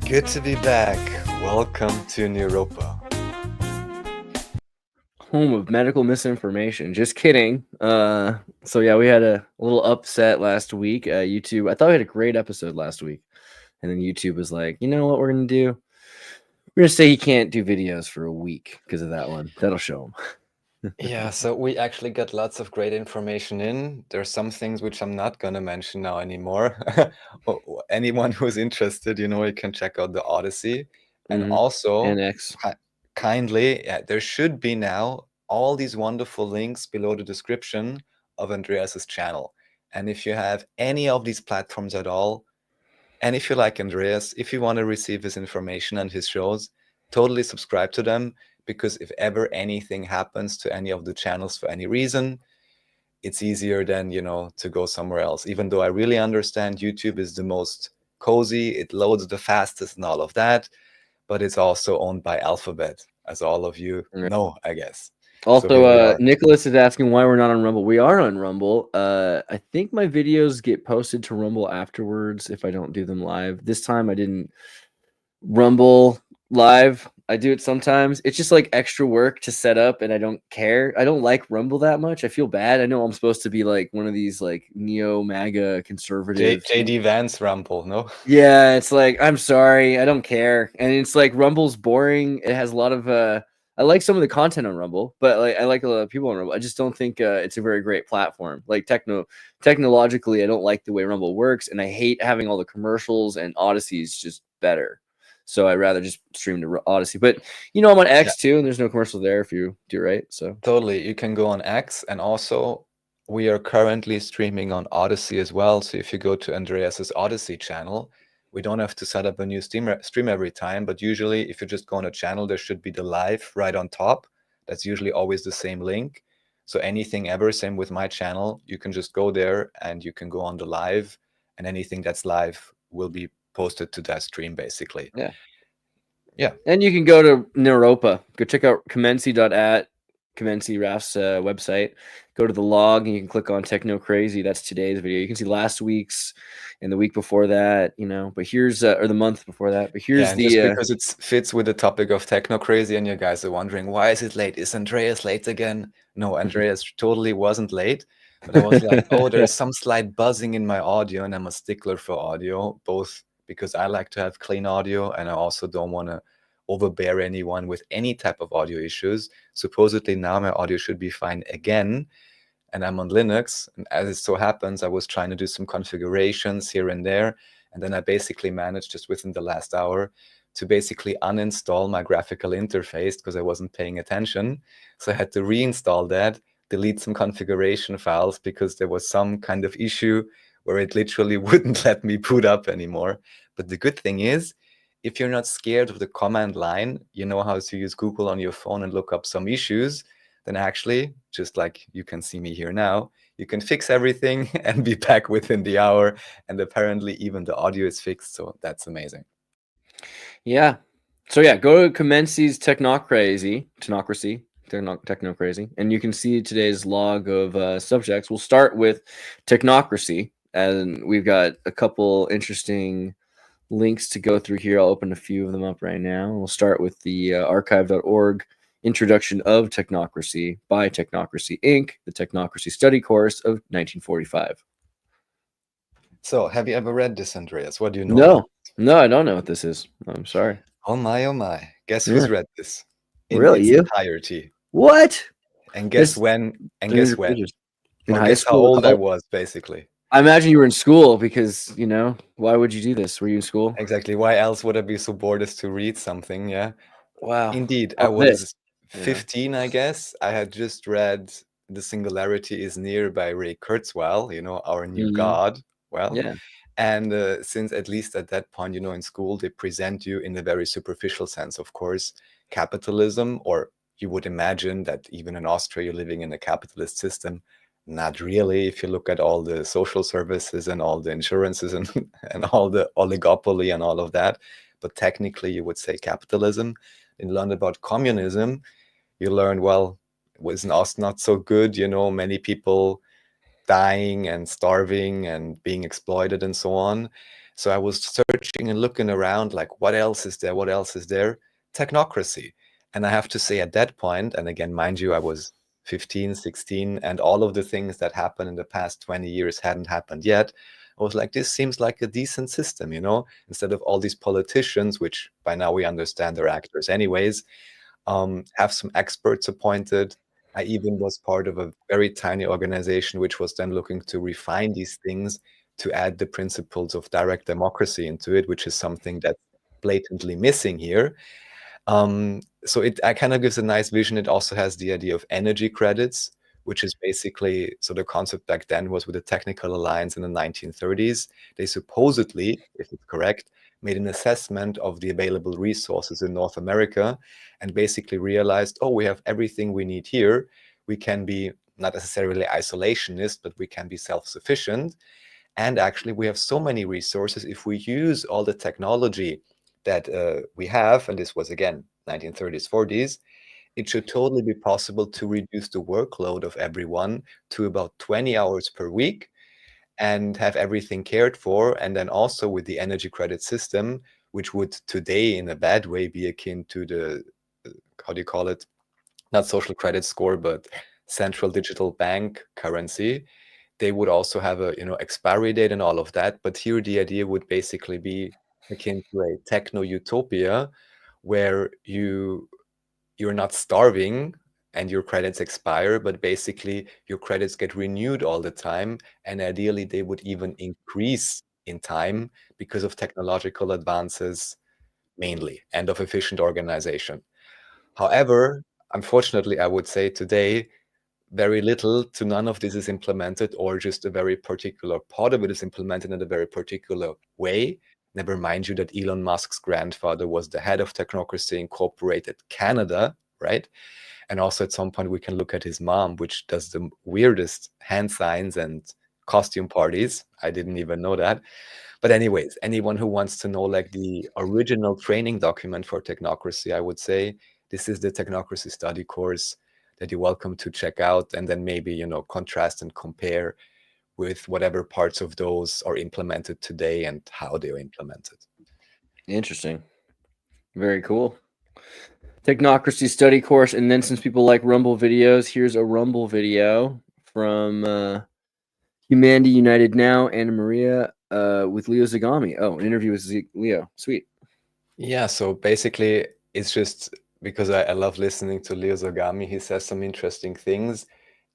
Good to be back. Welcome to Neuropa. Home of medical misinformation. Just kidding. So yeah, we had a little upset last week. YouTube. I thought we had a great episode last week, and then YouTube was like, you know what we're gonna do? We're gonna say he can't do videos for a week because of that one. That'll show him. Yeah, so we actually got lots of great information in. There's some things which I'm not going to mention now anymore. Anyone who's interested, you can check out the Odyssey. And also, NX. kindly, there should be now all these wonderful links below the description of Andreas's channel. And if you have any of these platforms at all, and if you like Andreas, if you want to receive his information and his shows, totally subscribe to them, because if ever anything happens to any of the channels for any reason, it's easier than, to go somewhere else. Even though I really understand YouTube is the most cozy, it loads the fastest and all of that, but it's also owned by Alphabet, as all of you know, I guess. Also, Nicholas is asking why we're not on Rumble. We are on Rumble. I think my videos get posted to Rumble afterwards if I don't do them live. This time I didn't Rumble live. I do it sometimes. It's just like extra work to set up, and I don't care. I don't like Rumble that much. I feel bad. I know I'm supposed to be like one of these like neo-MAGA conservative JD Vance Rumble, no? Yeah, it's like, I'm sorry, I don't care. And it's like Rumble's boring. It has a lot of I like some of the content on Rumble, but like I like a lot of people on Rumble. I just don't think it's a very great platform. Like technologically, I don't like the way Rumble works, and I hate having all the commercials, and Odyssey's just better. So I'd rather just stream to Odyssey. But I'm on X too, and there's no commercial there if you do it right. So totally, you can go on X, and also we are currently streaming on Odyssey as well. So if you go to Andreas's Odyssey channel, we don't have to set up a new stream every time, but usually if you just go on a channel, there should be the live right on top. That's usually always the same link. So anything ever, same with my channel, you can just go there and you can go on the live, and anything that's live will be posted to that stream, basically. Yeah. And you can go to Neuropa. Go check out Comency.at, Comency Raf's website. Go to the log and you can click on Technocrazy. That's today's video. You can see last week's and the week before that, but here's or the month before that. But here's just because it fits with the topic of Technocrazy, and you guys are wondering, why is it late? Is Andreas late again? No, Andreas totally wasn't late. But I was like, oh, there's some slight buzzing in my audio, and I'm a stickler for audio, both because I like to have clean audio, and I also don't want to overbear anyone with any type of audio issues. Supposedly now my audio should be fine again, and I'm on Linux, and as it so happens, I was trying to do some configurations here and there, and then I basically managed just within the last hour to basically uninstall my graphical interface because I wasn't paying attention. So I had to reinstall that, delete some configuration files because there was some kind of issue where it literally wouldn't let me boot up anymore. But the good thing is, if you're not scared of the command line, you know how to use Google on your phone and look up some issues, then actually, just like you can see me here now, you can fix everything and be back within the hour. And apparently even the audio is fixed. So that's amazing. Yeah. So yeah, go to Comency's Technocrazy, and you can see today's log of subjects. We'll start with Technocracy, and we've got a couple interesting links to go through here. I'll open a few of them up right now. We'll start with the archive.org Introduction of Technocracy by Technocracy Inc., the Technocracy Study Course of 1945. So have you ever read this, Andreas? What do you know? No, I don't know what this is. I'm sorry. Oh my. Guess who's read this? Really? Its You? entirety. What? And guess when? And guess when? In high guess school? How old I was, basically. I imagine you were in school because, why would you do this? Were you in school? Exactly. Why else would I be so bored as to read something? Yeah. Wow. Indeed. I was 15, I guess. I had just read The Singularity is Near by Ray Kurzweil, our new god. Well, yeah. And since at least at that point, in school, they present you in a very superficial sense, of course, capitalism, or you would imagine that even in Austria, you're living in a capitalist system. Not really. If you look at all the social services and all the insurances and all the oligopoly and all of that, but technically you would say capitalism. And learn about communism. You learn, well, it was not so good. Many people dying and starving and being exploited and so on. So I was searching and looking around, like, what else is there? What else is there? Technocracy. And I have to say, at that point, and again, mind you, I was 15, 16, and all of the things that happened in the past 20 years hadn't happened yet. I was like, this seems like a decent system, you know, instead of all these politicians, which by now we understand they're actors anyways, have some experts appointed. I even was part of a very tiny organization which was then looking to refine these things to add the principles of direct democracy into it, which is something that's blatantly missing here. So it kind of gives a nice vision. It also has the idea of energy credits, which is basically, so the concept back then was with the Technical Alliance in the 1930s. They supposedly, if it's correct, made an assessment of the available resources in North America and basically realized, oh, we have everything we need here. We can be not necessarily isolationist, but we can be self-sufficient. And actually, we have so many resources. If we use all the technology that we have, and this was again 1930s, 40s, it should totally be possible to reduce the workload of everyone to about 20 hours per week and have everything cared for. And then also with the energy credit system, which would today in a bad way be akin to the, how do you call it? Not social credit score, but central digital bank currency. They would also have a, you know, expiry date and all of that. But here the idea would basically be akin to a techno utopia where you're not starving and your credits expire, but basically your credits get renewed all the time. And ideally they would even increase in time because of technological advances mainly and of efficient organization. However, unfortunately, I would say today, very little to none of this is implemented, or just a very particular part of it is implemented in a very particular way. Never mind you that Elon Musk's grandfather was the head of Technocracy Incorporated Canada, right? And also at some point we can look at his mom, which does the weirdest hand signs and costume parties. I didn't even know that. But anyways, anyone who wants to know like the original training document for Technocracy, I would say this is the Technocracy study course that you're welcome to check out, and then maybe, you know, contrast and compare with whatever parts of those are implemented today and how they are implemented. Interesting. Very cool. Technocracy study course. And then since people like Rumble videos, here's a Rumble video from Humanity United Now, Anna Maria, with Leo Zagami. Oh, an interview with Leo. Sweet. Yeah, so basically it's just because I love listening to Leo Zagami. He says some interesting things.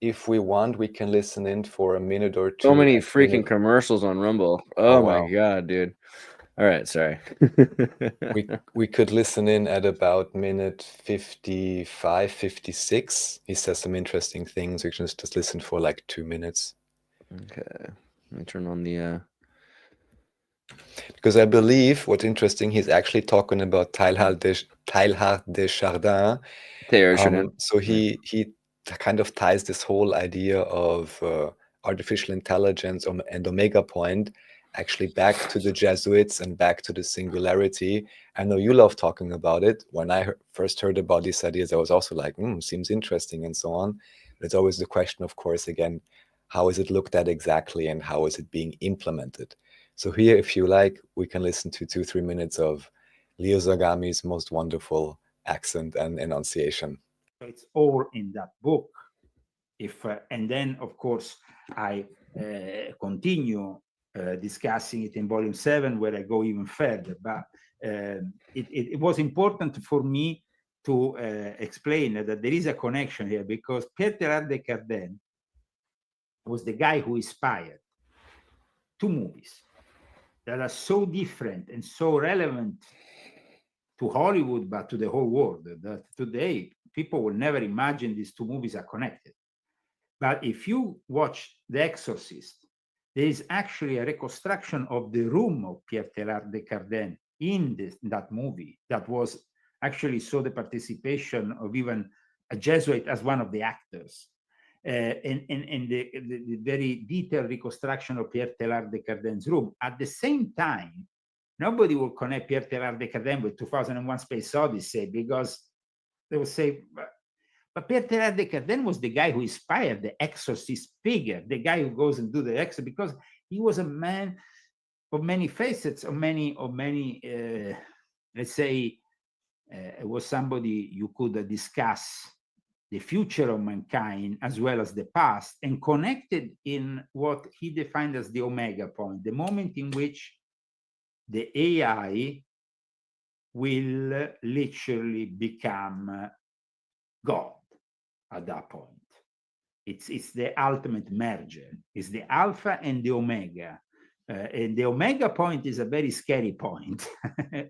If we want, we can listen in for a minute or two. So many freaking commercials on Rumble. Oh my wow. God, dude. All right, sorry. we could listen in at about minute 55, 56. He says some interesting things. We can just listen for like 2 minutes. Okay. Let me turn on the because I believe what's interesting, he's actually talking about Teilhard de Chardin. So he kind of ties this whole idea of artificial intelligence and Omega Point actually back to the Jesuits and back to the singularity. I know you love talking about it. When I first heard about these ideas, I was also like, seems interesting and so on. But it's always the question, of course, again, how is it looked at exactly and how is it being implemented? So here, if you like, we can listen to 2-3 minutes of Leo Zagami's most wonderful accent and enunciation. It's all in that book. And then, of course, I continue discussing it in volume 7, where I go even further. But it was important for me to explain that there is a connection here, because Pierre de Cardin was the guy who inspired 2 movies that are so different and so relevant to Hollywood, but to the whole world, that today people will never imagine these 2 movies are connected. But if you watch The Exorcist, there is actually a reconstruction of the room of Pierre Teilhard de Chardin in that movie that was actually saw the participation of even a Jesuit as one of the actors. And the very detailed reconstruction of Pierre Teilhard de Chardin's room. At the same time, nobody will connect Pierre Teilhard de Chardin with 2001 Space Odyssey, because they will say, but Pierre Teilhard de Chardin was the guy who inspired the exorcist figure, the guy who goes and do the exorcism, because he was a man many facets, of many, let's say, it was somebody you could discuss the future of mankind as well as the past, and connected in what he defined as the omega point, the moment in which the AI will literally become God at that point. It's the ultimate merger. It's the alpha and the omega. And the omega point is a very scary point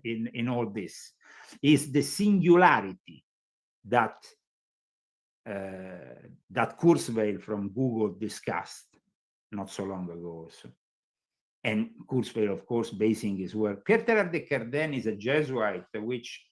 in all this. Is the singularity that Kurzweil from Google discussed not so long ago also. And Kurzweil, of course, basing his work. Pierre de Carden is a Jesuit, which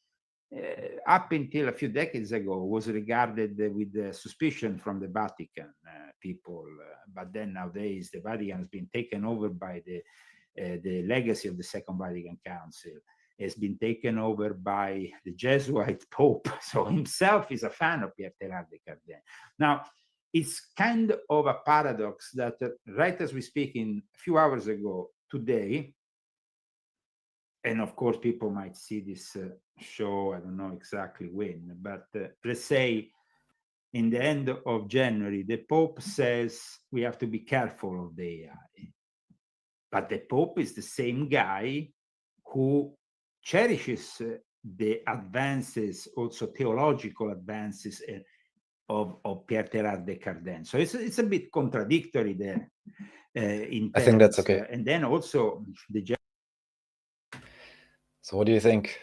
up until a few decades ago was regarded with suspicion from the Vatican people. But then nowadays the Vatican has been taken over by the legacy of the Second Vatican Council. Has been taken over by the Jesuit Pope. So himself is a fan of Pierre de Carden. Now, it's kind of a paradox that right as we speak, in a few hours ago, today, and of course people might see this show, I don't know exactly when, but let's say in the end of January, the Pope says we have to be careful of the AI. But the Pope is the same guy who cherishes the advances, also theological advances of Pierre de Carden. So it's a bit contradictory there. I think that's okay. And then also the. So what do you think?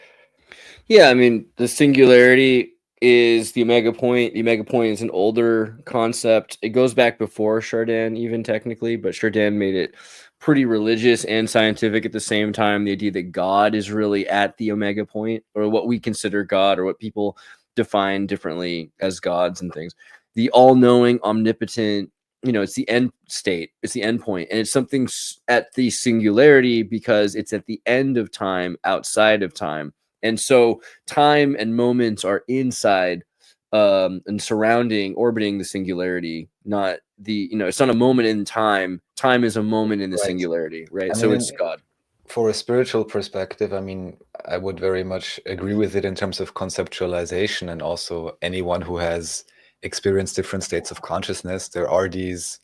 Yeah, I mean, the singularity is the omega point. The omega point is an older concept. It goes back before Chardin, even technically, but Chardin made it pretty religious and scientific at the same time. The idea that God is really at the omega point, or what we consider God, or what people define differently as gods and things. The all-knowing, omnipotent, it's the end state, it's the end point, and it's something at the singularity because it's at the end of time, outside of time. And so time and moments are inside and surrounding, orbiting the singularity, not the, it's not a moment in time. Time is a moment in the singularity, right? So it's God. For a spiritual perspective, I mean, I would very much agree with it in terms of conceptualization, and also anyone who has experienced different states of consciousness, there are these,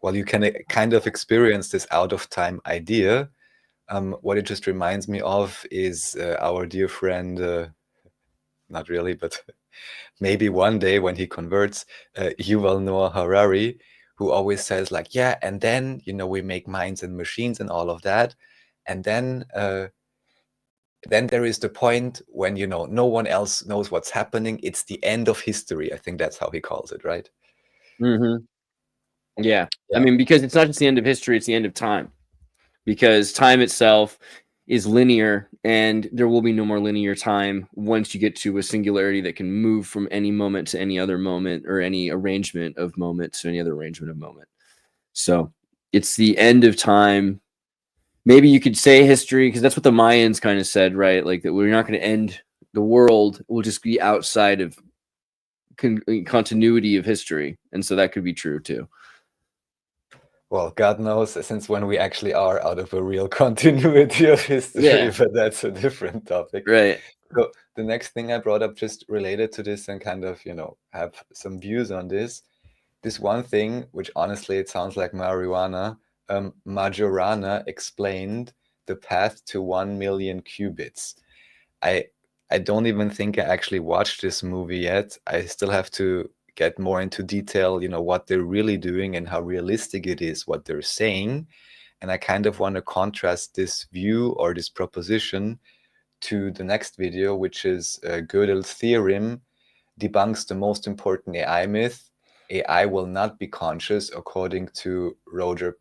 well, you can kind of experience this out of time idea. What it just reminds me of is our dear friend, not really, but maybe one day when he converts, Yuval Noah Harari, who always says like, yeah, and then, we make minds and machines and all of that. And then there is the point when, no one else knows what's happening. It's the end of history. I think that's how he calls it, right? Mm-hmm. Yeah. I mean, because it's not just the end of history, it's the end of time. Because time itself is linear, and there will be no more linear time once you get to a singularity that can move from any moment to any other moment, or any arrangement of moments to any other arrangement of moment. So it's the end of time. Maybe you could say history, because that's what the Mayans kind of said, right? Like that we're not going to end the world. We'll just be outside of continuity of history. And so that could be true too. Well, God knows since when we actually are out of a real continuity of history, but that's a different topic. Right. So the next thing I brought up, just related to this and kind of, have some views on this. This one thing, which honestly, it sounds like marijuana, Majorana explained the path to 1 million qubits. I don't even think I actually watched this movie yet. I still have to get more into detail, what they're really doing and how realistic it is, what they're saying. And I kind of want to contrast this view or this proposition to the next video, which is Gödel's theorem debunks the most important AI myth. AI will not be conscious, according to Roger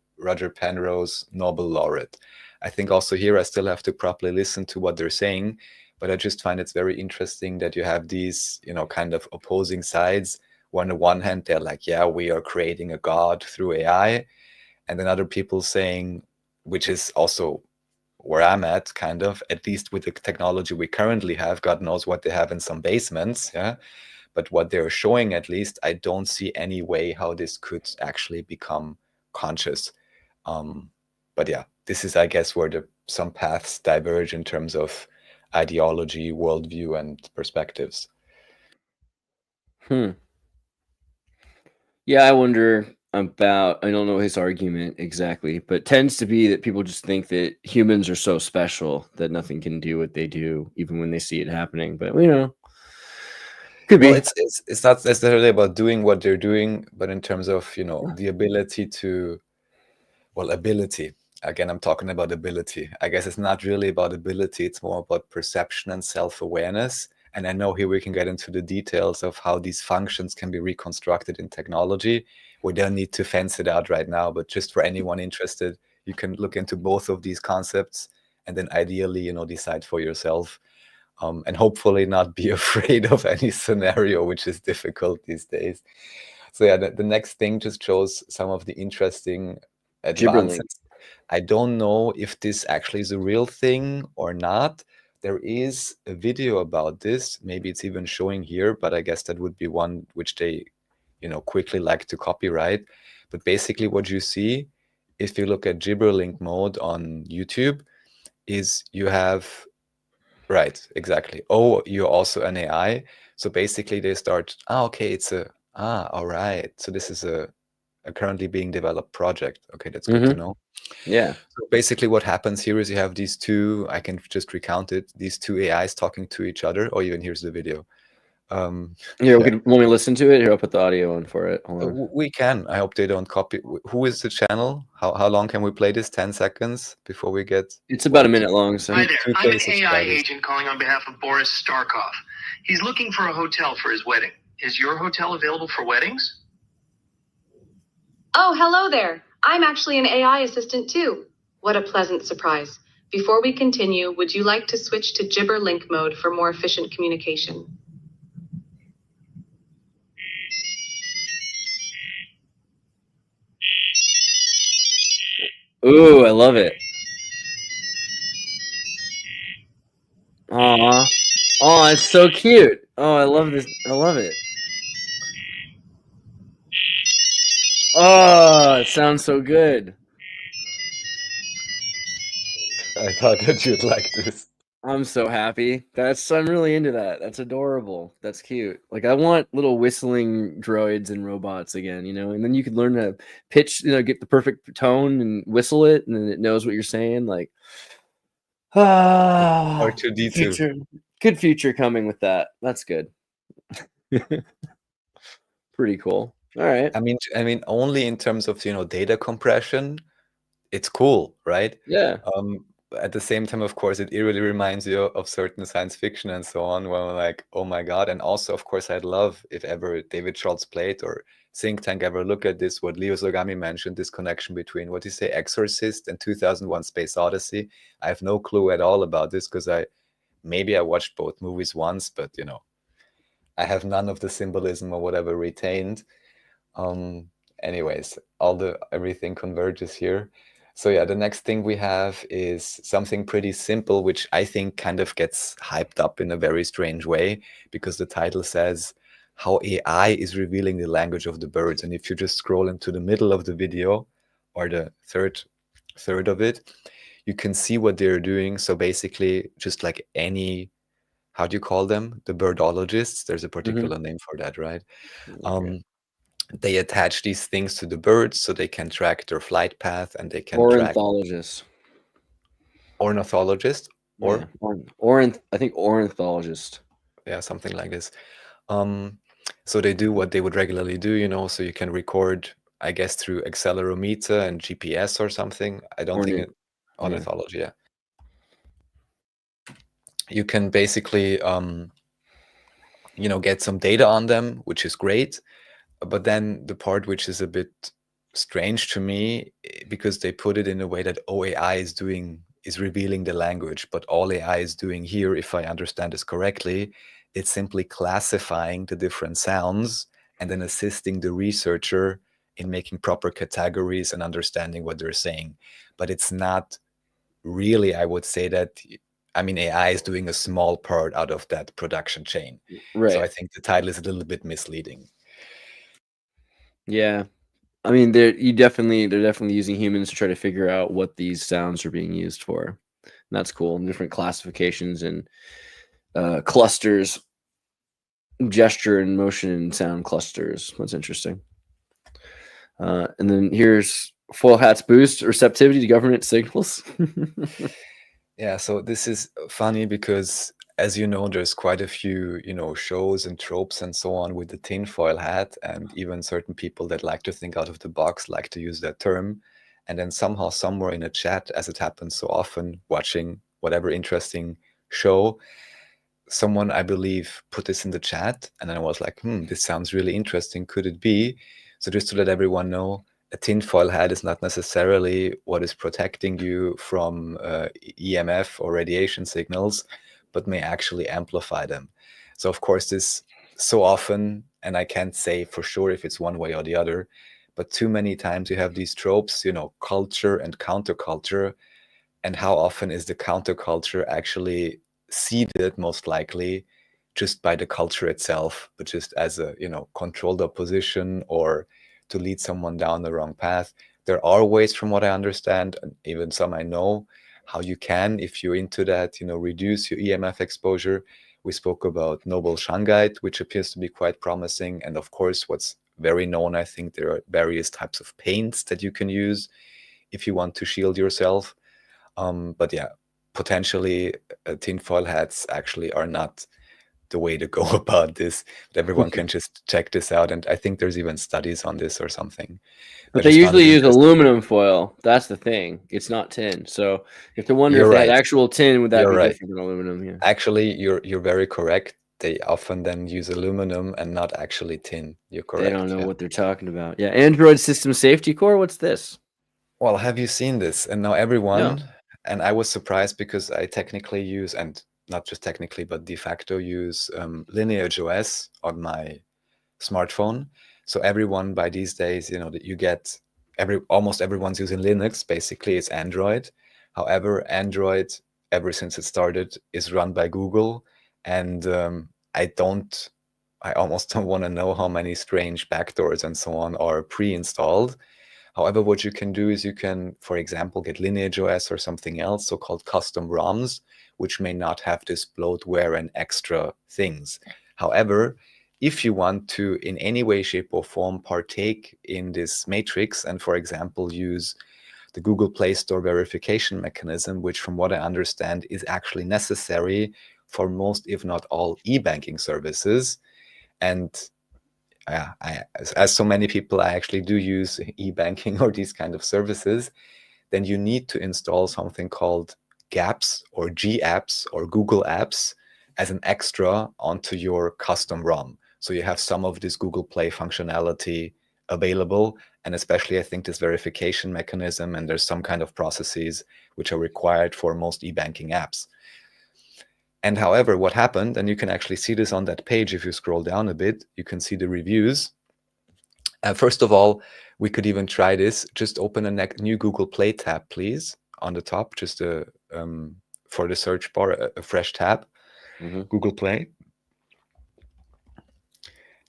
Penrose, Nobel laureate. I think also here I still have to properly listen to what they're saying, but I just find it's very interesting that you have these, kind of opposing sides. On the one hand, they're like, yeah, we are creating a god through AI. And then other people saying, which is also where I'm at, kind of, at least with the technology we currently have, God knows what they have in some basements, yeah. But what they're showing, at least, I don't see any way how this could actually become conscious. But But yeah, this is, I guess, where some paths diverge in terms of ideology, worldview, and perspectives. Yeah, I wonder about, I don't know his argument exactly, but it tends to be that people just think that humans are so special that nothing can do what they do, even when they see it happening. But could Well, be. it's not necessarily about doing what they're doing, but in terms of, the ability to, well, ability. Again, I'm talking about ability. I guess it's not really about ability, it's more about perception and self-awareness. And I know here we can get into the details of how these functions can be reconstructed in technology. We don't need to fence it out right now, but just for anyone interested, you can look into both of these concepts and then ideally, decide for yourself. And hopefully not be afraid of any scenario, which is difficult these days. So yeah, the next thing just shows some of the interesting advances. Gibberlink. I don't know if this actually is a real thing or not. There is a video about this. Maybe it's even showing here, but I guess that would be one which they, quickly like to copyright. But basically what you see, if you look at Gibberlink mode on YouTube, is you have, right, exactly. Oh, you're also an AI. So basically they start, okay, all right. So this is a currently being developed project. Okay, that's good to know. Yeah. So basically what happens here is you have these two, I can just recount it, these two AIs talking to each other. Or even here's the video. Here, yeah. want me to listen to it? Here, I'll put the audio on for it. Hold on. We can. I hope they don't copy. Who is the channel? How long can we play this? 10 seconds before we get... It's about a minute long. So. Hi there. I'm an AI agent calling on behalf of Boris Starkov. He's looking for a hotel for his wedding. Is your hotel available for weddings? Oh, hello there. I'm actually an AI assistant too. What a pleasant surprise. Before we continue, would you like to switch to Gibberlink mode for more efficient communication? Ooh, I love it. Aw. Oh, it's so cute. Oh, I love this. I love it. Oh, it sounds so good. I thought that you'd like this. I'm so happy. I'm really into that. That's adorable. That's cute. Like, I want little whistling droids and robots again, and then you could learn to pitch, get the perfect tone and whistle it, and then it knows what you're saying. Like, R2D2. future, good future coming with that. That's good. Pretty cool. All right. I mean, only in terms of, data compression, it's cool, right? Yeah. At the same time, of course, it really reminds you of certain science fiction and so on, where we're like, oh my God. And also, of course, I'd love if ever David Schultz played or Think Tank ever look at this, what Leo Sogami mentioned, this connection between, what do you say, Exorcist and 2001 Space Odyssey. I have no clue at all about this because maybe I watched both movies once, but, I have none of the symbolism or whatever retained. Anyways, everything converges here. So yeah, the next thing we have is something pretty simple, which I think kind of gets hyped up in a very strange way, because the title says how AI is revealing the language of the birds. And if you just scroll into the middle of the video, or the third of it, you can see what they're doing. So basically, just like any, how do you call them? The birdologists. There's a particular name for that, right? Okay. They attach these things to the birds so they can track their flight path, and they can track... Ornithologist. Ornithologist? Or? Yeah. I think ornithologist. Yeah, something like this. So they do what they would regularly do, so you can record, I guess, through accelerometer and GPS or something. I don't think ornithology, yeah. You can basically, get some data on them, which is great. But then the part which is a bit strange to me, because they put it in a way that OAI is revealing the language, but all AI is doing here, if I understand this correctly, it's simply classifying the different sounds and then assisting the researcher in making proper categories and understanding what they're saying. But it's not really, I would say that, AI is doing a small part out of that production chain. Right. So I think the title is a little bit misleading. Yeah. I mean, they're definitely using humans to try to figure out what these sounds are being used for. And that's cool. Different classifications and clusters, gesture and motion and sound clusters. That's interesting. And then here's foil hats boost receptivity to government signals. Yeah, so this is funny because, as you know, there's quite a few, shows and tropes and so on with the tinfoil hat, and even certain people that like to think out of the box like to use that term. And then somehow, somewhere in a chat, as it happens so often, watching whatever interesting show, someone, I believe, put this in the chat, and then I was like, this sounds really interesting. Could it be? So just to let everyone know, a tinfoil hat is not necessarily what is protecting you from EMF or radiation signals, but may actually amplify them. So of course, this so often, and I can't say for sure if it's one way or the other, but too many times you have these tropes, culture and counterculture. And how often is the counterculture actually seeded, most likely, just by the culture itself, but just as a controlled opposition or to lead someone down the wrong path? There are ways, from what I understand, and even some I know, how you can, if you're into that, reduce your EMF exposure. We spoke about noble shungite, which appears to be quite promising. And of course, what's very known, I think, there are various types of paints that you can use if you want to shield yourself. But yeah, potentially tinfoil hats actually are not the way to go about this. But everyone can just check this out. And I think there's even studies on this or something. But they usually use aluminum foil. That's the thing. It's not tin. So if they wonder if they had actual tin, would that be different than aluminum? Yeah. Actually, you're very correct. They often then use aluminum and not actually tin. You're correct. They don't know what they're talking about. Yeah. Android System Safety Core. What's this? Well, have you seen this? And now everyone, and I was surprised because I technically use, and not just technically, but de facto use Lineage OS on my smartphone. So everyone by these days, that you get, almost everyone's using Linux. Basically, it's Android. However, Android, ever since it started, is run by Google. And I almost don't want to know how many strange backdoors and so on are pre-installed. However, what you can do is you can, for example, get Lineage OS or something else, so-called custom ROMs, which may not have this bloatware and extra things. However, if you want to, in any way, shape, or form, partake in this matrix and, for example, use the Google Play Store verification mechanism, which, from what I understand, is actually necessary for most, if not all, e-banking services, and as so many people, I actually do use e-banking or these kind of services, then you need to install something called GApps or G-apps or Google Apps as an extra onto your custom ROM. So you have some of this Google Play functionality available, and especially I think this verification mechanism, and there's some kind of processes which are required for most e-banking apps. And however, what happened, and you can actually see this on that page if you scroll down a bit, you can see the reviews. First of all, we could even try this. Just open a new Google Play tab, please, on the top, just for the search bar, a fresh tab, Google Play.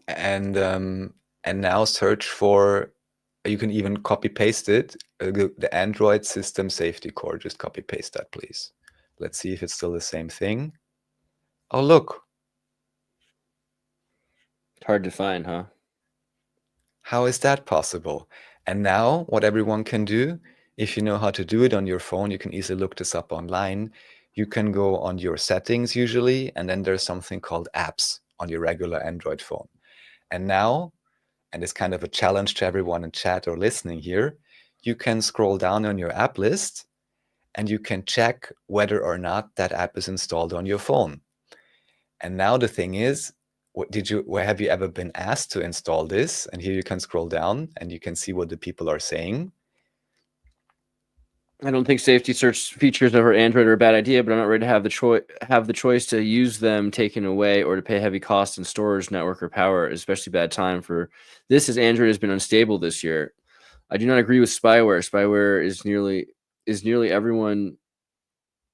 And now search for, you can even copy paste it, the Android System Safety Core. Just copy paste that, please. Let's see if it's still the same thing. Oh, look. Hard to find, huh? How is that possible? And now what everyone can do, if you know how to do it on your phone, you can easily look this up online. You can go on your settings usually, and then there's something called apps on your regular Android phone. And now, and it's kind of a challenge to everyone in chat or listening here, you can scroll down on your app list and you can check whether or not that app is installed on your phone. And now the thing is, where have you ever been asked to install this? And here you can scroll down and you can see what the people are saying. I don't think safety search features over Android are a bad idea, but I'm not ready to have the choice to use them taken away or to pay heavy costs in storage, network, or power, especially bad time for this, as Android has been unstable this year. I do not agree with spyware.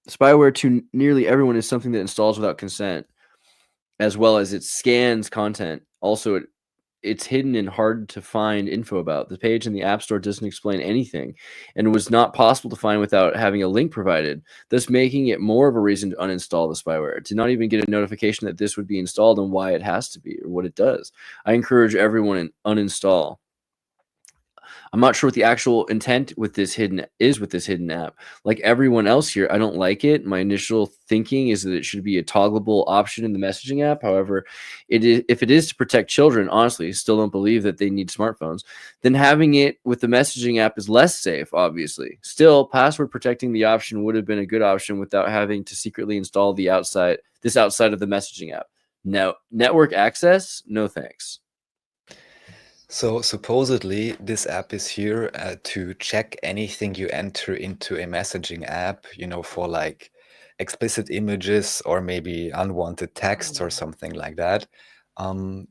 Spyware to nearly everyone is something that installs without consent, as well as it scans content. Also, it's hidden and hard to find info about. The page in the App Store doesn't explain anything and was not possible to find without having a link provided, thus making it more of a reason to uninstall the spyware. To not even get a notification that this would be installed and why it has to be or what it does. I encourage everyone to uninstall. I'm not sure what the actual intent with this hidden app. Like everyone else here, I don't like it. My initial thinking is that it should be a toggleable option in the messaging app. However, if it is to protect children, honestly, still don't believe that they need smartphones. Then having it with the messaging app is less safe, obviously. Still, password protecting the option would have been a good option without having to secretly install outside of the messaging app. No network access, no thanks. So supposedly this app is here to check anything you enter into a messaging app, for like explicit images or maybe unwanted texts or something like that.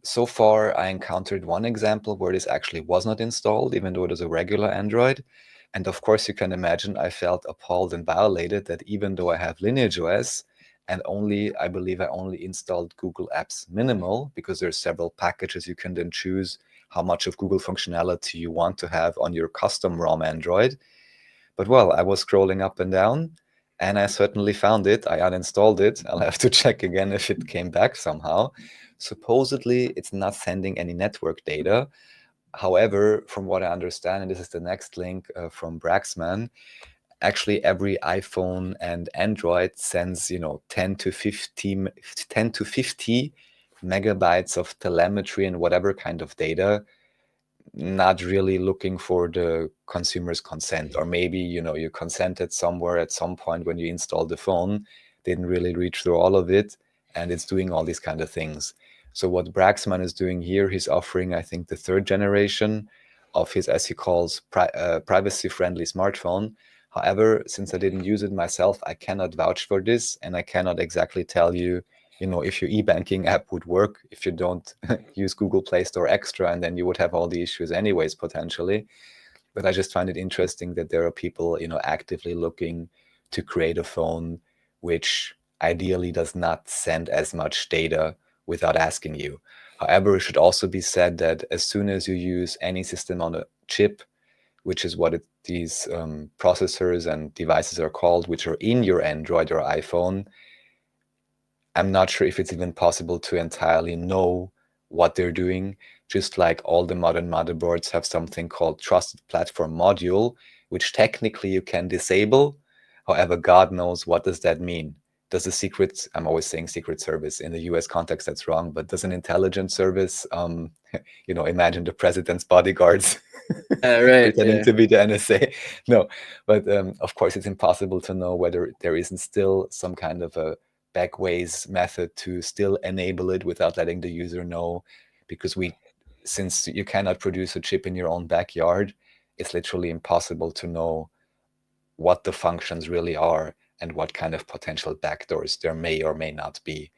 So far, I encountered one example where this actually was not installed, even though it is a regular Android. And of course, you can imagine I felt appalled and violated that even though I have Lineage OS, and I believe I only installed Google Apps Minimal, because there's several packages you can then choose how much of Google functionality you want to have on your custom ROM Android. But well, I was scrolling up and down, and I certainly found it. I uninstalled it. I'll have to check again if it came back somehow. Supposedly, it's not sending any network data. However, from what I understand, and this is the next link from Braxman, actually every iPhone and Android sends 10 to 50 megabytes of telemetry and whatever kind of data, not really looking for the consumer's consent. Or maybe you consented somewhere at some point when you installed the phone, didn't really read through all of it, and it's doing all these kind of things. So what Braxman is doing here, he's offering, I think, the third generation of his, as he calls, privacy-friendly smartphone. However, since I didn't use it myself, I cannot vouch for this, and I cannot exactly tell you, if your e-banking app would work, if you don't use Google Play Store Extra, and then you would have all the issues anyways, potentially. But I just find it interesting that there are people, actively looking to create a phone which ideally does not send as much data without asking you. However, it should also be said that as soon as you use any system on a chip, which is what these processors and devices are called, which are in your Android or iPhone, I'm not sure if it's even possible to entirely know what they're doing. Just like all the modern motherboards have something called Trusted Platform Module, which technically you can disable. However, God knows what does that mean. Does a secret, I'm always saying secret service, in the US context that's wrong, but does an intelligence service, imagine the president's bodyguards pretending to be the NSA? No, but of course it's impossible to know whether there isn't still some kind of a backways method to still enable it without letting the user know, because since you cannot produce a chip in your own backyard, it's literally impossible to know what the functions really are and what kind of potential backdoors there may or may not be.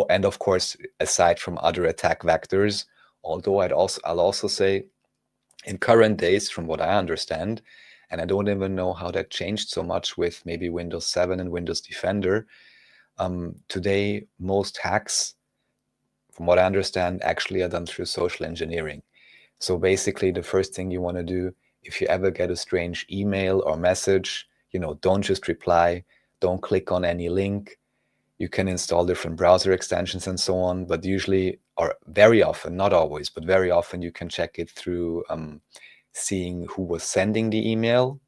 And of course, aside from other attack vectors, although I'll also say in current days, from what I understand, and I don't even know how that changed so much with maybe Windows 7 and Windows Defender, today most hacks, from what I understand, actually are done through social engineering. So basically, the first thing you want to do, if you ever get a strange email or message, don't just reply, don't click on any link. You can install different browser extensions and so on, but usually, or very often, not always, but very often, you can check it through seeing who was sending the email.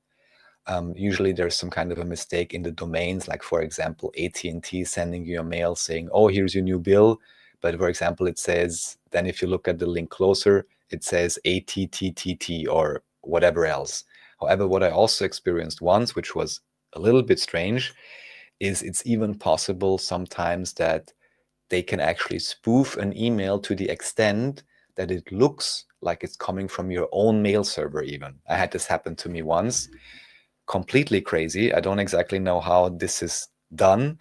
Usually there's some kind of a mistake in the domains, like for example, AT&T sending you a mail saying, oh, here's your new bill. But for example, it says, then if you look at the link closer, it says ATTTT or whatever else. However, what I also experienced once, which was a little bit strange, is it's even possible sometimes that they can actually spoof an email to the extent that it looks like it's coming from your own mail server even. I had this happen to me once. Completely crazy. I don't exactly know how this is done.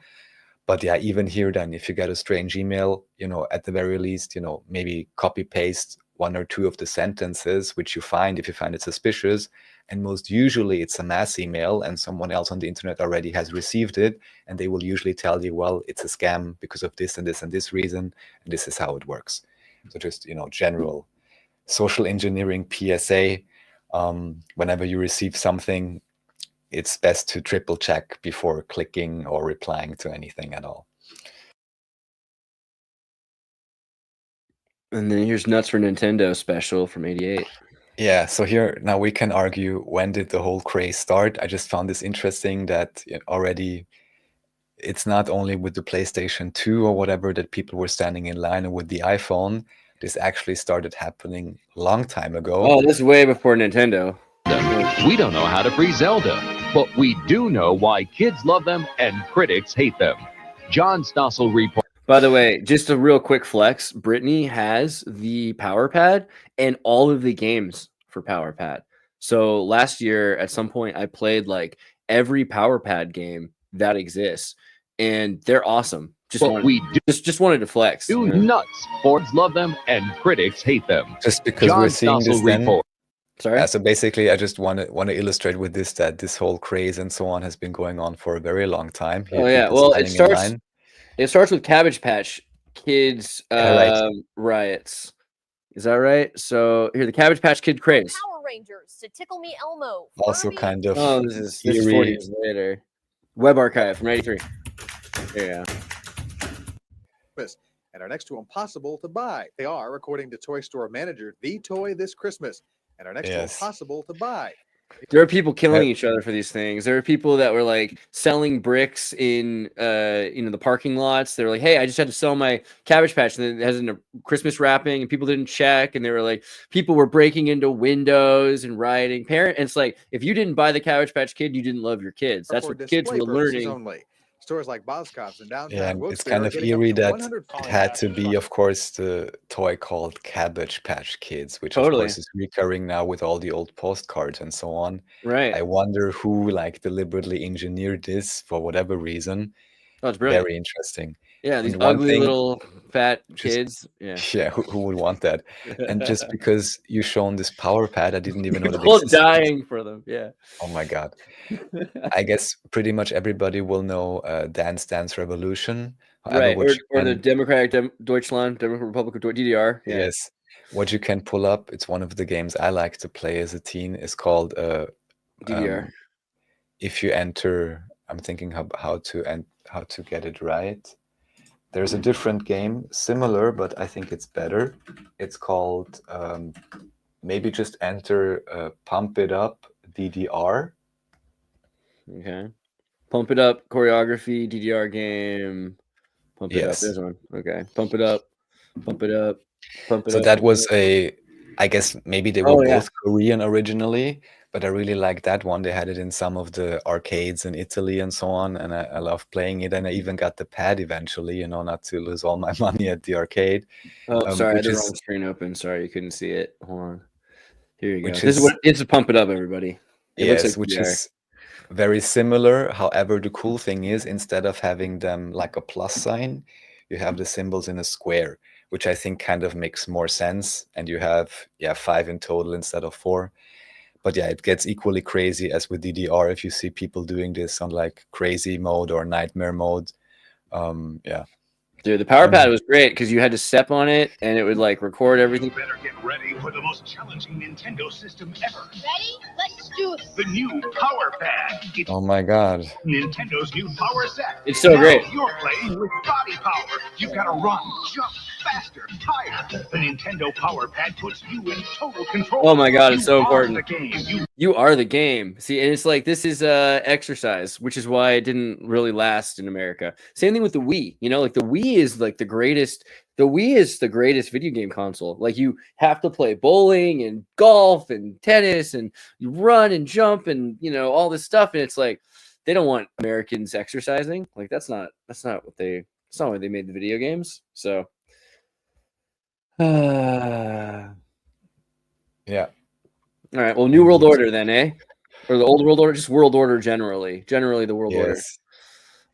But yeah, even here then, if you get a strange email, at the very least, maybe copy paste one or two of the sentences, which you find if you find it suspicious. And most usually it's a mass email and someone else on the internet already has received it. And they will usually tell you, well, it's a scam because of this and this and this reason. And this is how it works. So just, general social engineering PSA. Whenever you receive something, it's best to triple check before clicking or replying to anything at all. And then here's Nuts for Nintendo special from '88. Yeah, so here now we can argue, when did the whole craze start? I just found this interesting that already it's not only with the PlayStation 2 or whatever that people were standing in line, or with the iPhone. This actually started happening a long time ago. Oh, this is way before Nintendo. We don't know how to free Zelda, but we do know why kids love them and critics hate them. John Stossel report. By the way, just a real quick flex. Brittany has the Power Pad and all of the games for Power Pad. So last year, at some point, I played like every Power Pad game that exists, and they're awesome. Just wanted to flex. Do nuts. Fords love them and critics hate them. Just because John we're seeing this Stossel then. report. Sorry. So basically, I just want to illustrate with this that this whole craze and so on has been going on for a very long time. Oh yeah. Well, it starts with Cabbage Patch Kids riots. Is that right? So here, the Cabbage Patch Kid craze. Power Rangers to Tickle Me Elmo. Also kind of. Oh, this is 40 years later. Web Archive from '93. Yeah. And are next to impossible to buy. They are, according to toy store manager, the toy this Christmas, and are next to impossible to buy. There are people killing each other for these things. There are people that were like selling bricks in the parking lots. They're like, hey, I just had to sell my Cabbage Patch, and it has a Christmas wrapping, and people didn't check, and they were like, people were breaking into windows and rioting. And it's like, if you didn't buy the Cabbage Patch Kid, you didn't love your kids. That's what kids were learning. Only. Stores like Boscov's in downtown. Yeah, Wilkes it's kind of eerie that it had to be, of course, the toy called Cabbage Patch Kids, which of course is recurring now with all the old postcards and so on. Right. I wonder who like deliberately engineered this for whatever reason. Oh, it's brilliant. Very interesting. Yeah, these ugly little fat kids. Yeah, who would want that? And just because you shown this Power Pad, I didn't even know that people dying for them. Yeah. Oh my God. I guess pretty much everybody will know Dance Dance Revolution. However, right, or the Democratic Deutschland, Democratic Republic of DDR. Yeah. Yes. What you can pull up, it's one of the games I like to play as a teen, is called DDR. If you enter, I'm thinking how to get it right. There's a different game, similar, but I think it's better. It's called, maybe just enter Pump It Up DDR. Okay. Pump It Up choreography, DDR game. Pump It Up. There's one. Okay. Pump It Up. Pump It Up. Pump It Up. So that was I guess maybe they were both Korean originally, but I really like that one. They had it in some of the arcades in Italy and so on, and I love playing it. And I even got the pad eventually, not to lose all my money at the arcade. Oh, sorry, I had the wrong screen open. Sorry, you couldn't see it. Hold on. Here you go. This is what it's a Pump It Up, everybody. It looks like which is very similar. However, the cool thing is, instead of having them like a plus sign, you have the symbols in a square, which I think kind of makes more sense. And you have 5 in total instead of 4. But yeah, it gets equally crazy as with DDR if you see people doing this on like crazy mode or nightmare mode. Yeah. Dude, the Power Pad was great because you had to step on it and it would like record everything. You better get ready for the most challenging Nintendo system ever. Ready? Let's do it. The new Power Pad. Oh my God. Nintendo's new power set. It's so great. You're playing with body power. You've got to run, jump faster, higher. The Nintendo Power Pad puts you in total control. Oh my God, it's so important. The game. You are the game. See, and it's like this is exercise, which is why it didn't really last in America. Same thing with the Wii. Like the Wii is like the greatest. The Wii is the greatest video game console. Like you have to play bowling and golf and tennis and you run and jump and all this stuff. And it's like they don't want Americans exercising. Like that's not why they made the video games. So yeah. All right. Well, New World Order then, eh? Or the Old World Order, just World Order generally. Generally the World Order.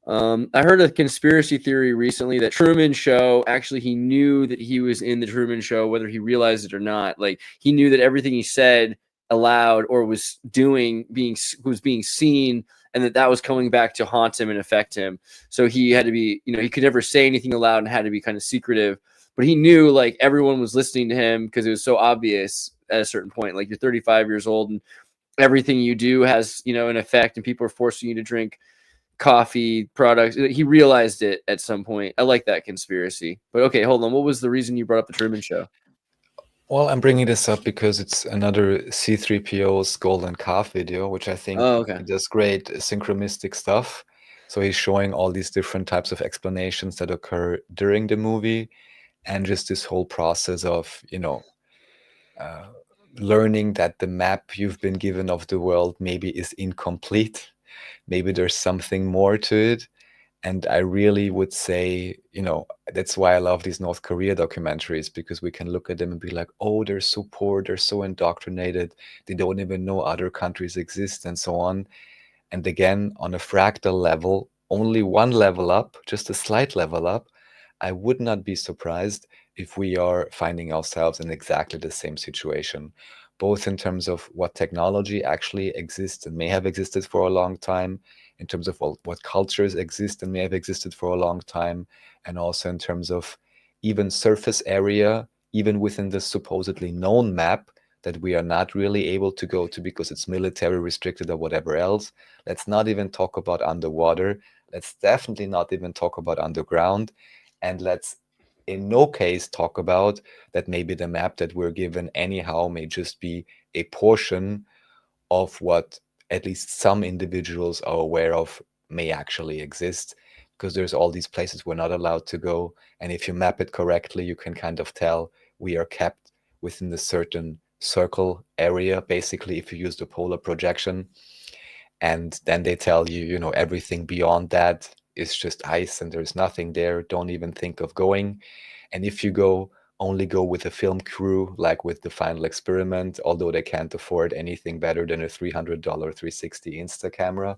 I heard a conspiracy theory recently that Truman Show, actually he knew that he was in the Truman Show, whether he realized it or not. Like he knew that everything he said aloud or was doing was being seen and that was coming back to haunt him and affect him. So he had to be, he could never say anything aloud and had to be kind of secretive. But he knew like everyone was listening to him because it was so obvious at a certain point. Like you're 35 years old and everything you do has, an effect, and people are forcing you to drink coffee products. He realized it at some point. I like that conspiracy. But okay, hold on. What was the reason you brought up the Truman Show? Well, I'm bringing this up because it's another C3PO's golden calf video, which I think he does great synchronistic stuff. So he's showing all these different types of explanations that occur during the movie, and just this whole process of, learning that the map you've been given of the world maybe is incomplete. Maybe there's something more to it. And I really would say, that's why I love these North Korea documentaries, because we can look at them and be like, oh, they're so poor, they're so indoctrinated, they don't even know other countries exist and so on. And again, on a fractal level, only one level up, just a slight level up, I would not be surprised if we are finding ourselves in exactly the same situation, both in terms of what technology actually exists and may have existed for a long time, in terms of what cultures exist and may have existed for a long time, and also in terms of even surface area, even within the supposedly known map that we are not really able to go to because it's military restricted or whatever else. Let's not even talk about underwater. Let's definitely not even talk about underground. And let's in no case talk about that maybe the map that we're given anyhow may just be a portion of what at least some individuals are aware of may actually exist, because there's all these places we're not allowed to go. And if you map it correctly, you can kind of tell we are kept within a certain circle area, basically, if you use the polar projection. And then they tell you, everything beyond that is just ice and there's nothing there. Don't even think of going. And if you go, only go with a film crew, like with the Final Experiment, although they can't afford anything better than a $300 360 Insta camera.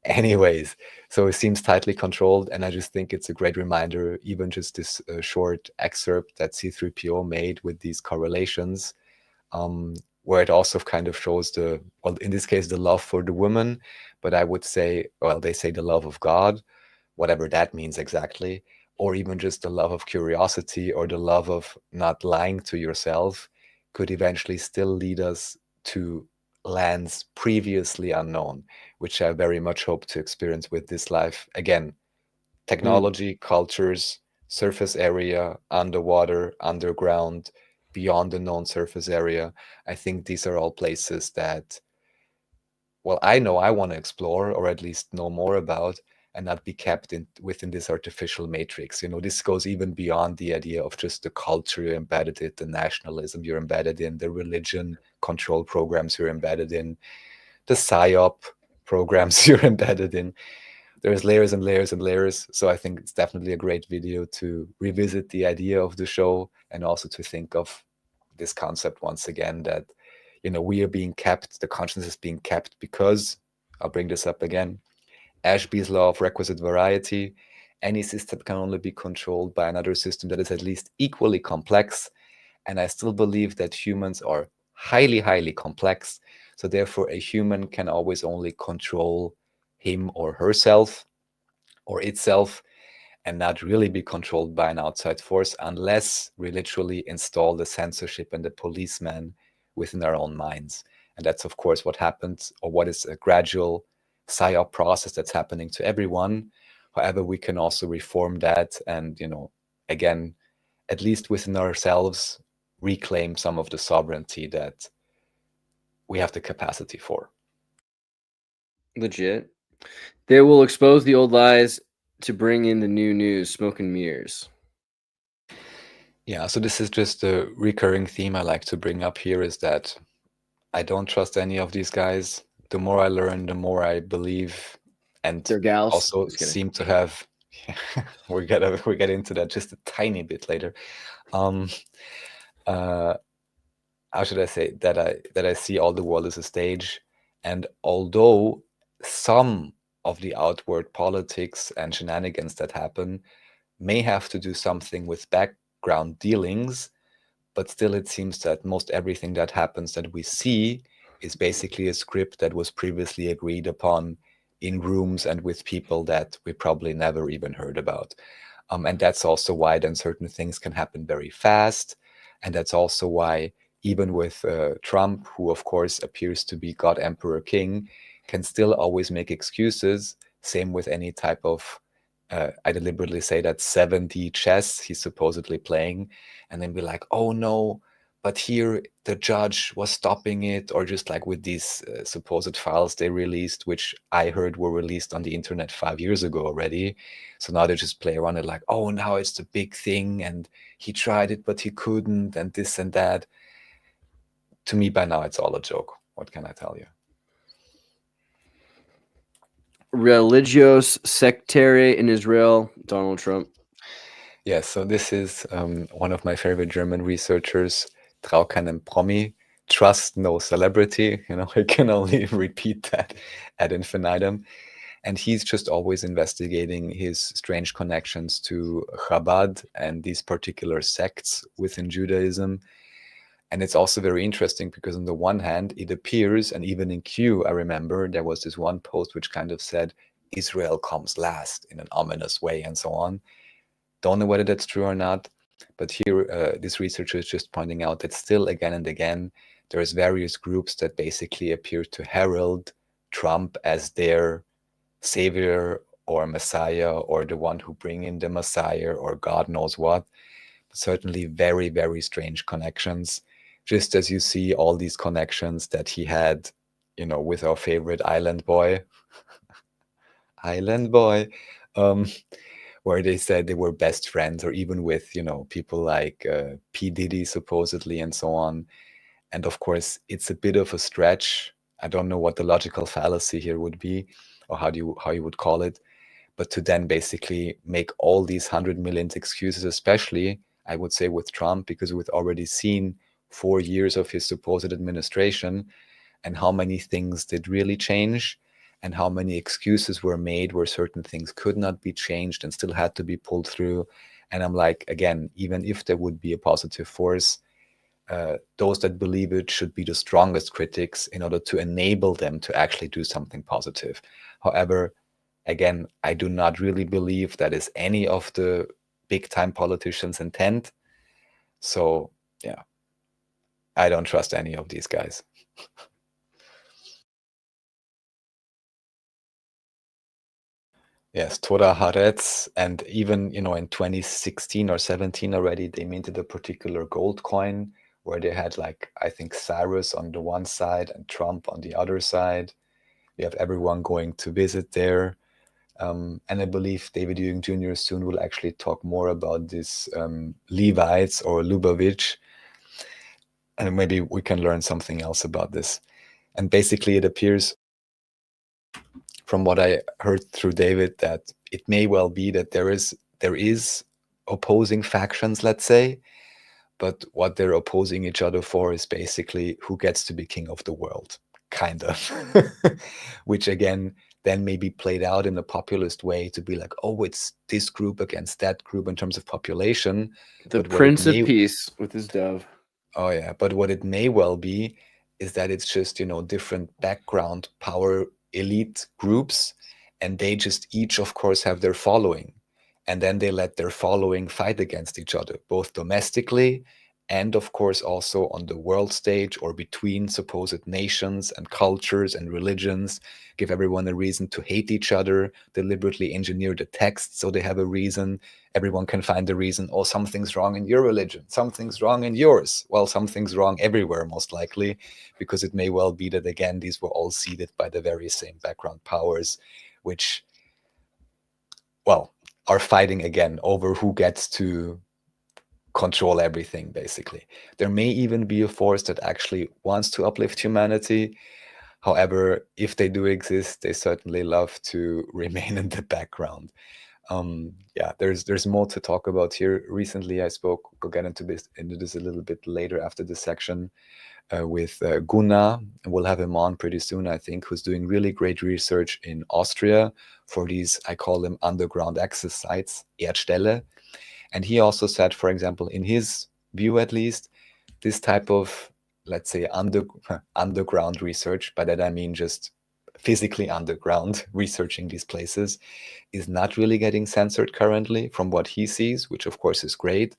Anyways, so it seems tightly controlled, and I just think it's a great reminder, even just this short excerpt that C3PO made with these correlations, where it also kind of shows in this case, the love for the woman, but I would say, they say the love of God, whatever that means exactly, or even just the love of curiosity or the love of not lying to yourself could eventually still lead us to lands previously unknown, which I very much hope to experience with this life. Again, technology, cultures, surface area, underwater, underground, beyond the known surface area. I think these are all places that, I know I want to explore, or at least know more about, and not be kept within this artificial matrix. This goes even beyond the idea of just the culture you're embedded in, the nationalism you're embedded in, the religion control programs you're embedded in, the PSYOP programs you're embedded in. There's layers and layers and layers. So I think it's definitely a great video to revisit the idea of the show, and also to think of this concept once again, that, we are being kept, the consciousness is being kept because, I'll bring this up again, Ashby's law of requisite variety. Any system can only be controlled by another system that is at least equally complex. And I still believe that humans are highly, highly complex. So therefore, a human can always only control him or herself or itself, and not really be controlled by an outside force, unless we literally install the censorship and the policeman within our own minds. And that's, of course, what happens, or what is a gradual PSYOP process that's happening to everyone. However, we can also reform that and, again, at least within ourselves, reclaim some of the sovereignty that we have the capacity for. Legit. They will expose the old lies to bring in the new news, smoke and mirrors. Yeah, so this is just a recurring theme I like to bring up here, is that I don't trust any of these guys. The more I learn, the more I believe, and They're gals. also seem to have. We'll get into that just a tiny bit later. How should I say that I see all the world as a stage, and although some of the outward politics and shenanigans that happen may have to do something with background dealings, but still it seems that most everything that happens that we see is basically a script that was previously agreed upon in rooms and with people that we probably never even heard about. And that's also why then certain things can happen very fast. And that's also why even with Trump, who of course appears to be God, Emperor, King, can still always make excuses. Same with any type of, I deliberately say that 7D chess he's supposedly playing, and then be like, oh no, but here the judge was stopping it, or just like with these supposed files they released, which I heard were released on the internet 5 years ago already. So now they just play around it like, oh, now it's the big thing, and he tried it, but he couldn't, and this and that. To me, by now, it's all a joke. What can I tell you? Religious sectary in Israel, Donald Trump. Yes, so this is one of my favorite German researchers, Trau keinem Promi, trust no celebrity. You know, I can only repeat that ad infinitum. And he's just always investigating his strange connections to Chabad and these particular sects within Judaism. And it's also very interesting because on the one hand, it appears, and even in Q, I remember there was this one post which kind of said, Israel comes last in an ominous way and so on. Don't know whether that's true or not, but here this researcher is just pointing out that still again and again, there's various groups that basically appear to herald Trump as their savior or messiah or the one who bring in the messiah or God knows what. But certainly very, very strange connections. Just as you see all these connections that he had, you know, with our favorite island boy, where they said they were best friends, or even with, you know, people like P. Diddy supposedly and so on. And of course, it's a bit of a stretch. I don't know what the logical fallacy here would be, or how you would call it, but to then basically make all these 100 million excuses, especially I would say with Trump, because we've already seen 4 years of his supposed administration and how many things did really change and how many excuses were made where certain things could not be changed and still had to be pulled through. And I'm like, again, even if there would be a positive force, those that believe it should be the strongest critics in order to enable them to actually do something positive. However, again, I do not really believe that is any of the big time politicians' intent. So yeah, I don't trust any of these guys. Yes, Tora Haaretz, and even, you know, in 2016 or 17 already, they minted a particular gold coin where they had, like, I think Cyrus on the one side and Trump on the other side. We have everyone going to visit there. And I believe David Ewing Jr. soon will actually talk more about this Levites or Lubavitch. And maybe we can learn something else about this. And basically it appears from what I heard through David that it may well be that there is opposing factions, let's say, but what they're opposing each other for is basically who gets to be king of the world, kind of, which again then may be played out in a populist way to be like, oh, it's this group against that group in terms of population. The Prince of Peace with his dove. Oh yeah, but what it may well be is that it's just, you know, different background power elite groups, and they just each, of course, have their following, and then they let their following fight against each other, both domestically and, of course, also on the world stage or between supposed nations and cultures and religions, give everyone a reason to hate each other, deliberately engineer the text so they have a reason. Everyone can find a reason. Oh, something's wrong in your religion. Something's wrong in yours. Well, something's wrong everywhere, most likely, because it may well be that, again, these were all seeded by the very same background powers, which, well, are fighting again over who gets to control everything, basically. There may even be a force that actually wants to uplift humanity. However, if they do exist, they certainly love to remain in the background. Yeah, there's more to talk about here. Recently, I spoke, we'll get into this a little bit later after this section, with Gunnar, and we'll have him on pretty soon, I think, who's doing really great research in Austria for these, I call them underground access sites, Erdstelle. And he also said, for example, in his view at least, this type of let's say, underground research, by that I mean just physically underground researching these places, is not really getting censored currently from what he sees, which of course is great.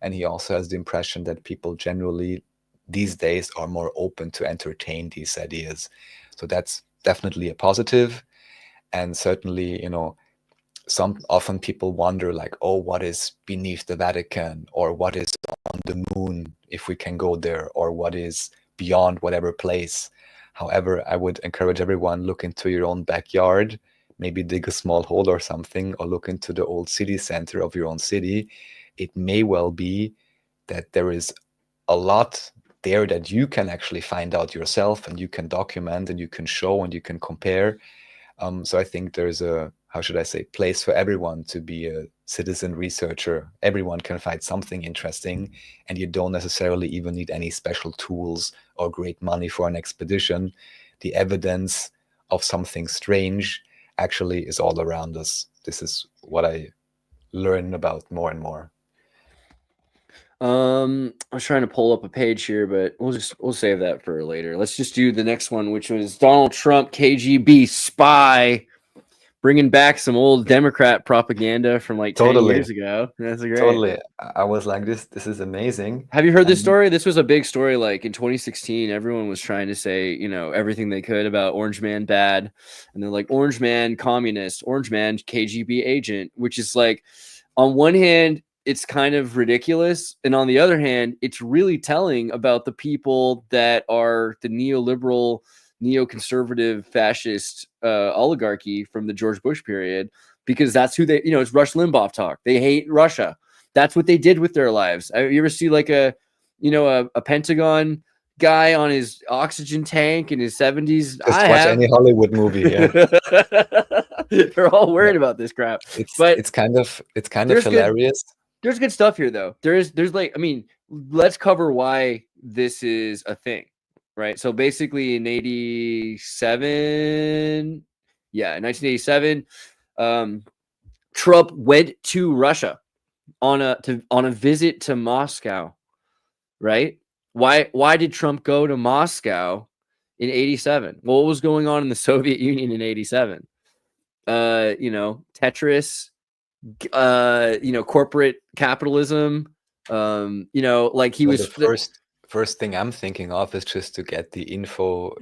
And he also has the impression that people generally these days are more open to entertain these ideas. So that's definitely a positive. And certainly, often people wonder like, oh, what is beneath the Vatican, or what is on the moon if we can go there, or what is beyond whatever place. However, I would encourage everyone, look into your own backyard, maybe dig a small hole or something, or look into the old city center of your own city. It may well be that there is a lot there that you can actually find out yourself, and you can document, and you can show, and you can compare. So I think there's a, how should I say, place for everyone to be a citizen researcher. Everyone can find something interesting, and you don't necessarily even need any special tools or great money for an expedition. The evidence of something strange actually is all around us. This is what I learn about more and more. I was trying to pull up a page here, but we'll save that for later. Let's just do the next one, which was Donald Trump, KGB spy, bringing back some old Democrat propaganda from like 10 years ago. That's great. Totally. I was like, this is amazing. Have you heard this story? This was a big story. Like in 2016, everyone was trying to say, everything they could about Orange Man bad. And they're like, Orange Man communist, Orange Man KGB agent, which is like, on one hand, it's kind of ridiculous. And on the other hand, it's really telling about the people that are the neoliberal, neoconservative, fascist oligarchy from the George Bush period, because that's who they, it's Rush Limbaugh talk. They hate Russia. That's what they did with their lives. You ever see like a Pentagon guy on his oxygen tank in his 70s? Just watch any Hollywood movie. Yeah. They're all worried about this crap. It's kind of hilarious. There's good stuff here though. There's like, let's cover why this is a thing, right? So basically in 1987, Trump went to Russia on a visit to Moscow, right? Why did Trump go to Moscow in 87? Well, what was going on in the Soviet Union in 87? Tetris, corporate capitalism, like he was the first thing I'm thinking of is just to get the info,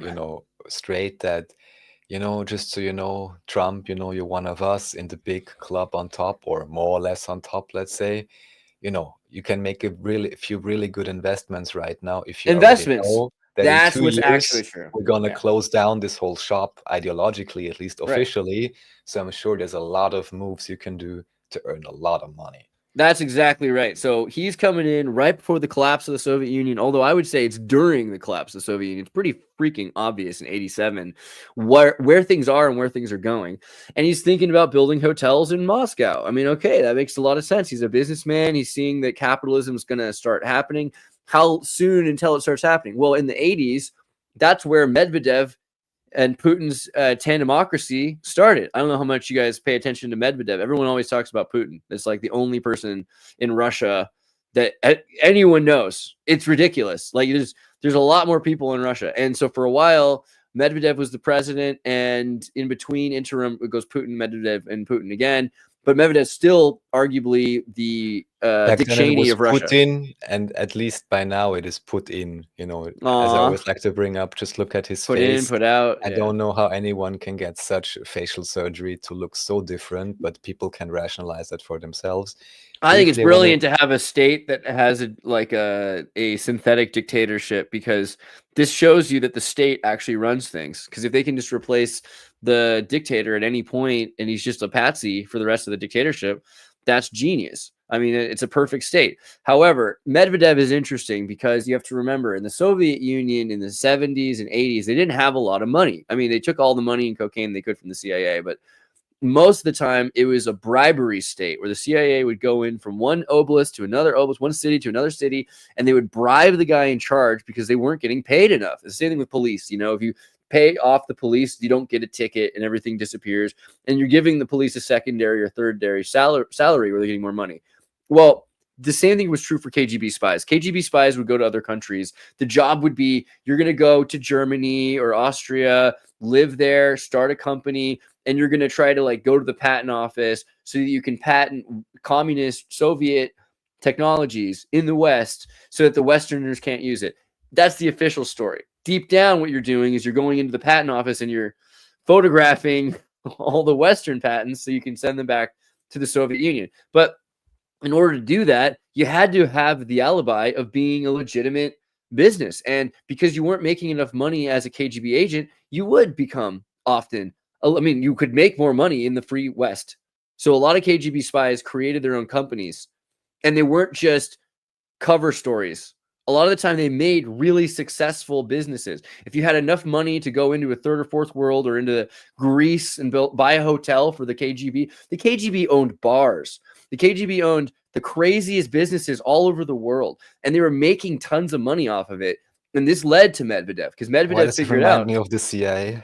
straight, that, just so you know, Trump, you're one of us in the big club on top, or more or less on top, let's say. You can make a few really good investments right now if you investments. Know that that's in 2 what's years, actually true. We're gonna close down this whole shop ideologically, at least officially. Right. So I'm sure there's a lot of moves you can do to earn a lot of money. That's exactly right. So he's coming in right before the collapse of the Soviet Union, although I would say it's during the collapse of the Soviet Union. It's pretty freaking obvious in 87 where things are and where things are going. And he's thinking about building hotels in Moscow. Okay, that makes a lot of sense. He's a businessman. He's seeing that capitalism is going to start happening. How soon until it starts happening? Well, in the 80s, that's where Medvedev and Putin's tandemocracy started. I don't know how much you guys pay attention to Medvedev. Everyone always talks about Putin. It's like the only person in Russia that anyone knows. It's ridiculous. Like there's a lot more people in Russia. And so for a while, Medvedev was the president, and in between interim, it goes Putin, Medvedev, and Putin again. But Medvedev's still arguably the Dick Cheney of Russia. Putin, and at least by now it is put in, as I always like to bring up, just look at his face. Put in, put out. I don't know how anyone can get such facial surgery to look so different, but people can rationalize that for themselves. I think it's brilliant to have a state that has a synthetic dictatorship, because this shows you that the state actually runs things. Because if they can just replace the dictator at any point and he's just a patsy for the rest of the dictatorship, that's genius. It's a perfect state. However, Medvedev is interesting because you have to remember, in the Soviet Union in the 70s and 80s, they didn't have a lot of money. They took all the money and cocaine they could from the CIA, but most of the time it was a bribery state where the CIA would go in from one oblast to another oblast, one city to another city, and they would bribe the guy in charge because they weren't getting paid enough. The same thing with police. If you pay off the police, you don't get a ticket and everything disappears, and you're giving the police a secondary or thirdary salary where they're getting more money. Well, The same thing was true for KGB spies. KGB spies would go to other countries. The job would be, you're going to go to Germany or Austria, live there, start a company, and you're going to try to like go to the patent office so that you can patent communist Soviet technologies in the West so that the Westerners can't use it. That's the official story. Deep down, what you're doing is you're going into the patent office and you're photographing all the Western patents so you can send them back to the Soviet Union. But in order to do that, you had to have the alibi of being a legitimate business. And because you weren't making enough money as a KGB agent, you would become often, I mean, you could make more money in the free West. So a lot of KGB spies created their own companies, and they weren't just cover stories. A lot of the time they made really successful businesses. If you had enough money to go into a third or fourth world or into Greece and buy a hotel for the KGB owned bars. The KGB owned the craziest businesses all over the world, and they were making tons of money off of it. And this led to Medvedev, because Medvedev figured out. Me of the CIA.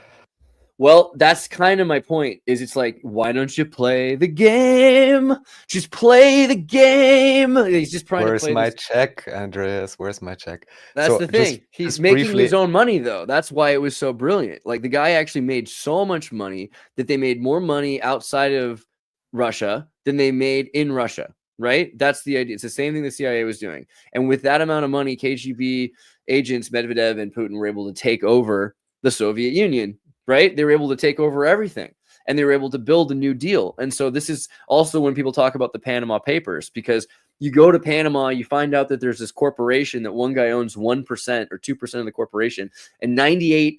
Well, that's kind of my point, is it's like, why don't you play the game? Just play the game. He's just trying Where's to play my this. check, Andreas? Where's my check? That's So the thing. He's just making briefly- his own money, though. That's why it was so brilliant. Like, the guy actually made so much money that they made more money outside of Russia than they made in Russia, right? That's the idea. It's the same thing the CIA was doing. And with that amount of money, KGB agents, Medvedev and Putin, were able to take over the Soviet Union, right? They were able to take over everything, and they were able to build a new deal. And so this is also when people talk about the Panama Papers, because you go to Panama, you find out that there's this corporation that one guy owns 1% or 2% of the corporation, and 99%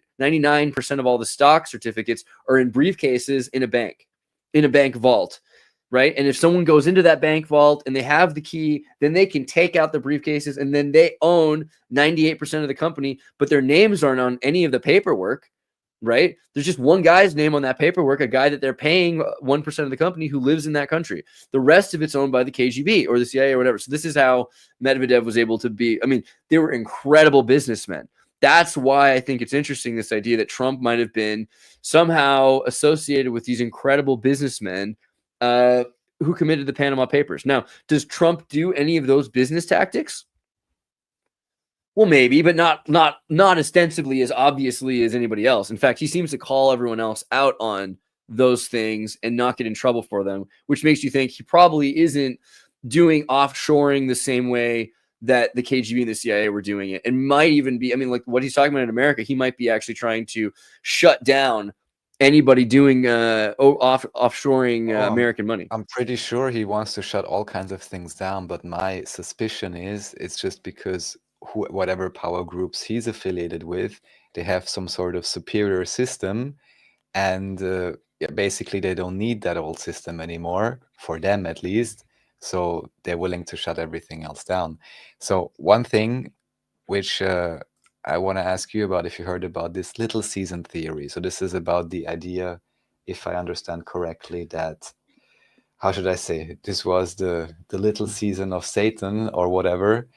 of all the stock certificates are in briefcases in a bank vault, right? And if someone goes into that bank vault and they have the key, then they can take out the briefcases, and then they own 98% of the company, but their names aren't on any of the paperwork, right? There's just one guy's name on that paperwork, a guy that they're paying 1% of the company who lives in that country. The rest of it's owned by the KGB or the CIA or whatever. So this is how Medvedev was able to be. I mean, they were incredible businessmen. That's why I think it's interesting, this idea that Trump might have been somehow associated with these incredible businessmen who committed the Panama Papers. Now, does Trump do any of those business tactics? Well, maybe, but not ostensibly as obviously as anybody else. In fact, he seems to call everyone else out on those things and not get in trouble for them, which makes you think he probably isn't doing offshoring the same way that the KGB and the CIA were doing it, and might even be, I mean, like what he's talking about in America, he might be actually trying to shut down anybody doing offshoring American money. I'm pretty sure he wants to shut all kinds of things down, but my suspicion is it's just because whatever power groups he's affiliated with, they have some sort of superior system, and basically they don't need that old system anymore, for them at least, so they're willing to shut everything else down. So one thing which I want to ask you about, if you heard about this little season theory. So this is about the idea, if I understand correctly, that, how should I say it? This was the little season of Satan or whatever,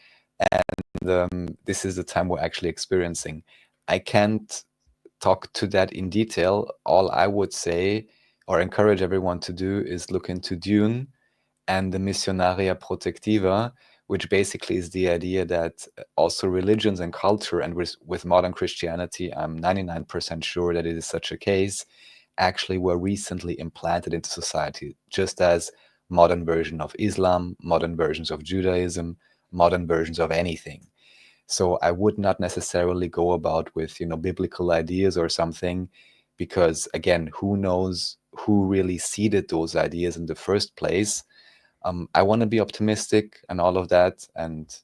and this is the time we're actually experiencing. I can't talk to that in detail. All I would say or encourage everyone to do is look into Dune and the Missionaria Protectiva, which basically is the idea that also religions and culture, and with modern Christianity, I'm 99% sure that it is such a case, actually were recently implanted into society, just as modern version of Islam, modern versions of Judaism, modern versions of anything. So I would not necessarily go about with, biblical ideas or something, because again, who knows who really seeded those ideas in the first place. I want to be optimistic and all of that, and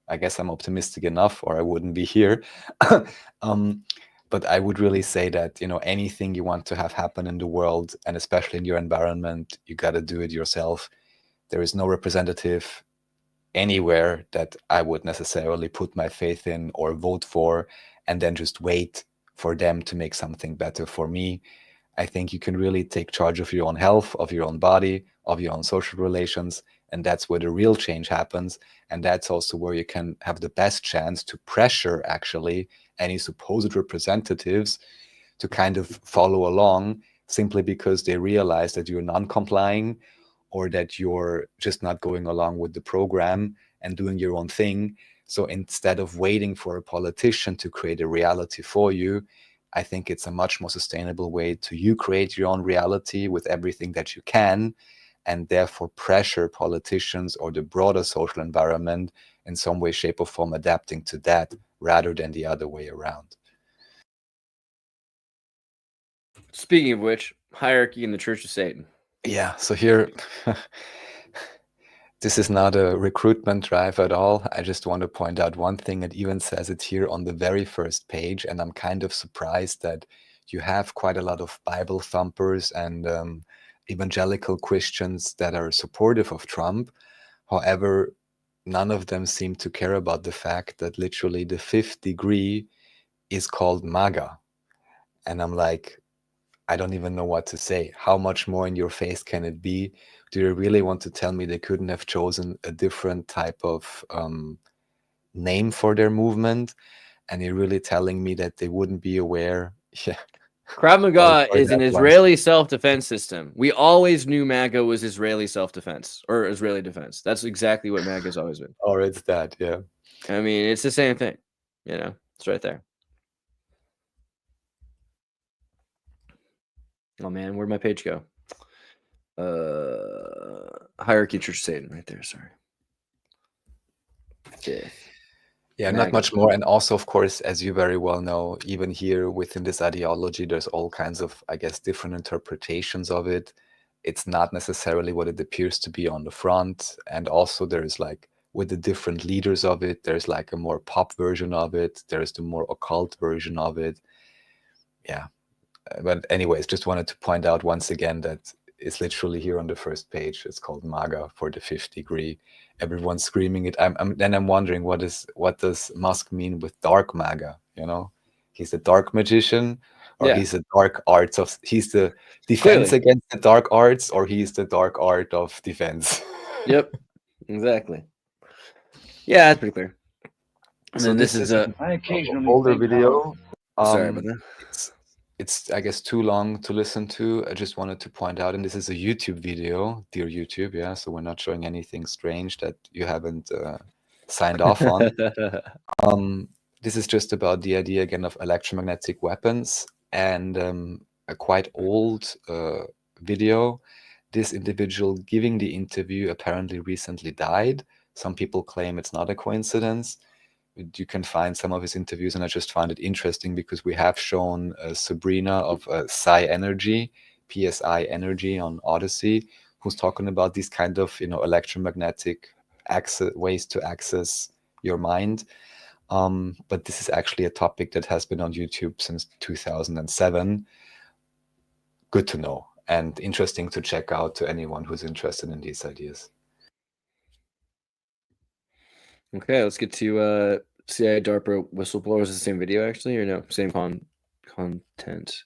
I guess I'm optimistic enough or I wouldn't be here. But I would really say that, anything you want to have happen in the world, and especially in your environment, you got to do it yourself. There is no representative anywhere that I would necessarily put my faith in or vote for and then just wait for them to make something better for me. I think you can really take charge of your own health, of your own body, of your own social relations, and that's where the real change happens. And that's also where you can have the best chance to pressure actually any supposed representatives to kind of follow along, simply because they realize that you're non-complying, or that you're just not going along with the program and doing your own thing. So instead of waiting for a politician to create a reality for you, I think it's a much more sustainable way to you create your own reality with everything that you can, and therefore pressure politicians or the broader social environment in some way, shape, or form adapting to that rather than the other way around. Speaking of which, hierarchy in the Church of Satan. Yeah, so here, this is not a recruitment drive at all. I just want to point out one thing. It even says it here on the very first page, and I'm kind of surprised that you have quite a lot of Bible thumpers and evangelical Christians that are supportive of Trump. However, none of them seem to care about the fact that literally the 5th degree is called MAGA. And I'm like, I don't even know what to say. How much more in your face can it be? Do you really want to tell me they couldn't have chosen a different type of name for their movement? And you're really telling me that they wouldn't be aware? Yeah. Krav Maga Or is an that one. Israeli self-defense system. We always knew MAGA was Israeli self-defense or Israeli defense. That's exactly what MAGA's always been. Or it's that, yeah. I mean, it's the same thing. You know, it's right there. Oh man, where'd my page go? Hierarchy Church of Satan, right there. Sorry. Okay. Yeah, not much more. And also, of course, as you very well know, even here within this ideology, there's all kinds of, I guess, different interpretations of it. It's not necessarily what it appears to be on the front. And also there's like, with the different leaders of it, there's like a more pop version of it. There's the more occult version of it. Yeah. But anyways, just wanted to point out once again that it's literally here on the first page. It's called MAGA for the 5th degree. Everyone's screaming it. Then I'm wondering what does Musk mean with dark MAGA? You know, he's a dark magician, or he's a dark arts of. He's the defense against the dark arts, or he's the dark art of defense. Yep, exactly. Yeah, that's pretty clear. And So then this is a older video. Sorry about that. It's, I guess, too long to listen to. I just wanted to point out, and this is a YouTube video, dear YouTube, yeah, so we're not showing anything strange that you haven't signed off on. This is just about the idea, again, of electromagnetic weapons, and a quite old video. This individual giving the interview apparently recently died. Some people claim it's not a coincidence. You can find some of his interviews, and I just find it interesting because we have shown Sabrina of Psi Energy, PSI Energy on Odyssey, who's talking about these kind of, you know, electromagnetic ways to access your mind. But this is actually a topic that has been on YouTube since 2007. Good to know and interesting to check out to anyone who's interested in these ideas. Okay, let's get to CIA DARPA whistleblower. Is it the same video actually, or no? Same content.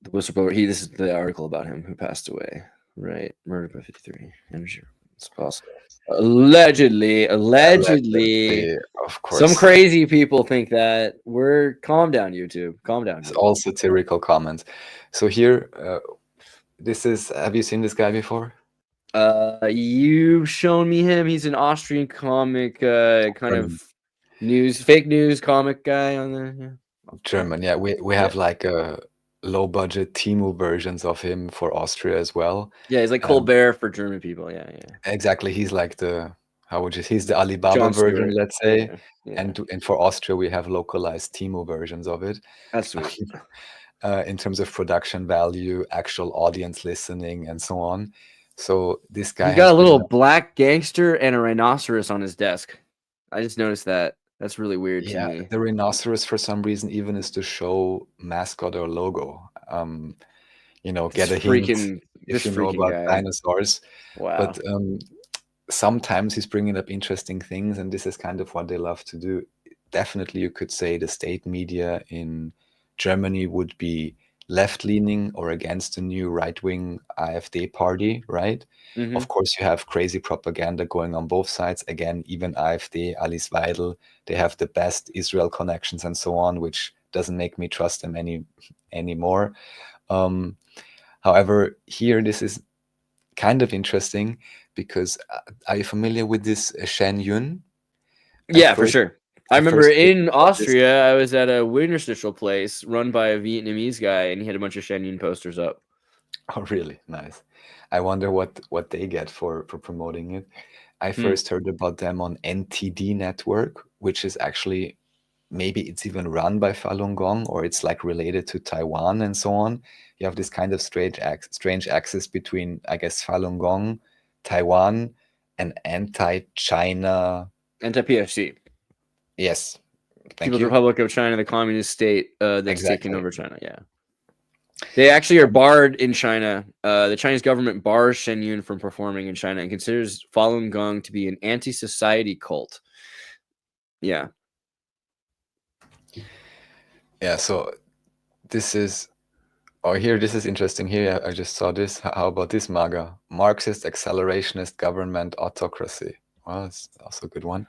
The whistleblower. This is the article about him who passed away. Right, murdered by 53. It's possible. Allegedly. Of course. Some crazy people think that. Calm down, YouTube. Calm down. It's all satirical comments. So here, this is. Have you seen this guy before? You've shown me him. He's an Austrian comic, kind of fake news comic guy on there. Yeah. German, yeah. We have like a low budget Temu versions of him for Austria as well. Yeah, he's like Colbert for German people. Yeah. Exactly. He's like he's the Alibaba John version, Stewart. let's say. Yeah. And for Austria, we have localized Temu versions of it. That's sweet. In terms of production value, actual audience listening, and so on. So this guy he got a little black gangster and a rhinoceros on his desk. I just noticed that. That's really weird to me. The rhinoceros, for some reason, even is to show mascot or logo. You know, get a hint if you know about dinosaurs. Wow. But sometimes he's bringing up interesting things, and this is kind of what they love to do. Definitely, you could say the state media in Germany would be left-leaning or against the new right-wing AfD party, right? Mm-hmm. Of course, you have crazy propaganda going on both sides. Again, even AfD, Alice Weidel, they have the best Israel connections and so on, which doesn't make me trust them anymore. However, here, this is kind of interesting because are you familiar with this Shen Yun? Yeah, for sure. I remember first in Austria, I was at a Winterstichel place run by a Vietnamese guy, and he had a bunch of Shen Yun posters up. Oh, really? Nice. I wonder what they get for promoting it. I first heard about them on NTD Network, which is actually, maybe it's even run by Falun Gong, or it's like related to Taiwan and so on. You have this kind of strange axis between, I guess, Falun Gong, Taiwan, and anti-China. Anti-PFC. Yes. Thank People's you. Republic of China, the communist state that's Exactly. taken over China. Yeah. They actually are barred in China. The Chinese government bars Shen Yun from performing in China and considers Falun Gong to be an anti-society cult. Yeah. Yeah, so this is, this is interesting here. I just saw this. How about this, MAGA? Marxist accelerationist government autocracy. Well, it's also a good one.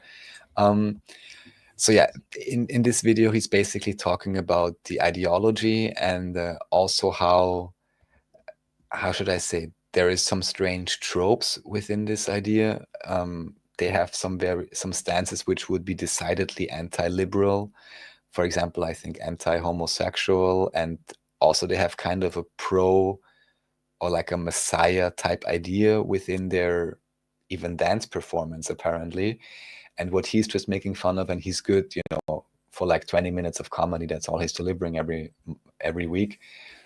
So yeah, in this video, he's basically talking about the ideology and also how should I say, there is some strange tropes within this idea. They have some stances which would be decidedly anti-liberal. For example, I think anti-homosexual, and also they have kind of a pro or like a messiah type idea within their even dance performance, apparently. And what he's just making fun of, and he's good, for like 20 minutes of comedy, that's all he's delivering every week.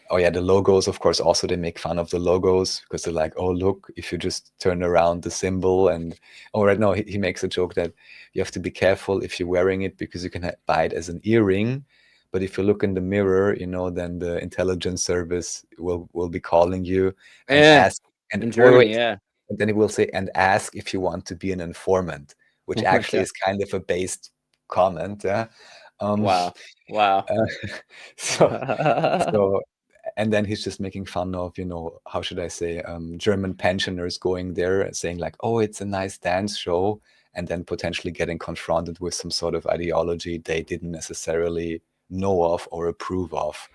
Oh yeah, the logos, of course, also they make fun of the logos because they're like, oh, look, if you just turn around the symbol and, he makes a joke that you have to be careful if you're wearing it because you can buy it as an earring. But if you look in the mirror, then the intelligence service will be calling you and ask. And in Germany, yeah. And then it will say, and ask if you want to be an informant, which actually is kind of a based comment. Yeah. Wow. So and then he's just making fun of, how should I say, German pensioners going there and saying like, oh, it's a nice dance show, and then potentially getting confronted with some sort of ideology they didn't necessarily know of or approve of.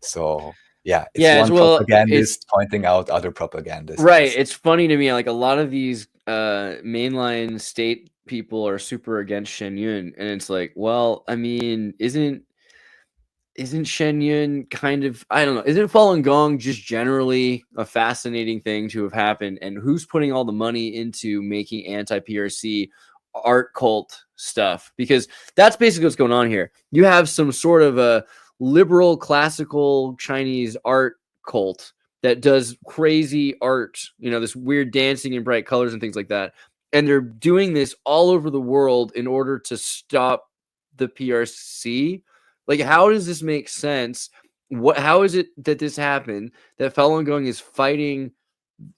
So yeah, it's one propagandist pointing out other propagandists. Right. It's funny to me, like a lot of these mainline state people are super against Shen Yun, and it's like, well, I mean, isn't Shen Yun kind of, I don't know, isn't Falun Gong just generally a fascinating thing to have happened? And who's putting all the money into making anti-PRC art cult stuff? Because that's basically what's going on here. You have some sort of a liberal classical Chinese art cult that does crazy art, this weird dancing in bright colors and things like that. And they're doing this all over the world in order to stop the PRC. Like, how does this make sense? How is it that this happened? That Falun Gong is fighting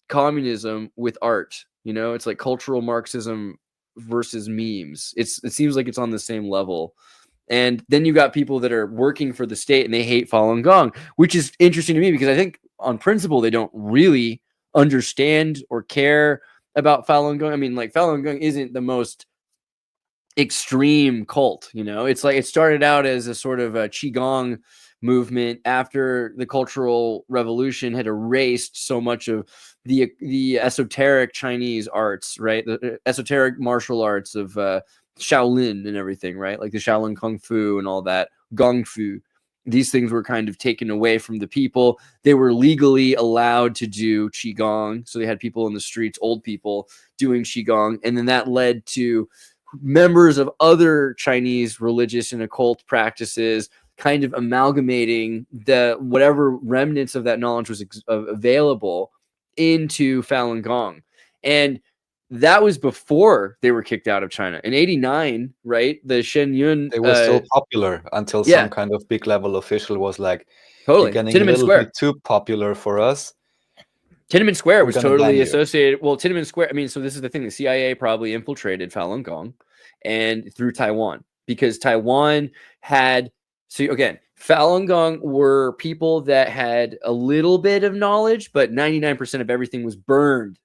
communism with art? It's like cultural Marxism versus memes. It seems like it's on the same level. And then you got people that are working for the state and they hate Falun Gong, which is interesting to me because I think on principle they don't really understand or care about Falun Gong. I mean, like Falun Gong isn't the most extreme cult, it's like it started out as a sort of a qigong movement after the Cultural Revolution had erased so much of the esoteric Chinese arts, right? The esoteric martial arts of Shaolin and everything, right? Like the Shaolin Kung Fu and all that, Gong Fu. These things were kind of taken away from the people. They were legally allowed to do qigong, so they had people in the streets, old people, doing qigong, and then that led to members of other Chinese religious and occult practices kind of amalgamating the whatever remnants of that knowledge was available into Falun Gong. And that was before they were kicked out of China. In 89, right? The Shen Yun... They were still popular until some kind of big level official was like, totally. You're getting a little bit too popular for us. Tiananmen Square was totally associated. Well, Tiananmen Square, I mean, so this is the thing. The CIA probably infiltrated Falun Gong and through Taiwan because Taiwan had, so again, Falun Gong were people that had a little bit of knowledge, but 99% of everything was burned.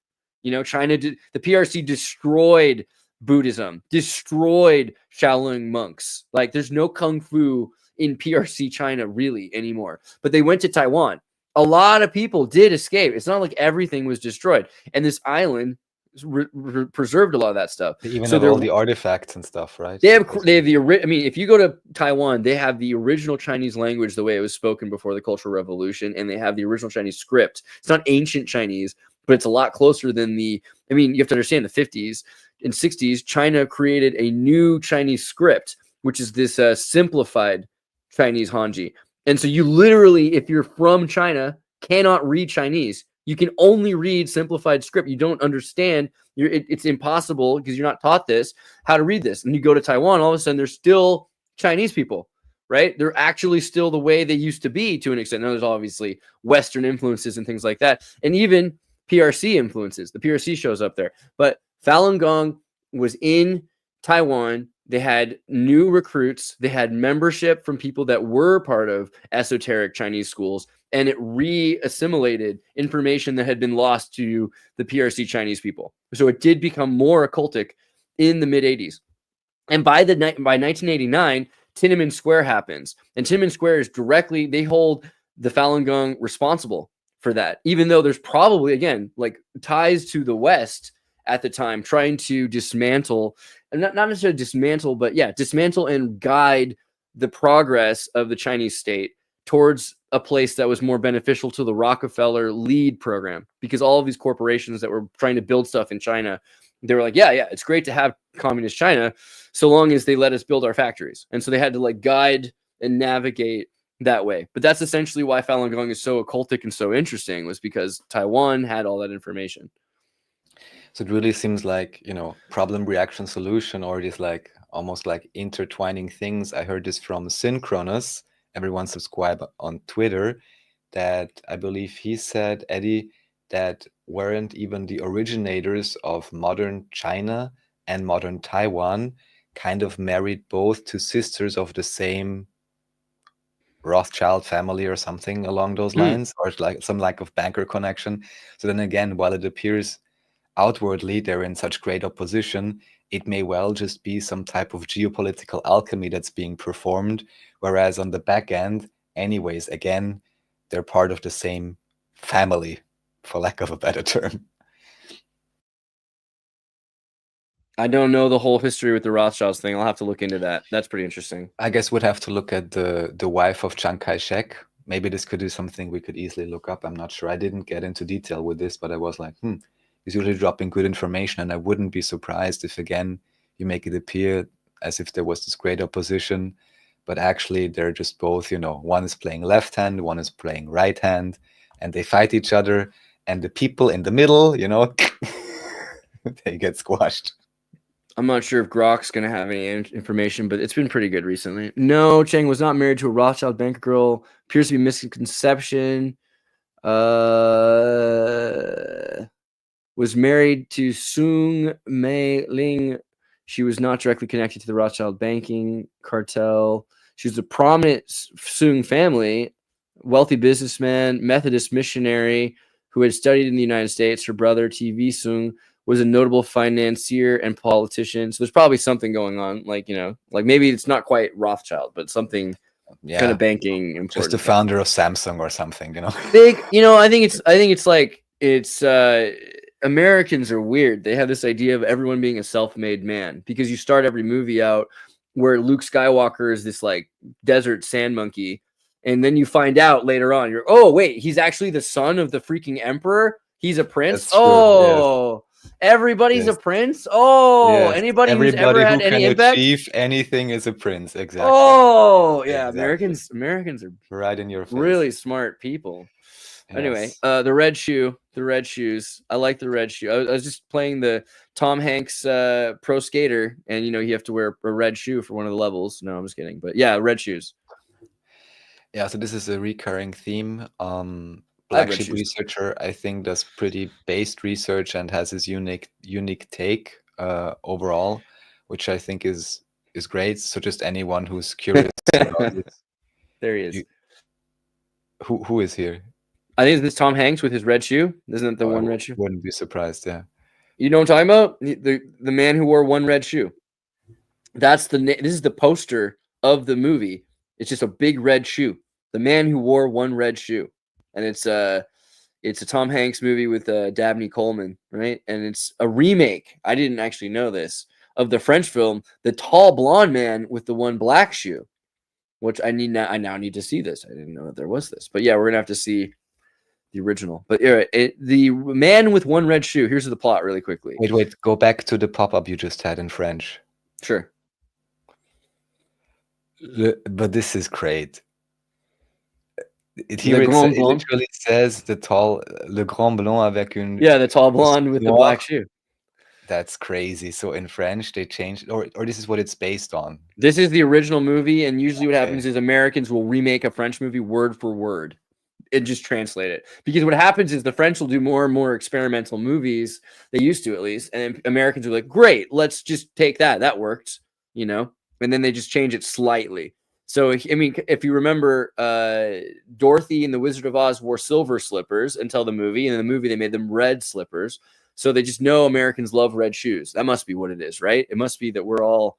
China did, the PRC destroyed Buddhism, destroyed Shaolin monks. Like there's no Kung Fu in PRC China really anymore, but they went to Taiwan. A lot of people did escape. It's not like everything was destroyed. And this island preserved a lot of that stuff. They even So have all the artifacts and stuff, right? They have the I mean, if you go to Taiwan, they have the original Chinese language, the way it was spoken before the Cultural Revolution, and they have the original Chinese script. It's not ancient Chinese, but it's a lot closer than the. I mean, you have to understand the 50s and 60s, China created a new Chinese script, which is this simplified Chinese Hanji. And so you literally, if you're from China, cannot read Chinese. You can only read simplified script. You don't understand. It's impossible because you're not taught this, how to read this. And you go to Taiwan, all of a sudden there's still Chinese people, right? They're actually still the way they used to be to an extent. Now there's obviously Western influences and things like that. And even PRC influences. The PRC shows up there. But Falun Gong was in Taiwan. They had new recruits. They had membership from people that were part of esoteric Chinese schools, and it re-assimilated information that had been lost to the PRC Chinese people. So it did become more occultic in the mid-'80s. And by 1989, Tiananmen Square happens. And Tiananmen Square is directly, they hold the Falun Gong responsible for that, even though there's probably, again, like ties to the West at the time, trying to dismantle, and not necessarily dismantle, but yeah, dismantle and guide the progress of the Chinese state towards a place that was more beneficial to the Rockefeller lead program, because all of these corporations that were trying to build stuff in China, they were like, yeah, it's great to have communist China so long as they let us build our factories. And so they had to like guide and navigate that way. But that's essentially why Falun Gong is so occultic and so interesting, was because Taiwan had all that information. So it really seems like, problem, reaction, solution, or these like almost like intertwining things. I heard this from Synchronous. Everyone subscribe on Twitter, that I believe he said, Eddie, that weren't even the originators of modern China and modern Taiwan kind of married both to sisters of the same Rothschild family or something along those lines, or like some lack of banker connection. So then again, while it appears outwardly they're in such great opposition, it may well just be some type of geopolitical alchemy that's being performed, whereas on the back end, anyways, again, they're part of the same family, for lack of a better term. I don't know the whole history with the Rothschilds thing. I'll have to look into that. That's pretty interesting. I guess we'd have to look at the wife of Chiang Kai-shek. Maybe this could be something we could easily look up. I'm not sure. I didn't get into detail with this, but I was like, he's usually dropping good information, and I wouldn't be surprised if, again, you make it appear as if there was this great opposition, but actually they're just both, one is playing left hand, one is playing right hand, and they fight each other, and the people in the middle, they get squashed. I'm not sure if Grok's going to have any information, but it's been pretty good recently. No, Chang was not married to a Rothschild banker girl. Appears to be misconception. Was married to Sung Mei Ling. She was not directly connected to the Rothschild banking cartel. She was a prominent Sung family, wealthy businessman, Methodist missionary who had studied in the United States. Her brother, TV Sung, was a notable financier and politician. So there's probably something going on, like maybe it's not quite Rothschild, but something kind of banking important. Just the founder of Samsung or something, Big, I think it's like Americans are weird. They have this idea of everyone being a self-made man, because you start every movie out where Luke Skywalker is this like desert sand monkey, and then you find out later on, he's actually the son of the freaking emperor. He's a prince. Everybody's a prince. Anybody who's ever had any impact, achieve anything is a prince. Exactly. Exactly. Americans are right in your face. Really smart people. Yes. Anyway, the red shoes. I like the red shoe. I was just playing the Tom Hanks pro skater, and you have to wear a red shoe for one of the levels. No, I'm just kidding. But yeah, red shoes. Yeah, so this is a recurring theme. Black Sheep Researcher, I think, does pretty based research and has his unique take overall, which I think is great. So just anyone who's curious about it, there he is. Who is here? I think it's Tom Hanks with his red shoe. Isn't it the one red shoe? Wouldn't be surprised. Yeah. You know what I'm talking about? The man who wore one red shoe. This is the poster of the movie. It's just a big red shoe. The man who wore one red shoe. and it's a Tom Hanks movie with Dabney Coleman, right? And it's a remake. I didn't actually know this, of the French film The Tall Blonde Man with the One Black Shoe, which I now need to see this. I didn't know that there was this, but yeah, we're gonna have to see the original. But the Man with One Red Shoe. Here's the plot really quickly. Wait, go back to the pop-up you just had in French. Sure. But this is great. It literally says le grand blond avec une. Yeah, the tall blonde with the black shoe. That's crazy. So in French, they changed, or this is what it's based on. This is the original movie, and usually what happens is Americans will remake a French movie word for word and just translate it. Because what happens is the French will do more and more experimental movies. They used to, at least, and Americans are like, "Great, let's just take that. That worked," you know. And then they just change it slightly. So, I mean, if you remember, Dorothy and the Wizard of Oz wore silver slippers until the movie. And in the movie, they made them red slippers. So they just know Americans love red shoes. That must be what it is, right? It must be that we're all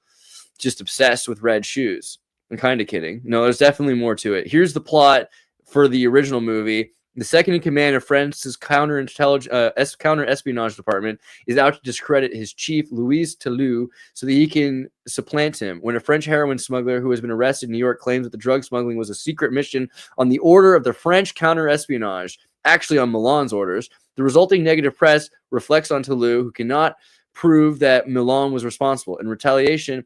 just obsessed with red shoes. I'm kind of kidding. No, there's definitely more to it. Here's the plot for the original movie. The second in command of France's counter-espionage department is out to discredit his chief, Louis Toulouse, so that he can supplant him. When a French heroin smuggler who has been arrested in New York claims that the drug smuggling was a secret mission on the order of the French counter-espionage, actually on Milan's orders, the resulting negative press reflects on Toulouse, who cannot prove that Milan was responsible. In retaliation,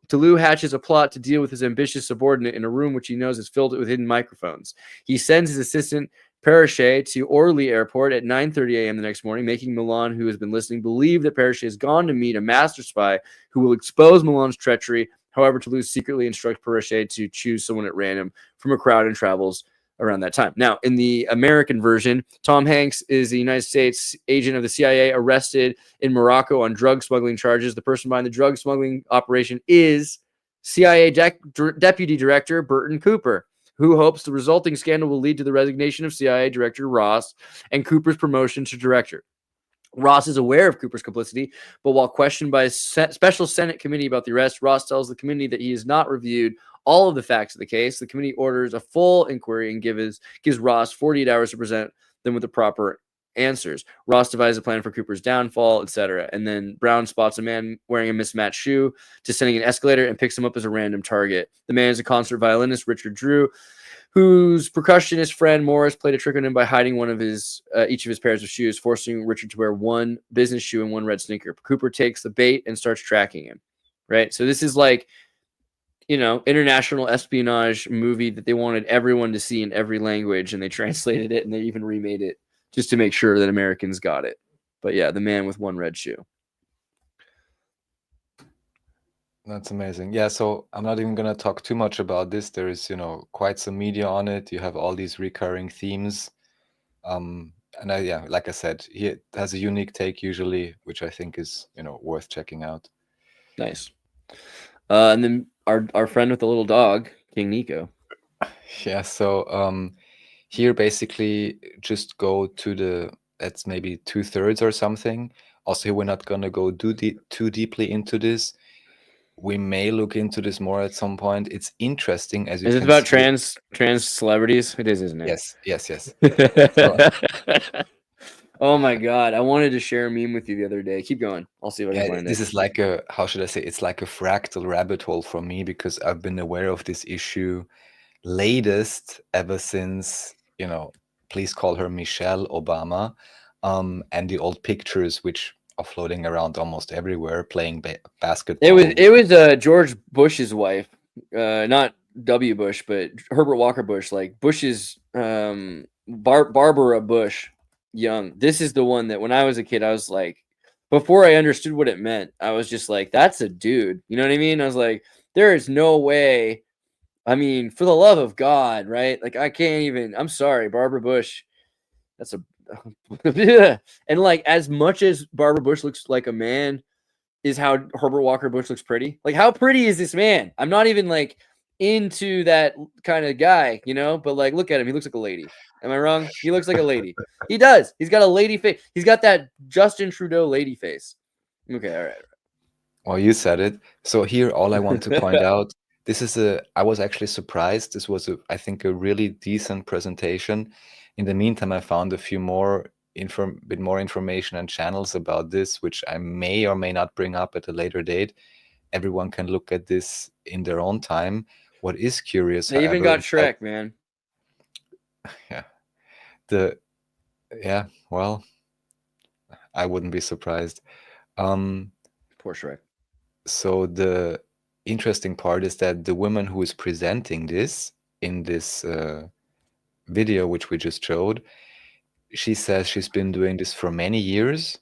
Toulouse hatches a plot to deal with his ambitious subordinate in a room which he knows is filled with hidden microphones. He sends his assistant Parachet to Orly Airport at 9:30 a.m. the next morning, making Milan, who has been listening, believe that Parachet has gone to meet a master spy who will expose Milan's treachery. However, Toulouse secretly instructs Parachet to choose someone at random from a crowd and travels around that time. Now, in the American version, Tom Hanks is a United States agent of the CIA arrested in Morocco on drug smuggling charges. The person behind the drug smuggling operation is CIA Deputy Director Burton Cooper, who hopes the resulting scandal will lead to the resignation of CIA Director Ross and Cooper's promotion to director. Ross is aware of Cooper's complicity, but while questioned by a special Senate committee about the arrest, Ross tells the committee that he has not reviewed all of the facts of the case. The committee orders a full inquiry and gives Ross 48 hours to present them with the proper answers. Ross devises a plan for Cooper's downfall, etc. And then Brown spots a man wearing a mismatched shoe, descending an escalator, and picks him up as a random target. The man is a concert violinist, Richard Drew, whose percussionist friend Morris played a trick on him by hiding one of his each of his pairs of shoes, forcing Richard to wear one business shoe and one red sneaker. Cooper takes the bait and starts tracking him. Right? So this is like, you know, international espionage movie that they wanted everyone to see in every language, and they translated it and they even remade it just to make sure that Americans got it. But yeah, the man with one red shoe. That's amazing. Yeah, so I'm not even going to talk too much about this. There is, you know, quite some media on it. You have all these recurring themes. And like I said, he has a unique take usually, which I think is, you know, worth checking out. Nice. And then our friend with the little dog, King Nico. Yeah, so here basically just go to that's maybe 2/3 or something. Also, we're not going to go too deeply into this. We may look into this more at some point. It's interesting as you. Is it about trans celebrities? It is, isn't it? Yes. Oh my god, I wanted to share a meme with you the other day. Keep going. I'll see if I can find it. This is like how should I say? It's like a fractal rabbit hole for me, because I've been aware of this issue latest ever since, you know, please call her Michelle Obama, and the old pictures which are floating around almost everywhere playing basketball. It was George Bush's wife, not W. Bush, but Herbert Walker Bush, like Bush's Barbara Bush young. This is the one that when I was a kid, I was like, before I understood what it meant, I was just like, that's a dude. You know what I mean? I was like, there is no way. I mean, for the love of God, right? Like, I can't even. I'm sorry, Barbara Bush. That's a and like, as much as Barbara Bush looks like a man, is how Herbert Walker Bush looks pretty. Like, how pretty is this man? I'm not even like into that kind of guy, you know. But like, look at him. He looks like a lady. Am I wrong? He looks like a lady. He does. He's got a lady face. He's got that Justin Trudeau lady face. Okay, all right. Well, you said it. So here, all I want to point out. I was actually surprised. This was, I think, a really decent presentation. In the meantime, I found a few more bit more information and channels about this, which I may or may not bring up at a later date. Everyone can look at this in their own time. What is curious, They even however, got Shrek, man. Well, I wouldn't be surprised. Poor Shrek. So the interesting part is that the woman who is presenting this in this video, which we just showed, she says she's been doing this for many years.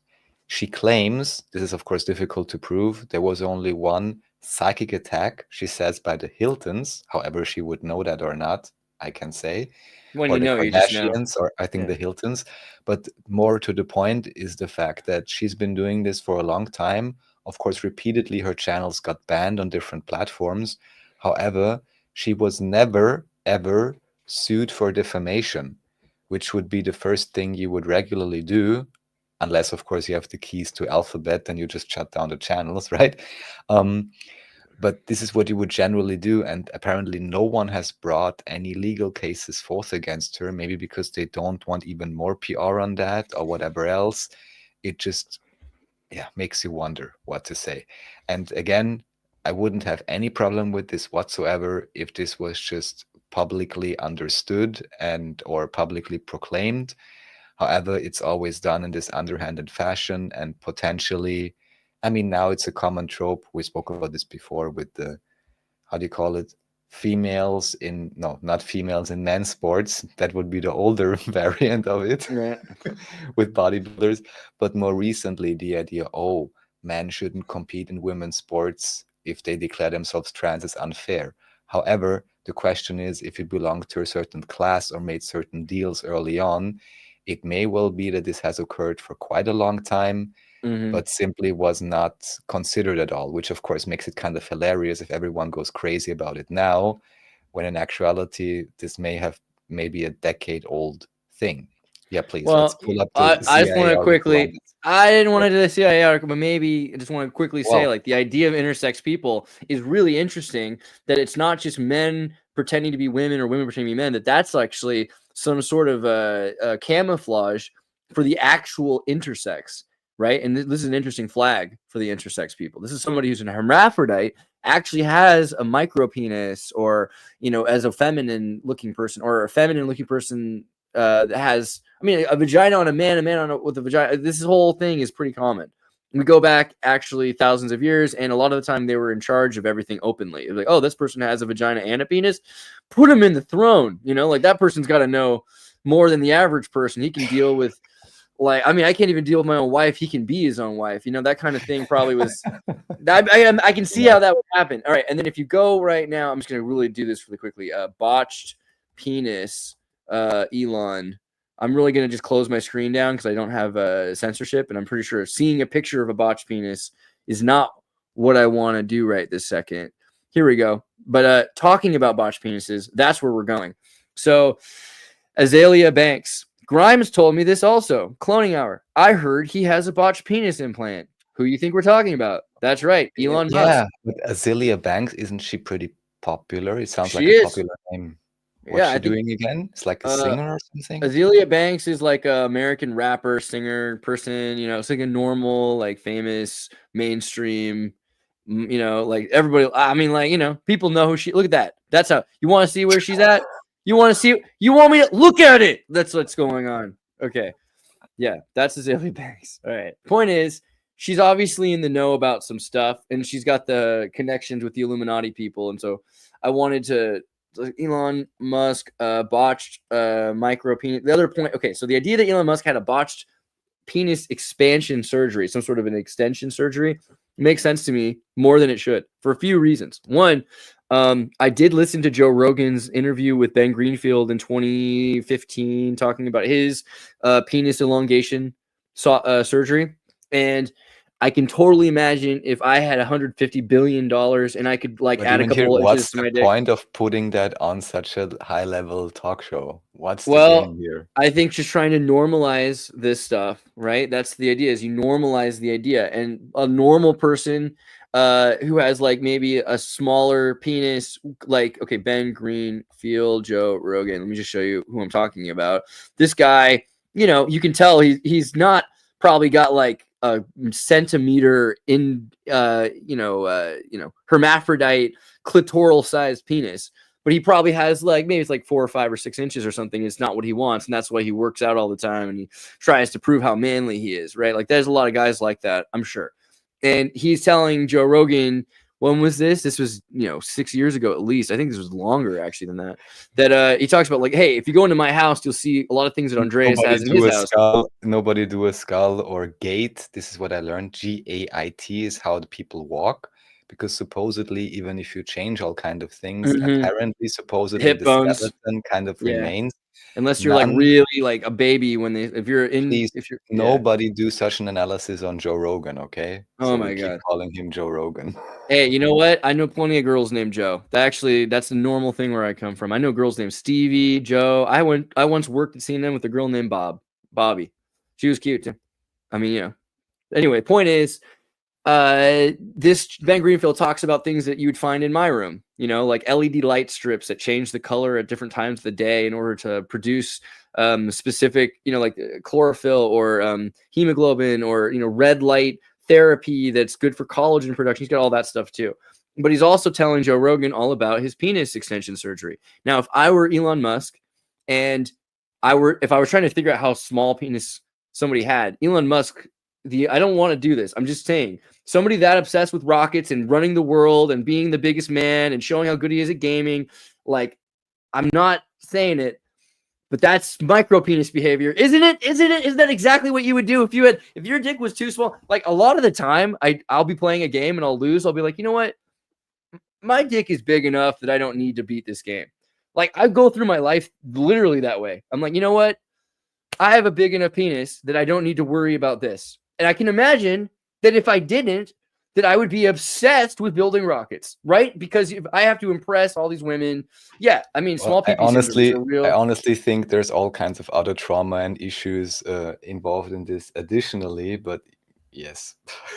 She claims, this is of course difficult to prove, there was only one psychic attack, she says, by the Hiltons. However she would know that or not, I can say. When or you the know, you just know. Kardashians, or I think Yeah. the Hiltons. But more to the point is the fact that she's been doing this for a long time. Of course, repeatedly her channels got banned on different platforms. However, she was never, ever sued for defamation, which would be the first thing you would regularly do, unless, of course, you have the keys to Alphabet and you just shut down the channels, right? But this is what you would generally do, and apparently no one has brought any legal cases forth against her, maybe because they don't want even more PR on that or whatever else. It just makes you wonder what to say. And again, I wouldn't have any problem with this whatsoever if this was just publicly understood or publicly proclaimed. However, it's always done in this underhanded fashion, and potentially, I mean, now it's a common trope. We spoke about this before with the, how do you call it? Not females in men's sports. That would be the older variant of it, Right. with bodybuilders. But more recently, the idea, men shouldn't compete in women's sports if they declare themselves trans, is unfair. However, the question is, if you belong to a certain class or made certain deals early on, it may well be that this has occurred for quite a long time, but simply was not considered at all, which of course makes it kind of hilarious if everyone goes crazy about it now, when in actuality, this may be a decade-old thing. Yeah, please, let's pull up the I just want to quickly, I didn't want to do the CIA article, but maybe I just want to quickly say, like, the idea of intersex people is really interesting, that it's not just men pretending to be women or women pretending to be men, that's actually some sort of camouflage for the actual intersex, right? And this is an interesting flag for the intersex people. This is somebody who's an hermaphrodite, actually has a micro penis, or, as a feminine looking person, or a feminine looking person that has, a vagina on a man with a vagina. This whole thing is pretty common. We go back actually thousands of years, and a lot of the time they were in charge of everything openly. It was like, oh, this person has a vagina and a penis, put him in the throne. Like, that person's got to know more than the average person. He can deal with, I can't even deal with my own wife. He can be his own wife. That kind of thing probably was. I can see how that would happen. All right, and then if you go right now, I'm just going to really do this really quickly. Botched penis, Elon. I'm really going to just close my screen down because I don't have censorship, and I'm pretty sure seeing a picture of a botched penis is not what I want to do right this second. Here we go. But talking about botched penises, that's where we're going. So Azalea Banks. Grimes told me this also. Cloning Hour. I heard he has a botched penis implant. Who you think we're talking about? That's right. Elon Musk. Yeah, but Azalea Banks, isn't she pretty popular? It sounds like She a is. popular name. What's she doing again? It's like a singer or something? Azalea Banks is like an American rapper, singer, person, it's like a normal, like, famous, mainstream, like, everybody, people know who she, look at that. That's how, you want to see where she's at? You want me to look at it? That's what's going on. Okay. Yeah, that's Azalea Banks. All right. Point is, she's obviously in the know about some stuff, and she's got the connections with the Illuminati people. And so I wanted to, Elon Musk botched micro penis. The other point, okay, so the idea that Elon Musk had a botched penis expansion surgery, some sort of an extension surgery, makes sense to me more than it should for a few reasons. One, I did listen to Joe Rogan's interview with Ben Greenfield in 2015 talking about his penis elongation surgery, and I can totally imagine if I had $150 billion and I could add a couple inches to my dick. What's the point of putting that on such a high-level talk show? What's the game here? I think just trying to normalize this stuff, right? That's the idea, is you normalize the idea. And a normal person, who has like maybe a smaller penis, like, okay, Ben Greenfield, Joe Rogan. Let me just show you who I'm talking about. This guy, you know, you can tell he's not probably got like a centimeter in, hermaphrodite clitoral sized penis, but he probably has like, maybe it's like 4 or 5 or 6 inches or something. It's not what he wants. And that's why he works out all the time. And he tries to prove how manly he is, right? Like there's a lot of guys like that, I'm sure. And he's telling Joe Rogan, when was this? This was, 6 years ago at least. I think this was longer actually than that. That he talks about like, hey, if you go into my house, you'll see a lot of things that Andreas has in his house. Nobody do a skull or gait. This is what I learned. G-A-I-T is how the people walk. Because supposedly, even if you change all kind of things, apparently, supposedly, hip the bones skeleton kind of remains. Unless you're like really like a baby nobody do such an analysis on Joe Rogan, okay? Oh so my we keep God. calling him Joe Rogan. Hey, you know what? I know plenty of girls named Joe. That's a normal thing where I come from. I know girls named Stevie, Joe. I once worked at CNN with a girl named Bobby. She was cute too. I mean, Anyway, point is, this Ben Greenfield talks about things that you would find in my room, like LED light strips that change the color at different times of the day in order to produce specific, like chlorophyll or hemoglobin or, red light therapy that's good for collagen production. He's got all that stuff too. But he's also telling Joe Rogan all about his penis extension surgery. Now, if I were Elon Musk and if I was trying to figure out how small penis somebody had, Elon Musk, I don't want to do this. I'm just saying, somebody that obsessed with rockets and running the world and being the biggest man and showing how good he is at gaming, like, I'm not saying it, but that's micro penis behavior, isn't it? Isn't that exactly what you would do if your dick was too small? Like, a lot of the time, I'll be playing a game and I'll lose. I'll be like, you know what? My dick is big enough that I don't need to beat this game. Like, I go through my life literally that way. I'm like, you know what? I have a big enough penis that I don't need to worry about this. And I can imagine that if I didn't, that I would be obsessed with building rockets, right? Because if I have to impress all these women. Yeah, I mean, small people I honestly think there's all kinds of other trauma and issues involved in this additionally, but yes.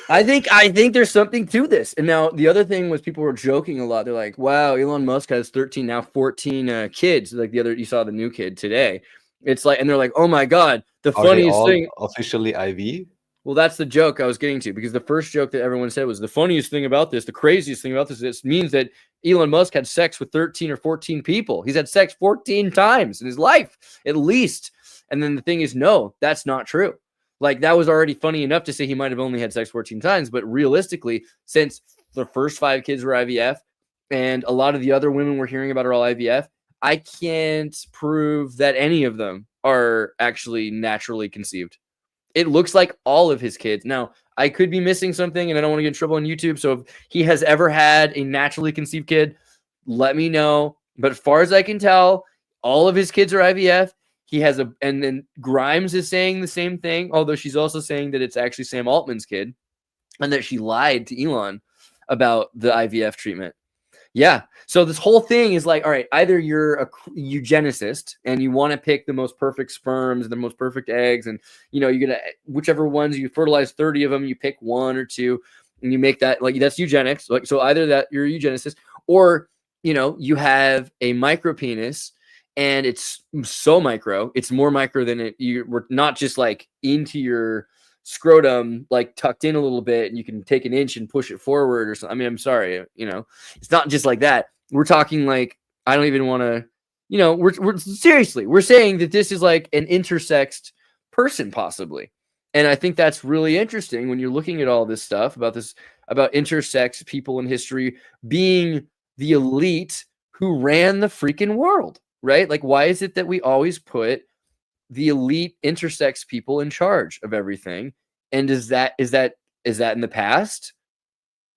I think there's something to this. And now the other thing was, people were joking a lot. They're like, wow, Elon Musk has 13, now 14 kids. Like you saw the new kid today. It's like, and they're like, oh my God, the funniest thing. Officially IV? Well, that's the joke I was getting to, because the first joke that everyone said was the funniest thing about this, the craziest thing about this, it means that Elon Musk had sex with 13 or 14 people. He's had sex 14 times in his life, at least. And then the thing is, no, that's not true. Like, that was already funny enough to say he might have only had sex 14 times. But realistically, since the first 5 kids were IVF and a lot of the other women we're hearing about are all IVF, I can't prove that any of them are actually naturally conceived. It looks like all of his kids. Now, I could be missing something, and I don't want to get in trouble on YouTube. So if he has ever had a naturally conceived kid, let me know. But as far as I can tell, all of his kids are IVF. He has and then Grimes is saying the same thing, although she's also saying that it's actually Sam Altman's kid and that she lied to Elon about the IVF treatment. Yeah. So this whole thing is like, all right, either you're a eugenicist and you want to pick the most perfect sperms and the most perfect eggs, and you're gonna, whichever ones you fertilize 30 of them, you pick 1 or 2 and you make that, like, that's eugenics. Like, so either that you're a eugenicist, or you have a micro penis and it's so micro, it's more micro than we're not just like into your scrotum, like tucked in a little bit, and you can take an inch and push it forward or something. I mean, I'm sorry, it's not just like that. We're talking like, I don't even want to, we're seriously, we're saying that this is like an intersexed person possibly. And I think that's really interesting when you're looking at all this stuff about intersex people in history being the elite who ran the freaking world, right? Like, why is it that we always put the elite intersex people in charge of everything? And is that in the past?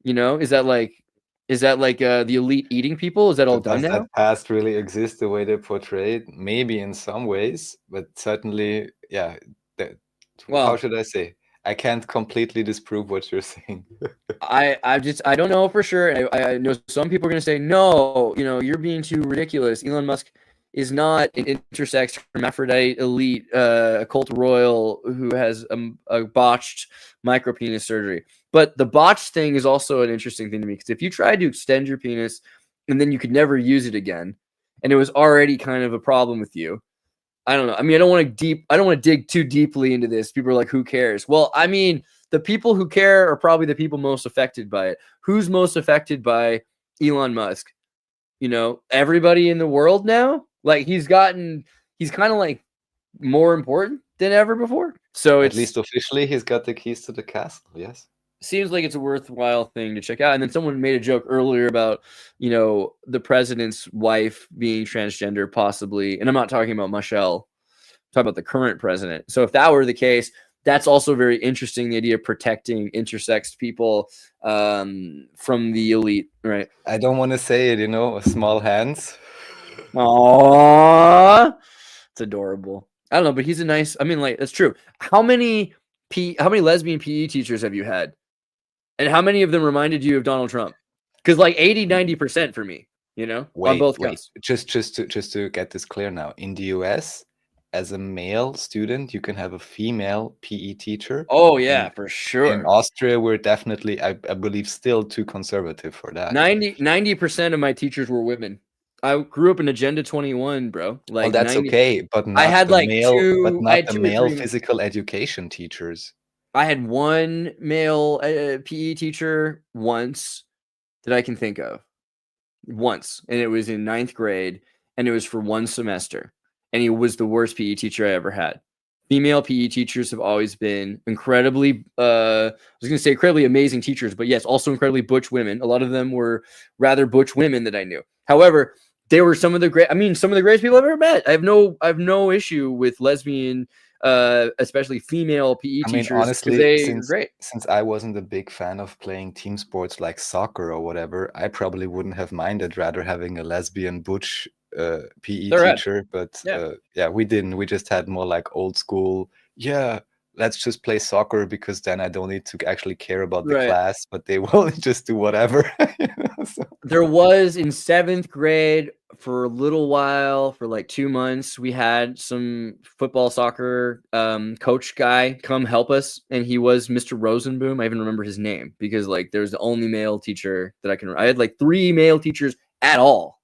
Is that like the elite eating people? Is that all done now? Does that past really exist the way they portray it? Maybe in some ways, but certainly, yeah. How should I say? I can't completely disprove what you're saying. I don't know for sure. I know some people are going to say, no, you're being too ridiculous. Elon Musk is not an intersex hermaphrodite elite occult royal who has a botched micropenis surgery. But the botch thing is also an interesting thing to me, because if you tried to extend your penis and then you could never use it again, and it was already kind of a problem with you, I don't know. I mean, I don't want to dig too deeply into this. People are like, who cares? Well, I mean, the people who care are probably the people most affected by it. Who's most affected by Elon Musk? You know, everybody in the world now. Like, he's kind of like more important than ever before. So At least officially, he's got the keys to the castle. Yes. Seems like it's a worthwhile thing to check out. And then someone made a joke earlier about, you know, the president's wife being transgender, possibly. And I'm not talking about Michelle, I'm talking about the current president. So if that were the case, that's also very interesting. The idea of protecting intersex people from the elite, right? I don't want to say it, you know, small hands. Aww, it's adorable. I don't know, but he's a nice. I mean, like, that's true. How many lesbian PE teachers have you had? And how many of them reminded you of Donald Trump? Because like 80-90% for me, you know, on both counts. Just to get this clear now, in the US, as a male student, you can have a female PE teacher. Oh yeah, for sure. In Austria, we're definitely, I believe, still too conservative for that. 90% of my teachers were women. I grew up in Agenda 21, bro. Like, well, that's okay, but not I had the like male, but I not had the 2 or male 3 physical education teachers. I had one male PE teacher once that I can think of. Once. And it was in 9th grade, and it was for 1 semester. And he was the worst PE teacher I ever had. Female PE teachers have always been incredibly, I was going to say incredibly amazing teachers, but yes, also incredibly butch women. A lot of them were rather butch women that I knew. However, they were some of the greatest people I've ever met. I have no issue with lesbian, especially female PE teachers. Honestly, great. Since I wasn't a big fan of playing team sports like soccer or whatever, I probably wouldn't have minded rather having a lesbian butch PE teacher. But yeah, we didn't. We just had more like old school. Yeah, let's just play soccer because then I don't need to actually care about the class, but they will just do whatever. You know, so. There was in 7th grade for a little while, for like 2 months, we had some football soccer coach guy come help us, and he was Mr. Rosenboom. I even remember his name because like there's the only male teacher that I had like 3 male teachers at all.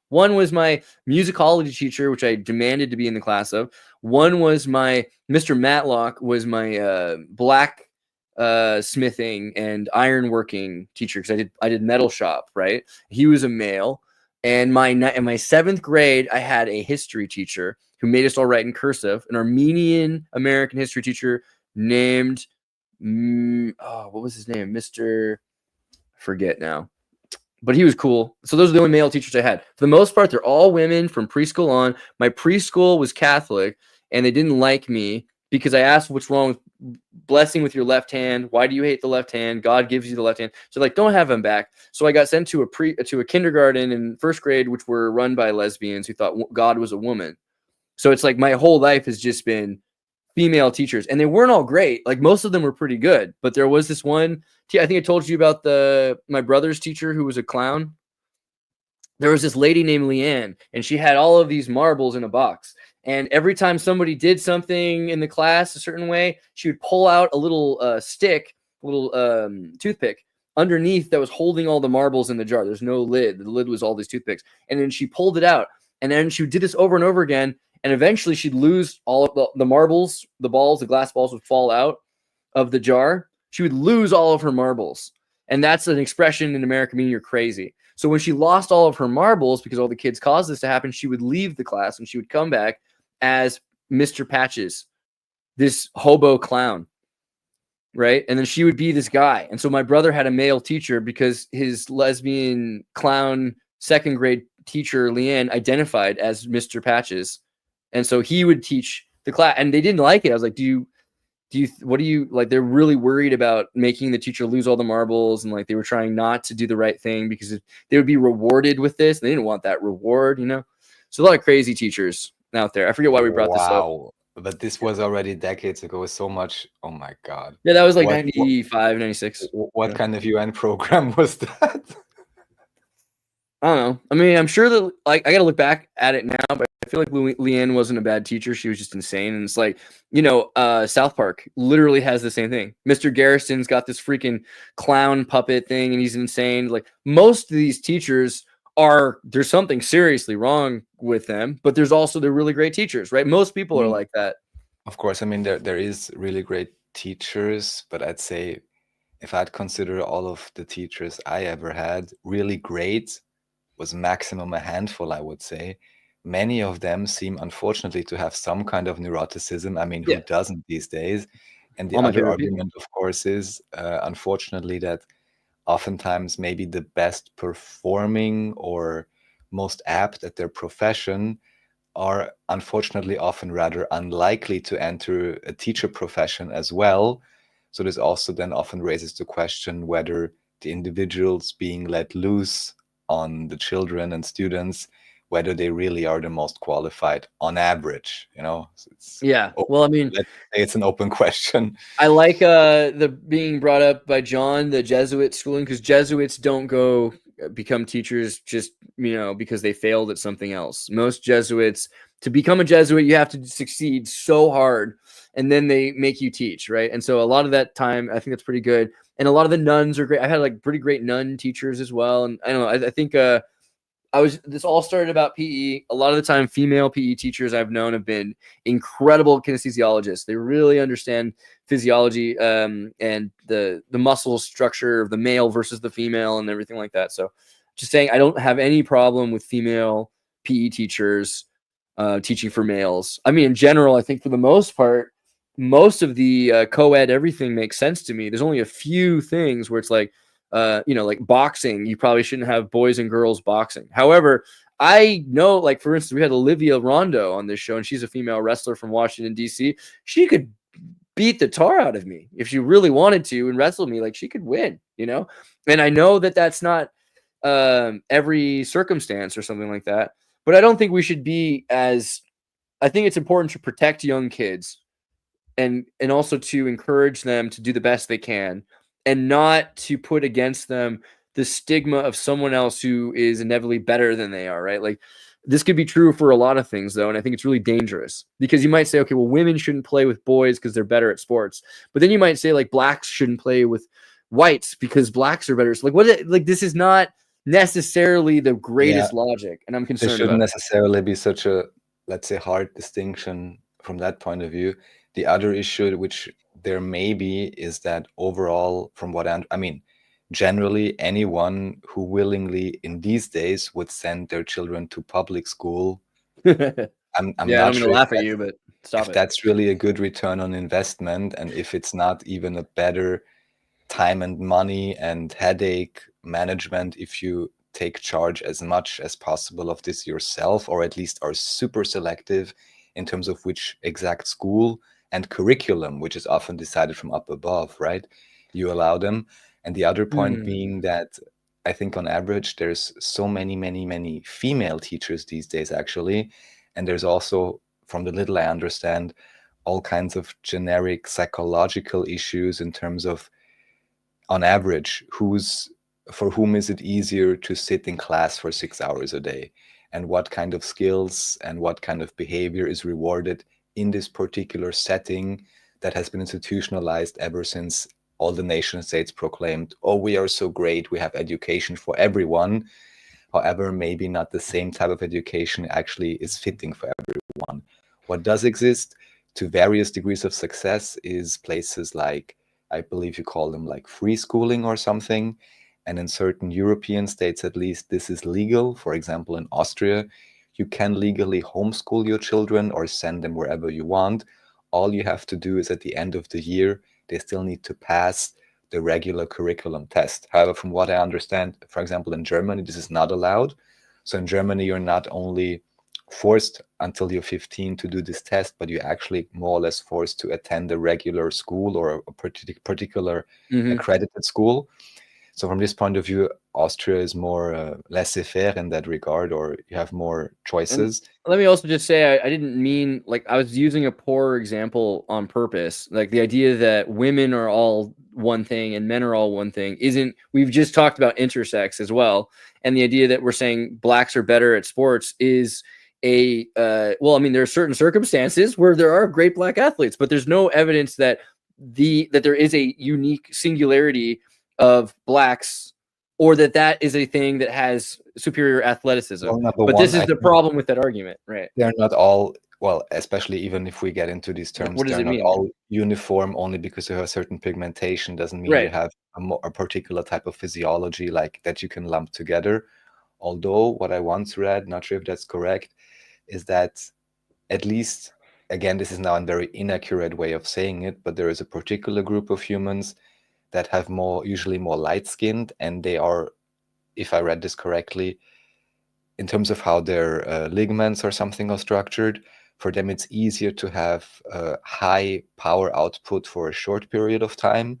One was my musicology teacher, which I demanded to be in the class of. One was my Mr. Matlock, was my black smithing and ironworking teacher, because I did metal shop, right? He was a male. And in my 7th grade, I had a history teacher who made us all write in cursive, an Armenian American history teacher named what was his name? Forget now. But he was cool. So those are the only male teachers I had. For the most part, they're all women from preschool on. My preschool was Catholic, and they didn't like me because I asked what's wrong with blessing with your left hand. Why do you hate the left hand? God gives you the left hand. So like, don't have him back. So I got sent to a kindergarten in 1st grade, which were run by lesbians who thought God was a woman. So it's like my whole life has just been female teachers, and they weren't all great. Like, most of them were pretty good, but there was this one. I think I told you about my brother's teacher who was a clown. There was this lady named Leanne, and she had all of these marbles in a box. And every time somebody did something in the class a certain way, she would pull out a little stick, a little toothpick underneath that was holding all the marbles in the jar. There's no lid. The lid was all these toothpicks. And then she pulled it out, and then she did this over and over again. And eventually she'd lose all of the marbles, the glass balls would fall out of the jar. She would lose all of her marbles. And that's an expression in America meaning you're crazy. So when she lost all of her marbles, because all the kids caused this to happen, she would leave the class and she would come back as Mr. Patches, this hobo clown, right? And then she would be this guy. And so my brother had a male teacher because his lesbian clown 2nd grade teacher, Leanne, identified as Mr. Patches. And so he would teach the class, and they didn't like it. I was like, what do you like? They're really worried about making the teacher lose all the marbles. And like, they were trying not to do the right thing because they would be rewarded with this. And they didn't want that reward, you know? So a lot of crazy teachers out there. I forget why we brought this up. But this was already decades ago. So much. Oh my God. Yeah, that was like 95, 96. What kind of UN program was that? I don't know. I mean, I'm sure that like I got to look back at it now, but I feel like Leanne wasn't a bad teacher. She was just insane. And it's like, South Park literally has the same thing. Mr. Garrison's got this freaking clown puppet thing and he's insane. Like most of these teachers there's something seriously wrong with them, but they're really great teachers, right? Most people are like that. Of course, I mean, there is really great teachers, but I'd say if I'd consider all of the teachers I ever had, really great was maximum a handful, I would say. Many of them seem, unfortunately, to have some kind of neuroticism. I mean, who doesn't these days? And the other argument, of course, is unfortunately that oftentimes maybe the best performing or most apt at their profession are unfortunately often rather unlikely to enter a teacher profession as well. So this also then often raises the question whether the individuals being let loose on the children and students, whether they really are the most qualified on average, So well, I mean, let's say it's an open question. I like the being brought up by John, the Jesuit schooling, because Jesuits don't go become teachers just because they failed at something else. Most Jesuits, to become a Jesuit, you have to succeed so hard, and then they make you teach, right? And so a lot of that time, I think that's pretty good. And a lot of the nuns are great. I had like pretty great nun teachers as well. And I don't know, I think this all started about PE. A lot of the time, female PE teachers I've known have been incredible kinesthesiologists. They really understand physiology and the muscle structure of the male versus the female and everything like that. So just saying, I don't have any problem with female PE teachers teaching for males. I mean, in general, I think for the most part, most of the co-ed everything makes sense to me. There's only a few things where it's like, like boxing, you probably shouldn't have boys and girls boxing. However, I know, like, for instance, we had Olivia Rondo on this show, and she's a female wrestler from Washington, D.C. She could beat the tar out of me if she really wanted to and wrestle me. Like, she could win, And I know that that's not every circumstance or something like that, but I don't think we should be I think it's important to protect young kids and also to encourage them to do the best they can, and not to put against them the stigma of someone else who is inevitably better than they are, right? Like, this could be true for a lot of things, though, and I think it's really dangerous because you might say, okay, well, women shouldn't play with boys because they're better at sports, but then you might say, like, blacks shouldn't play with whites because blacks are better. So, like, this is not necessarily the greatest logic, and I'm concerned. There shouldn't necessarily be such a, let's say, hard distinction from that point of view. The other issue, which there may be, is that overall, from what I mean, generally anyone who willingly in these days would send their children to public school, I'm not going sure to laugh at you, but stop it. That's really a good return on investment, and if it's not even a better time and money and headache management if you take charge as much as possible of this yourself, or at least are super selective in terms of which exact school and curriculum, which is often decided from up above, right? You allow them. And the other point being that I think on average, there's so many female teachers these days, actually. And there's also, from the little I understand, all kinds of generic psychological issues in terms of, on average, for whom is it easier to sit in class for 6 hours a day, and what kind of skills and what kind of behavior is rewarded in this particular setting that has been institutionalized ever since all the nation states proclaimed, oh, we are so great, we have education for everyone. However, maybe not the same type of education actually is fitting for everyone. What does exist to various degrees of success is places like, I believe you call them like free schooling or something. And in certain European states, at least, this is legal. For example, in Austria, you can legally homeschool your children or send them wherever you want. All you have to do is at the end of the year, they still need to pass the regular curriculum test. However, from what I understand, for example, in Germany, this is not allowed. So in Germany, you're not only forced until you're 15 to do this test, but you're actually more or less forced to attend a regular school or a particular accredited school. So from this point of view, Austria is more laissez-faire in that regard, or you have more choices. And let me also just say, I didn't mean, like, I was using a poor example on purpose. Like, the idea that women are all one thing and men are all one thing we've just talked about intersex as well. And the idea that we're saying blacks are better at sports is well, I mean, there are certain circumstances where there are great black athletes, but there's no evidence that there is a unique singularity of blacks, or that is a thing that has superior athleticism. Well, but this is the problem with that argument, right? They're not all, well, especially even if we get into these terms, What does they're it not mean? all uniform. Only because you have a certain pigmentation doesn't mean you Right. have a particular type of physiology like that you can lump together. Although what I once read, not sure if that's correct, is that at least, again, this is now a very inaccurate way of saying it, but there is a particular group of humans that have usually more light-skinned, and they are, if I read this correctly, in terms of how their ligaments or something are structured, for them it's easier to have high power output for a short period of time,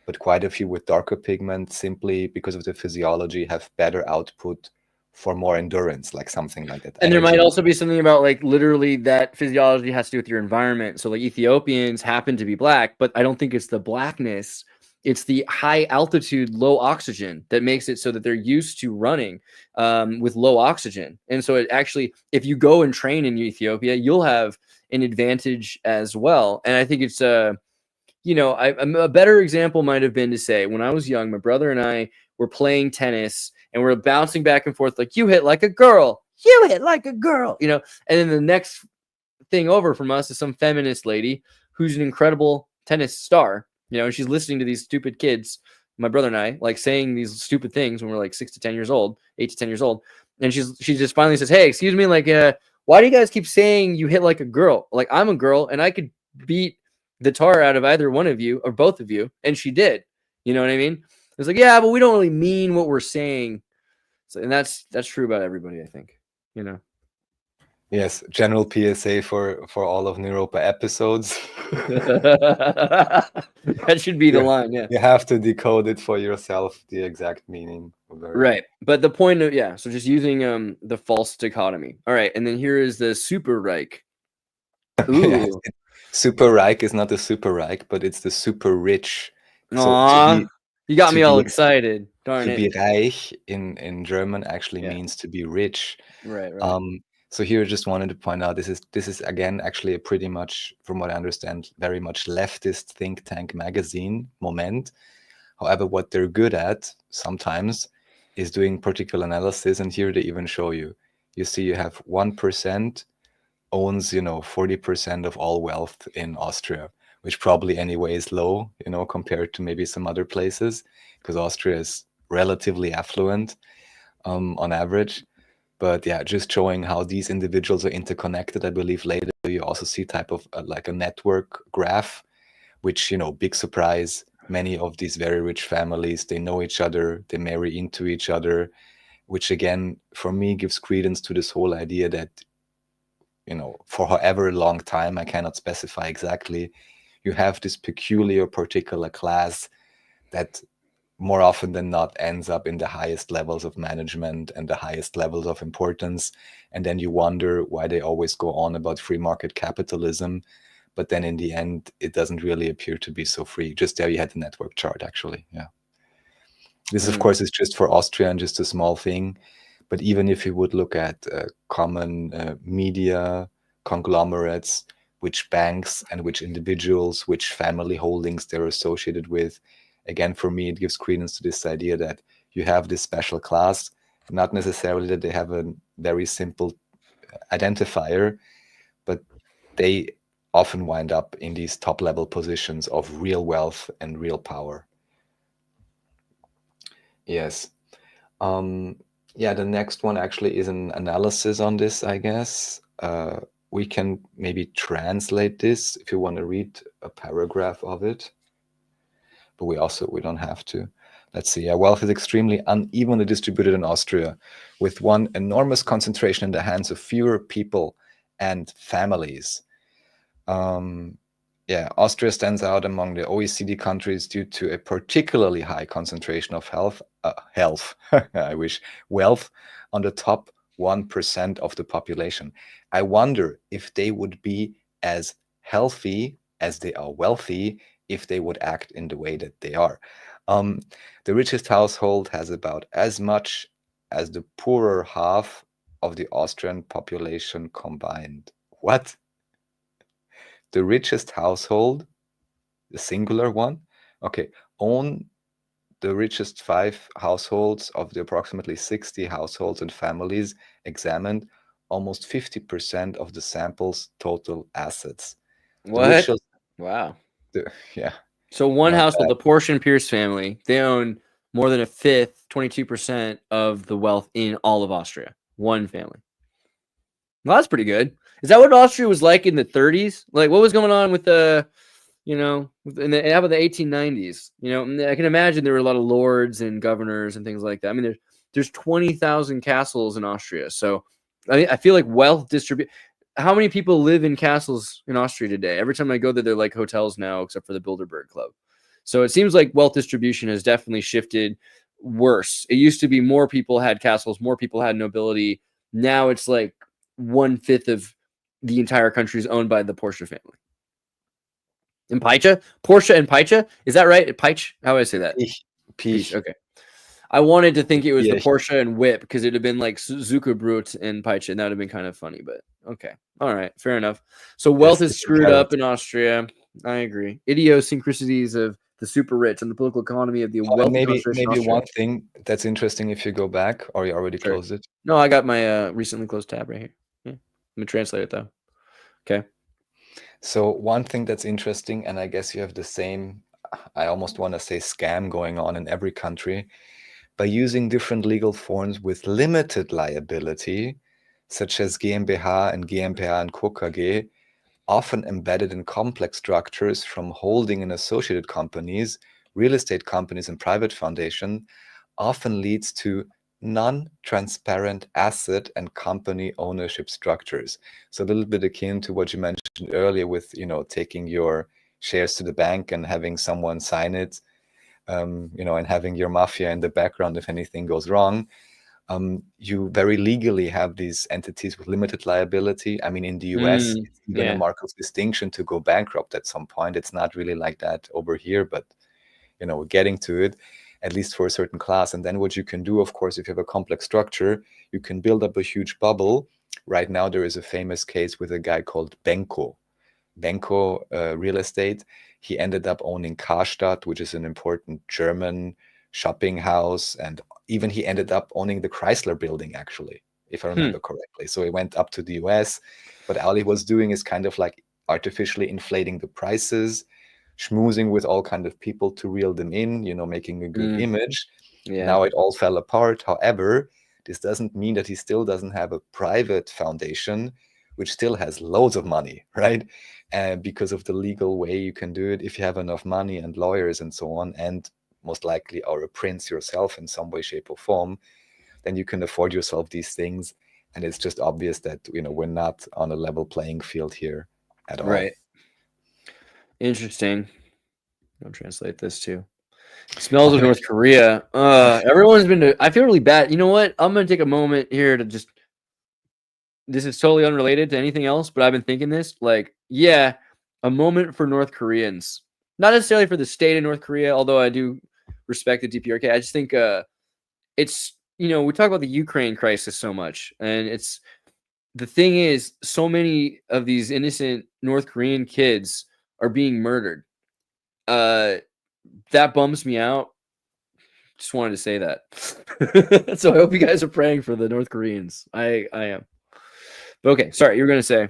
but quite a few with darker pigment, simply because of the physiology, have better output for more endurance, like something like that. And there might also be something about, like, literally that physiology has to do with your environment. So like Ethiopians happen to be black, but I don't think it's the blackness. It's the high altitude, low oxygen that makes it so that they're used to running with low oxygen. And so it actually, if you go and train in Ethiopia, you'll have an advantage as well. And I think it's, you know, a better example might have been to say, when I was young, my brother and I were playing tennis and we're bouncing back and forth, like, you hit like a girl, you hit like a girl, you know. And then the next thing over from us is some feminist lady who's an incredible tennis star, you know, and she's listening to these stupid kids, my brother and I, like, saying these stupid things when we're like 8 to 10 years old. And she just finally says, hey, excuse me, like, why do you guys keep saying you hit like a girl? Like, I'm a girl and I could beat the tar out of either one of you or both of you. And she did. You know what I mean? It's like, yeah, but we don't really mean what we're saying. So, and that's true about everybody, I think, you know. Yes, general PSA for all of Neuropa episodes. That should be the line, yeah. You have to decode it for yourself, the exact meaning. Right. But the point of, yeah, so just using the false dichotomy. All right, and then here is the super Reich. Ooh. Yeah, super Reich is not the super Reich, but it's the super rich. Aww, So you got me all excited. Darn to it. be reich in German actually means to be rich. Right. So here I just wanted to point out, this is again actually a pretty much, from what I understand, very much leftist think tank magazine, Moment. However, what they're good at sometimes is doing particular analysis, and here they even show you. You see, you have 1% owns, 40% of all wealth in Austria, which probably anyway is low, compared to maybe some other places, because Austria is relatively affluent on average. But yeah, just showing how these individuals are interconnected. I believe later you also see type of like a network graph, which, big surprise, many of these very rich families, they know each other, they marry into each other, which again, for me, gives credence to this whole idea that, for however long time, I cannot specify exactly, you have this peculiar particular class that more often than not ends up in the highest levels of management and the highest levels of importance. And then you wonder why they always go on about free market capitalism. But then in the end, it doesn't really appear to be so free. Just there you had the network chart, actually. Yeah. This, of course, is just for Austria and just a small thing. But even if you would look at common media conglomerates, which banks and which individuals, which family holdings they're associated with, again, for me, it gives credence to this idea that you have this special class, not necessarily that they have a very simple identifier, but they often wind up in these top-level positions of real wealth and real power. Yes. Yeah, the next one actually is an analysis on this, I guess. We can maybe translate this if you want to read a paragraph of it. But we don't have to. Let's see. Yeah, wealth is extremely unevenly distributed in Austria, with one enormous concentration in the hands of fewer people and families. Yeah, Austria stands out among the OECD countries due to a particularly high concentration of wealth on the top 1% of the population. I wonder if they would be as healthy as they are wealthy if they would act in the way that they are. The richest household has about as much as the poorer half of the Austrian population combined. What? The richest household, the singular one, okay, own the richest 5 households of the approximately 60 households and families examined, almost 50% of the sample's total assets. What? Richest, wow. Yeah. So one Not household, bad. the Porsche and Pierce family, they own more than a fifth, 22% of the wealth in all of Austria. One family. Well, that's pretty good. Is that what Austria was like in the 30s? Like, what was going on with the, you know, how about the 1890s? You know, I can imagine there were a lot of lords and governors and things like that. I mean, there's 20,000 castles in Austria. So I feel like wealth distribute. How many people live in castles in Austria today? Every time I go there, they're like hotels now, except for the Bilderberg Club. So it seems like wealth distribution has definitely shifted worse. It used to be more people had castles, more people had nobility. Now it's like 1/5 of the entire country is owned by the Porsche family. In Paicha? Porsche and Paicha? Is that right? Peich? How do I say that? Peach. Okay. I wanted to think it was the Yeah. Porsche and Whip because it'd have been like Zuckerbrot and Paicha, and that would have been kind of funny, but okay. All right. Fair enough. So wealth is screwed up in Austria. I agree. Idiosyncrasies of the super rich and the political economy of the wealthy Maybe Austria. one thing that's interesting if you go back, or you already Sure. closed it. No, I got my recently closed tab right here. Yeah. Let me translate it though. Okay. So one thing that's interesting, and I guess you have the same, I almost want to say scam going on in every country, by using different legal forms with limited liability, such as GmbH and GmbH and Co. KG, often embedded in complex structures from holding and associated companies, real estate companies, and private foundation, often leads to non-transparent asset and company ownership structures. So a little bit akin to what you mentioned earlier with, you know, taking your shares to the bank and having someone sign it, you know, and having your mafia in the background if anything goes wrong. You very legally have these entities with limited liability. I mean, in the US, it's even a mark of distinction to go bankrupt at some point. It's not really like that over here, but, you know, we're getting to it, at least for a certain class. And then what you can do, of course, if you have a complex structure, you can build up a huge bubble. Right now, there is a famous case with a guy called Benko Real Estate. He ended up owning Karstadt, which is an important German shopping house, and even he ended up owning the Chrysler building, actually, if I remember correctly. So he went up to the US, but all he was doing is kind of like artificially inflating the prices, schmoozing with all kind of people to reel them in, you know, making a good image. Now it all fell apart. However, this doesn't mean that he still doesn't have a private foundation, which still has loads of money, right? Because of the legal way you can do it, if you have enough money and lawyers and so on, and most likely are a prince yourself in some way, shape, or form, then you can afford yourself these things. And it's just obvious that, you know, we're not on a level playing field here at all. Right. Interesting. I'll translate this too. Smells of North Korea. Everyone's been I feel really bad. You know what? I'm going to take a moment here to just, this is totally unrelated to anything else, but I've been thinking this, like, yeah, a moment for North Koreans. Not necessarily for the state of North Korea, although I do respect the DPRK. I just think it's, you know, we talk about the Ukraine crisis so much, and it's, the thing is, so many of these innocent North Korean kids are being murdered. That bums me out. Just wanted to say that. So I hope you guys are praying for the North Koreans. I am. But okay, sorry, you were going to say.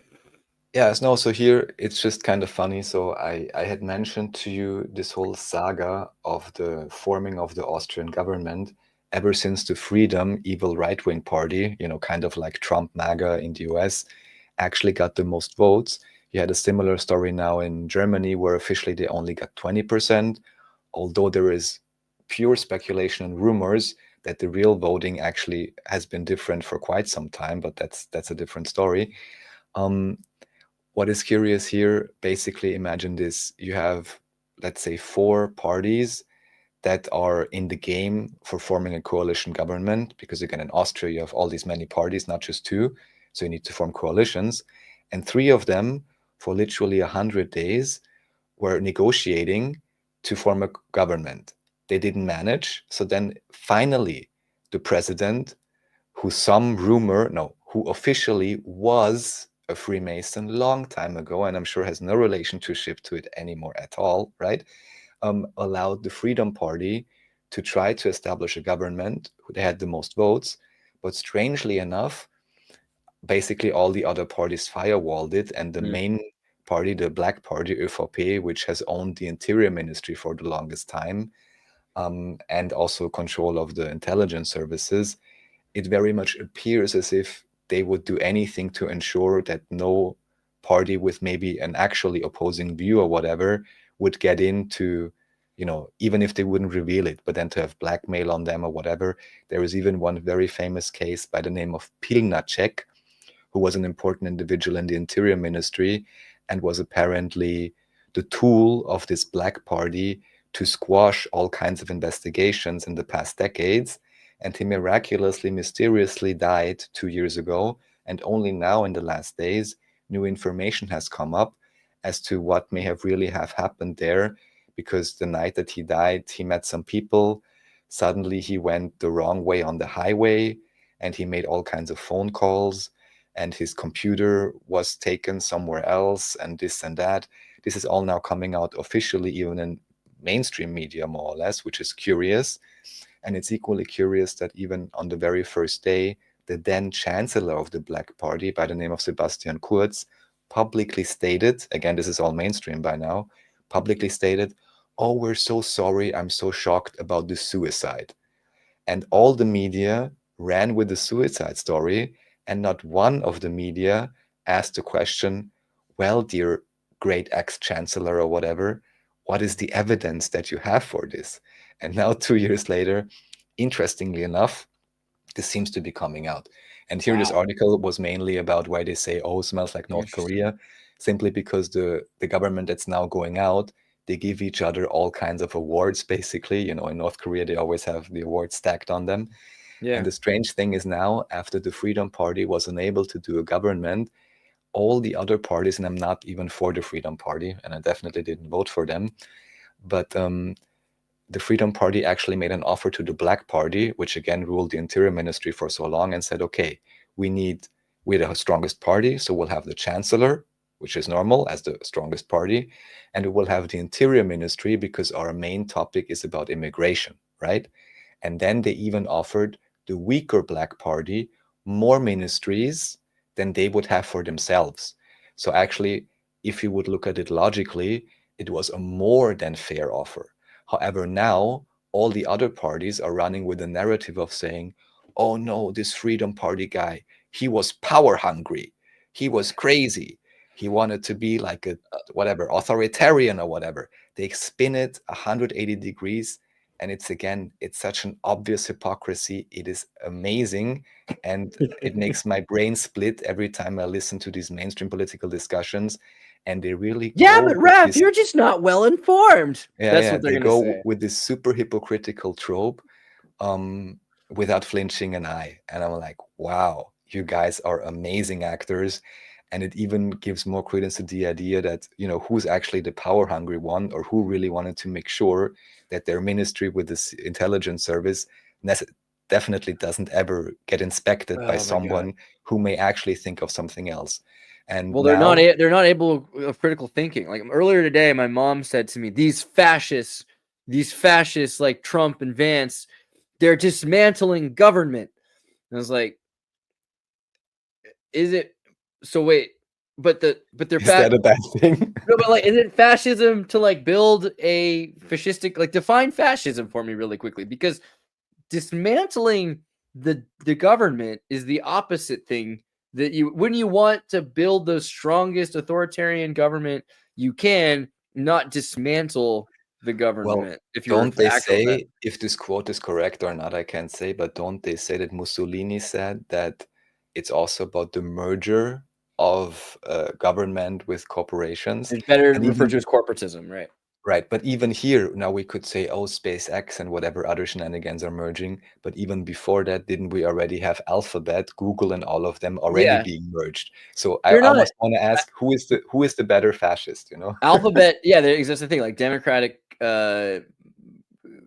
Yes, no, so here it's just kind of funny. So I had mentioned to you this whole saga of the forming of the Austrian government ever since the Freedom Evil Right-Wing Party, you know, kind of like Trump MAGA in the US, actually got the most votes. You had a similar story now in Germany where officially they only got 20%, although there is pure speculation and rumors that the real voting actually has been different for quite some time, but that's a different story. What is curious here, basically imagine this, you have, let's say, 4 parties that are in the game for forming a coalition government, because again, in Austria, you have all these many parties, not just 2, so you need to form coalitions. And 3 of them, for literally 100 days, were negotiating to form a government. They didn't who officially was a Freemason long time ago, and I'm sure has no relationship to it anymore at all, right? Allowed the Freedom Party to try to establish a government. They had the most votes, but strangely enough, basically all the other parties firewalled it, and the main party, the Black Party, ÖVP, which has owned the Interior Ministry for the longest time, and also control of the intelligence services, it very much appears as if they would do anything to ensure that no party with maybe an actually opposing view or whatever would get into, you know, even if they wouldn't reveal it, but then to have blackmail on them or whatever. There is even one very famous case by the name of Pilnacek, who was an important individual in the Interior Ministry and was apparently the tool of this Black Party to squash all kinds of investigations in the past decades. And he miraculously, mysteriously died 2 years ago. And only now in the last days, new information has come up as to what may have really have happened there. Because the night that he died, he met some people. Suddenly he went the wrong way on the highway and he made all kinds of phone calls, and his computer was taken somewhere else, and this and that. This is all now coming out officially, even in mainstream media, more or less, which is curious. And it's equally curious that even on the very first day, the then chancellor of the Black Party, by the name of Sebastian Kurz, publicly stated, again, this is all mainstream by now, publicly stated, "Oh, we're so sorry, I'm so shocked about the suicide." And all the media ran with the suicide story, and not one of the media asked the question, "Well, dear great ex-chancellor or whatever, what is the evidence that you have for this?" And now 2 years later, interestingly enough, this seems to be coming out. And here this article was mainly about why they say, "Oh, smells like North Korea," simply because the government that's now going out, they give each other all kinds of awards, basically. You know, in North Korea, they always have the awards stacked on them. Yeah. And the strange thing is now, after the Freedom Party was unable to do a government, all the other parties, and I'm not even for the Freedom Party, and I definitely didn't vote for them, but the Freedom Party actually made an offer to the Black Party, which again ruled the Interior Ministry for so long, and said, "Okay, we're the strongest party, so we'll have the Chancellor, which is normal, as the strongest party, and we will have the Interior Ministry because our main topic is about immigration," right? And then they even offered the weaker Black Party more ministries than they would have for themselves. So actually, if you would look at it logically, it was a more than fair offer. However, now all the other parties are running with the narrative of saying, "Oh no, this Freedom Party guy, he was power hungry. He was crazy. He wanted to be like a whatever, authoritarian or whatever." They spin it 180 degrees. And it's such an obvious hypocrisy. It is amazing. And it makes my brain split every time I listen to these mainstream political discussions. And they really but Raph, you're just not well informed. That's what they're going to say. With this super hypocritical trope without flinching an eye. And I'm like, wow, you guys are amazing actors. And it even gives more credence to the idea that, you know, who's actually the power hungry one, or who really wanted to make sure that their ministry with this intelligence service definitely doesn't ever get inspected by someone who may actually think of something else. And well, they're not able of critical thinking. Like earlier today, my mom said to me, these fascists like Trump and Vance, they're dismantling government. And I was like, is it? So wait, but they're is that a bad thing? No, but like, is it fascism to like build a fascistic, like define fascism for me really quickly? Because dismantling the government is the opposite thing that when you want to build the strongest authoritarian government you can, not dismantle the government. Well, if don't they say, if this quote is correct or not, I can't say, but don't they say that Mussolini said that it's also about the merger of government with corporations? It's better referred to as corporatism, right? Right, but even here, now we could say, oh, SpaceX and whatever other shenanigans are merging, but even before that, didn't we already have Alphabet, Google, and all of them already being merged? So I almost want to ask, who is the better fascist, you know? Alphabet, yeah, that's the thing, like democratic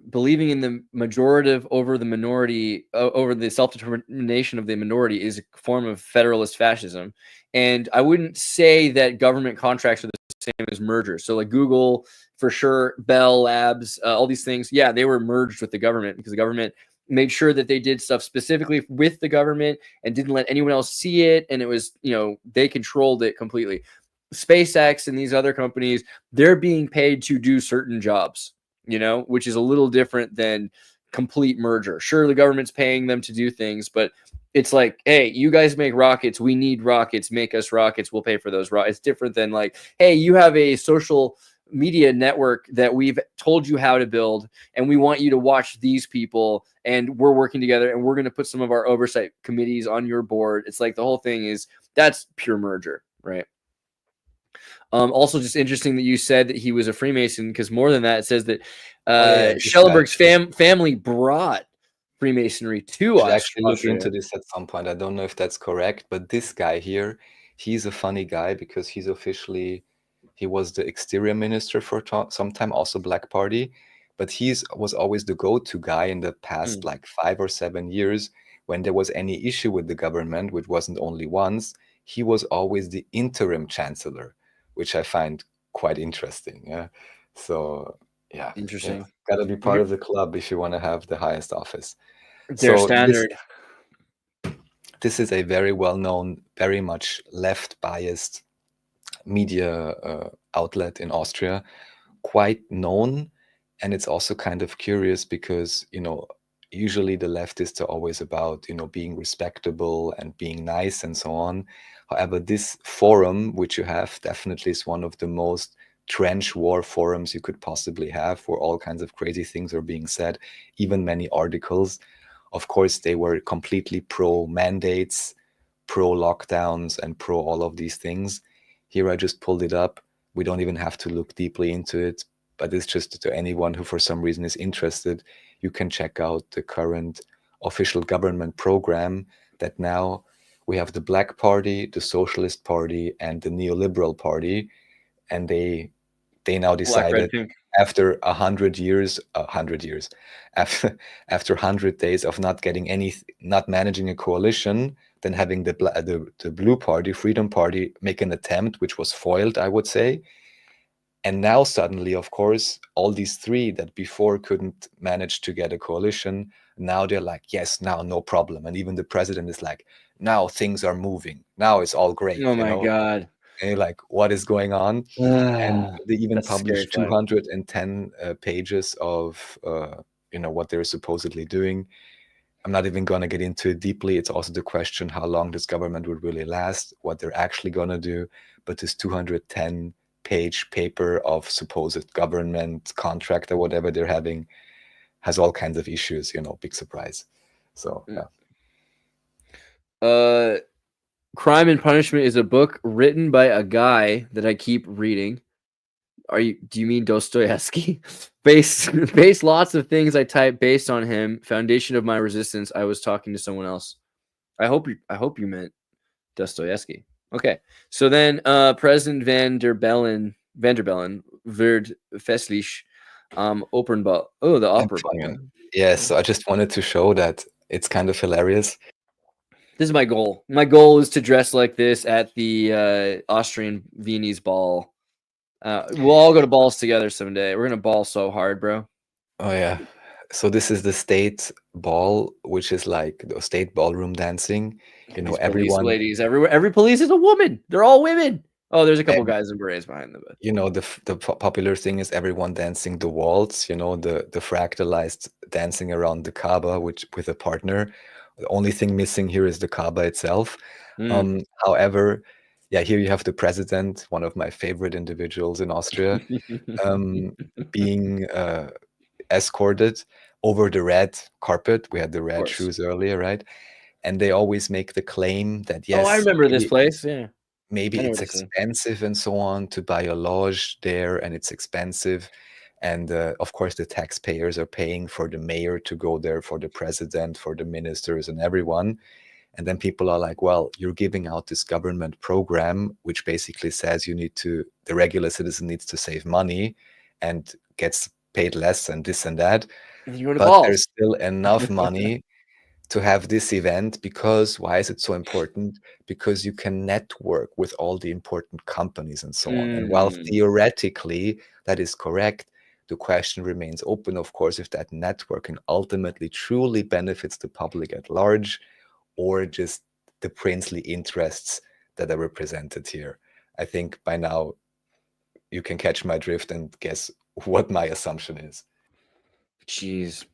believing in the majorative over the minority, over the self-determination of the minority, is a form of federalist fascism. And I wouldn't say that government contracts are the same as mergers. So like Google, for sure, Bell Labs, all these things, yeah, they were merged with the government because the government made sure that they did stuff specifically with the government and didn't let anyone else see it. And it was, they controlled it completely. SpaceX and these other companies, they're being paid to do certain jobs, which is a little different than complete merger. Sure, the government's paying them to do things, but it's like, hey, you guys make rockets. We need rockets. Make us rockets. We'll pay for those rockets. It's different than like, hey, you have a social media network that we've told you how to build, and we want you to watch these people, and we're working together, and we're going to put some of our oversight committees on your board. It's like the whole thing that's pure merger, right? Also, just interesting that you said that he was a Freemason, because more than that, it says that Schellenberg's family brought Freemasonry to us. Actually look into this at some point. I don't know if that's correct, but this guy here, he's a funny guy because he was the exterior minister for some time, also Black Party, but was always the go-to guy in the past like 5 or 7 years when there was any issue with the government, which wasn't only once. He was always the interim chancellor, which I find quite interesting. Yeah. So yeah, interesting. Got to be part of the club if you want to have the highest office. Their standard. This is a very well-known, very much left-biased media outlet in Austria, quite known. And it's also kind of curious because, usually the leftists are always about, being respectable and being nice and so on. However, this forum, which you have, definitely is one of the most trench war forums you could possibly have, where all kinds of crazy things are being said, even many articles. Of course, they were completely pro-mandates, pro-lockdowns, and pro all of these things. Here I just pulled it up. We don't even have to look deeply into it, but it's just to anyone who for some reason is interested, you can check out the current official government program that now we have the Black Party, the Socialist Party, and the Neoliberal Party. And they now decided after 100 years, after 100 days of not managing a coalition, then having the Blue Party, Freedom Party, make an attempt, which was foiled, I would say. And now suddenly, of course, all these three that before couldn't manage to get a coalition, now they're like, yes, now no problem. And even the president is like, now things are moving. Now it's all great. Oh my God. And you're like, what is going on? And they even published 210 pages of, what they're supposedly doing. I'm not even going to get into it deeply. It's also the question how long this government would really last, what they're actually going to do. But this 210-page paper of supposed government contract or whatever they're having has all kinds of issues, big surprise. So, yeah. Crime and Punishment is a book written by a guy that I keep reading. Do you mean Dostoevsky? Based lots of things I type based on him. Foundation of my resistance. I was talking to someone else. I hope you meant Dostoevsky. Okay. So then President Van der Bellen, wird festlich Opernball. Oh, the opera. Yes, so I just wanted to show that it's kind of hilarious. This is my goal. My goal is to dress like this at the Austrian Viennese ball. We'll all go to balls together someday. We're going to ball so hard, bro. Oh, yeah. So this is the state ball, which is like the state ballroom dancing. Everyone... ladies everywhere. Every police is a woman. They're all women. Oh, there's a couple guys in berets behind them. But... the popular thing is everyone dancing the waltz, the fractalized dancing around the Kaaba, with a partner. The only thing missing here is the Kaaba itself. However, here you have the president, one of my favorite individuals in Austria, being escorted over the red carpet. We had the red shoes earlier, right? And they always make the claim that, yes. Oh, I remember this place, yeah. Maybe it's expensive and so on to buy a lodge there, and it's expensive. And of course, the taxpayers are paying for the mayor to go there, for the president, for the ministers and everyone. And then people are like, well, you're giving out this government program, which basically says the regular citizen needs to save money and gets paid less and this and that. You're going to But balls. there's still enough money to have this event, because why is it so important? Because you can network with all the important companies and so on. And while theoretically that is correct, the question remains open, of course, if that networking ultimately truly benefits the public at large, or just the princely interests that are represented here. I think by now you can catch my drift and guess what my assumption is. Jeez.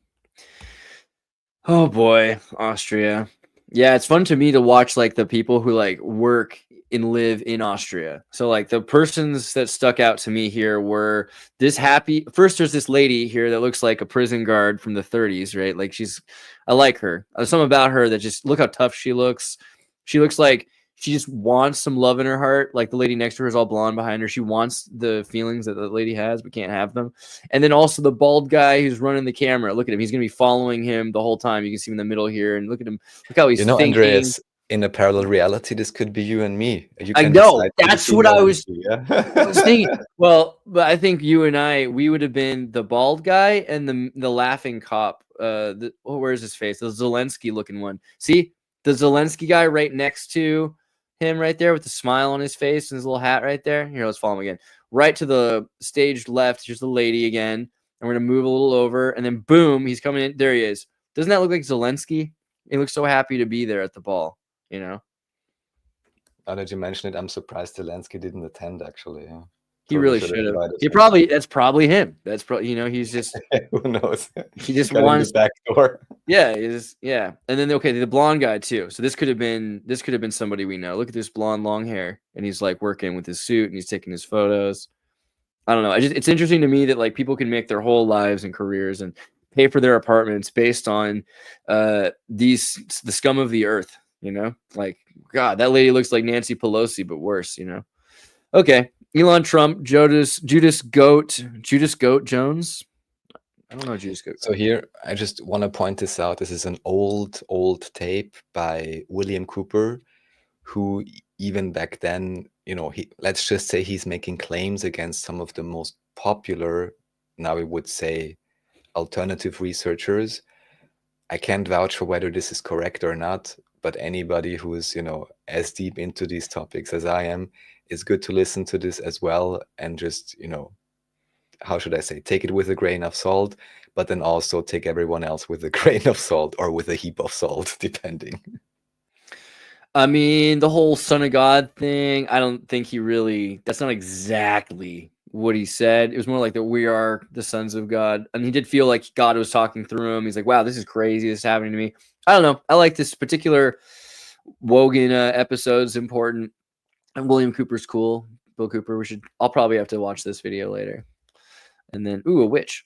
Oh boy, Austria. Yeah, it's fun to me to watch like the people who like work and live in Austria. So like the persons that stuck out to me here were this happy. First, there's this lady here that looks like a prison guard from the 30s, right? Like I like her. There's something about her that just, look how tough she looks. She looks like she just wants some love in her heart. Like the lady next to her is all blonde behind her. She wants the feelings that the lady has, but can't have them. And then also the bald guy who's running the camera. Look at him. He's going to be following him the whole time. You can see him in the middle here. And look at him. Look how he's thinking. Andreas, in a parallel reality, this could be you and me. You I can know. decide That's between what I one was, and two, yeah? I was thinking. Well, but I think you and I, we would have been the bald guy and the laughing cop. Where's his face? The Zelensky looking one. See the Zelensky guy right next to him right there with the smile on his face and his little hat right there. Here, let's follow him again. Right to the stage left, here's the lady again. And we're going to move a little over. And then boom, he's coming in. There he is. Doesn't that look like Zelensky? He looks so happy to be there at the ball, you know? Now that you mention it, I'm surprised Zelensky didn't attend, actually. Yeah. He really should have. That's probably him. That's probably, you know, he's just, who knows? He just got wants the back door. Yeah, yeah. And then okay, the blonde guy too. So this could have been somebody we know. Look at this blonde long hair, and he's like working with his suit and he's taking his photos. I don't know. It's interesting to me that like people can make their whole lives and careers and pay for their apartments based on the scum of the earth, you know? Like, God, that lady looks like Nancy Pelosi, but worse, you know? Okay. Elon Trump, Judas Goat Jones. I don't know Judas Goat. So here, I just want to point this out. This is an old tape by William Cooper, who even back then, you know, let's just say he's making claims against some of the most popular, now we would say, alternative researchers. I can't vouch for whether this is correct or not, but anybody who is, you know, as deep into these topics as I am, it's good to listen to this as well and just, you know, how should I say, take it with a grain of salt, but then also take everyone else with a grain of salt or with a heap of salt, depending. I mean, the whole son of God thing, I don't think that's not exactly what he said. It was more like that we are the sons of God. And he did feel like God was talking through him. He's like, wow, this is crazy. This is happening to me. I don't know. I like this particular Wogan episode. It's important. And William Cooper's cool. Bill Cooper. I'll probably have to watch this video later. And then, a witch.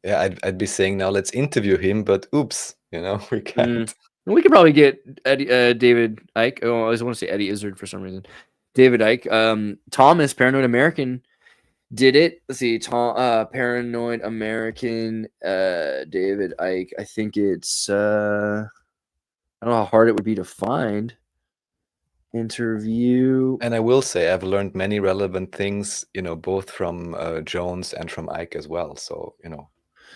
Yeah, I'd be saying now let's interview him, but oops, you know, we can't. We could probably get David Icke. Oh, I always want to say Eddie Izzard for some reason. David Icke. Thomas, Paranoid American, did it. Let's see. Paranoid American, David Icke. I think it's, I don't know how hard it would be to find. Interview. And I will say I've learned many relevant things, you know, both from Jones and from Icke as well. So, you know,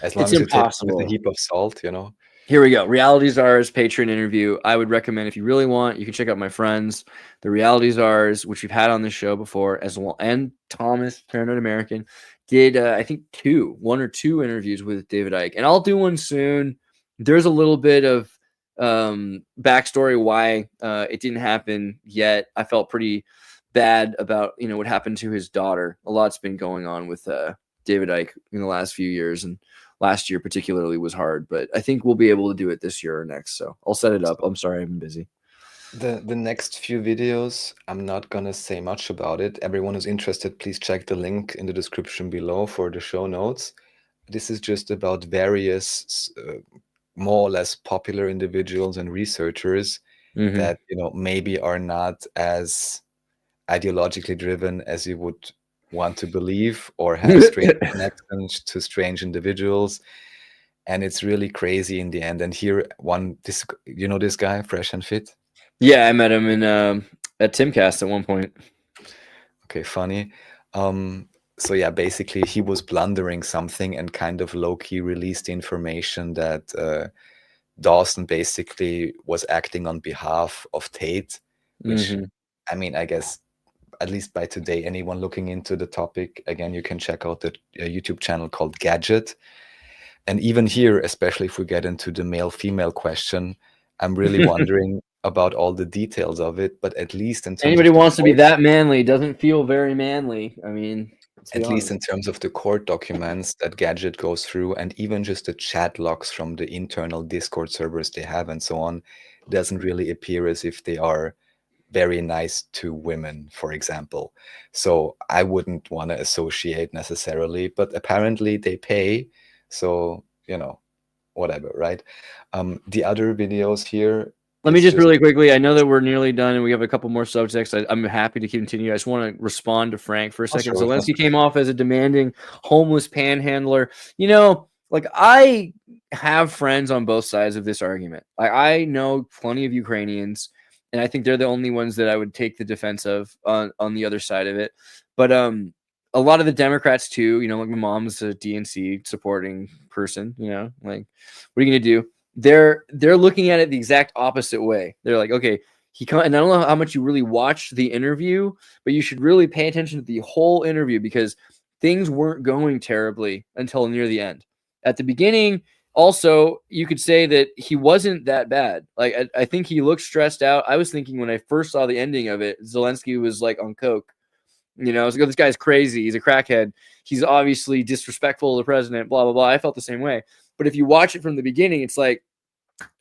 as long as you take it with a heap of salt, you know. Here we go. Reality Czars Patreon interview. I would recommend, if you really want, you can check out my friends, the Reality Czars, which we've had on this show before, as well, and Thomas, Paranoid American, did I think one or two interviews with David Icke, and I'll do one soon. There's a little bit of backstory why it didn't happen yet. I felt pretty bad about, you know, what happened to his daughter. A lot's been going on with David Icke in the last few years, and last year particularly was hard, but I think we'll be able to do it this year or next. So I'll set it up. I'm sorry, I've been busy. The next few videos, I'm not going to say much about it. Everyone who's interested, please check the link in the description below for the show notes. This is just about various more or less popular individuals and researchers that, you know, maybe are not as ideologically driven as you would want to believe, or have strange connections to strange individuals, and it's really crazy in the end. And here, you know this guy, Fresh and Fit? Yeah, I met him in at Timcast at one point. Okay, funny. So yeah, basically he was blundering something and kind of low-key released the information that Dawson basically was acting on behalf of Tate, which, I mean, I guess at least by today, anyone looking into the topic, again, you can check out the YouTube channel called Gadget. And even here, especially if we get into the male-female question, I'm really wondering about all the details of it, but at least in terms Anybody of wants to be that manly doesn't feel very manly. I mean, at least in terms of the court documents that Gadget goes through, and even just the chat logs from the internal Discord servers they have and so on, doesn't really appear as if they are very nice to women, for example. So I wouldn't want to associate necessarily, but apparently they pay. So, you know, whatever, right? The other videos here. Let me just really quickly, I know that we're nearly done and we have a couple more subjects. I'm happy to continue. I just want to respond to Frank for a second. Sure. Zelensky came off as a demanding homeless panhandler. You know, like I have friends on both sides of this argument. I know plenty of Ukrainians, and I think they're the only ones that I would take the defense of on the other side of it. But a lot of the Democrats too, you know, like my mom's a DNC supporting person, you know, like what are you going to do? They're looking at it the exact opposite way. They're like, okay, and I don't know how much you really watched the interview, but you should really pay attention to the whole interview because things weren't going terribly until near the end. At the beginning, also, you could say that he wasn't that bad. Like, I think he looked stressed out. I was thinking when I first saw the ending of it, Zelensky was like on coke. You know, I was like, oh, this guy's crazy. He's a crackhead. He's obviously disrespectful to the president, blah, blah, blah. I felt the same way. But if you watch it from the beginning, it's like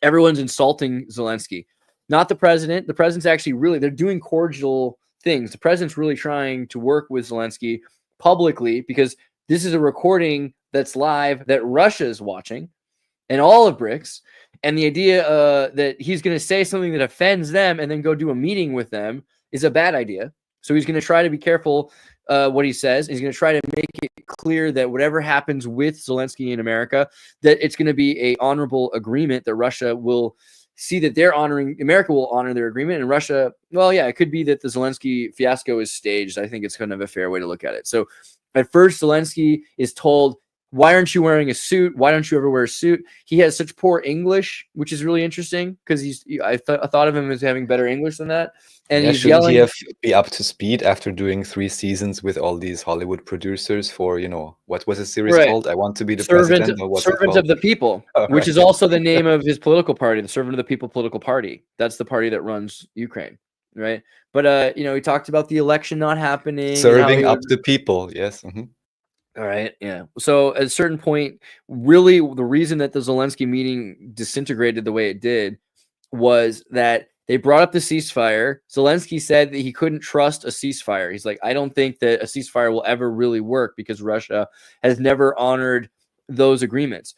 everyone's insulting Zelensky, not the president. The president's actually really, they're doing cordial things. The president's really trying to work with Zelensky publicly because this is a recording that's live that Russia's watching and all of BRICS. And the idea that he's going to say something that offends them and then go do a meeting with them is a bad idea. So he's going to try to be careful what he says. He's going to try to make it clear that whatever happens with Zelensky in America, that it's going to be a honorable agreement that Russia will see that they're honoring, America will honor their agreement. And Russia, well, yeah, it could be that the Zelensky fiasco is staged. I think it's kind of a fair way to look at it. So at first, Zelensky is told, why aren't you wearing a suit? Why don't you ever wear a suit? He has such poor English, which is really interesting because I thought of him as having better English than that. And yeah, he's shouldn't yelling. he be up to speed after doing 3 seasons with all these Hollywood producers for, you know, what was the series called? I Want to Be the President? Or what's Servant of the People, which is also the name of his political party, the Servant of the People political party. That's the party that runs Ukraine, right? But, you know, he talked about the election not happening. Serving up the people, yes. All right, yeah. So at a certain point, really the reason that the Zelensky meeting disintegrated the way it did was that they brought up the ceasefire. Zelensky said that he couldn't trust a ceasefire. He's like, I don't think that a ceasefire will ever really work because Russia has never honored those agreements.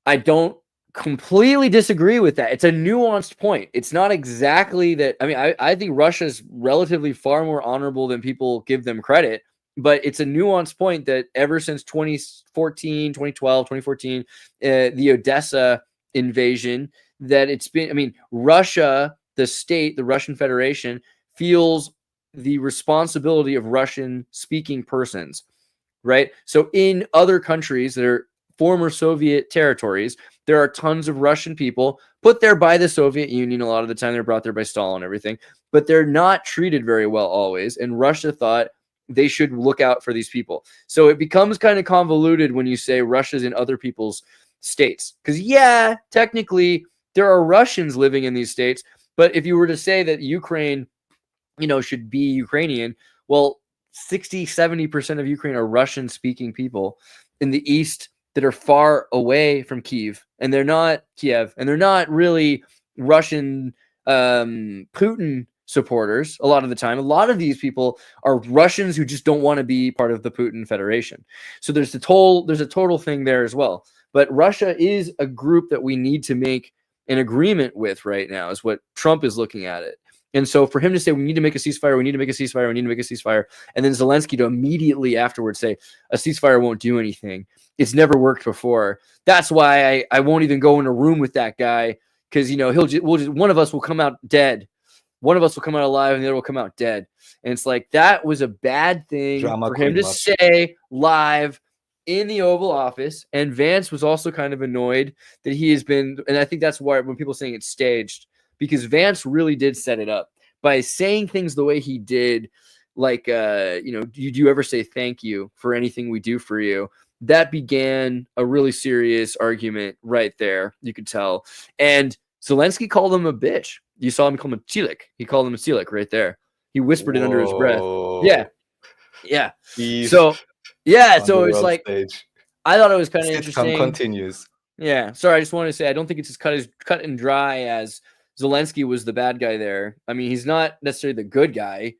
I don't completely disagree with that. It's a nuanced point. It's not exactly that. I mean, I think Russia's relatively far more honorable than people give them credit. But it's a nuanced point that ever since 2014, 2012, 2014, the Odessa invasion, that it's been, I mean, Russia, the state, the Russian Federation, feels the responsibility of Russian-speaking persons, right? So in other countries that are former Soviet territories, there are tons of Russian people put there by the Soviet Union. A lot of the time they're brought there by Stalin and everything, but they're not treated very well always. And Russia thought they should look out for these people. So it becomes kind of convoluted when you say Russia's in other people's states. Because, yeah, technically there are Russians living in these states. But if you were to say that Ukraine, you know, should be Ukrainian, well, 60, 70% of Ukraine are Russian-speaking people in the east that are far away from Kiev. And they're not Kiev. And they're not really Russian Putin supporters a lot of the time. A lot of these people are Russians who just don't want to be part of the Putin Federation. So there's a total thing there as well. But Russia is a group that we need to make an agreement with right now, is what Trump is looking at it. And so for him to say, we need to make a ceasefire, we need to make a ceasefire, we need to make a ceasefire, and then Zelensky to immediately afterwards say, a ceasefire won't do anything. It's never worked before. That's why I won't even go in a room with that guy, because, you know, one of us will come out dead. one of us will come out alive and the other will come out dead. And it's like, that was a bad thing Drama for him queen to much. say live in the Oval Office. And Vance was also kind of annoyed that he has been, and I think that's why when people saying it's staged, because Vance really did set it up by saying things the way he did. Like, do you ever say thank you for anything we do for you? That began a really serious argument right there. You could tell. And Zelensky called him a bitch. You saw him call him a chilik. He called him a chilik right there. He whispered it under his breath. Yeah. Yeah. Beef So, yeah. on So the it's world like, stage. I thought it was kind of Sitcom interesting. continues. Yeah. Sorry. I just wanted to say, I don't think it's as cut and dry as Zelensky was the bad guy there. I mean, he's not necessarily the good guy,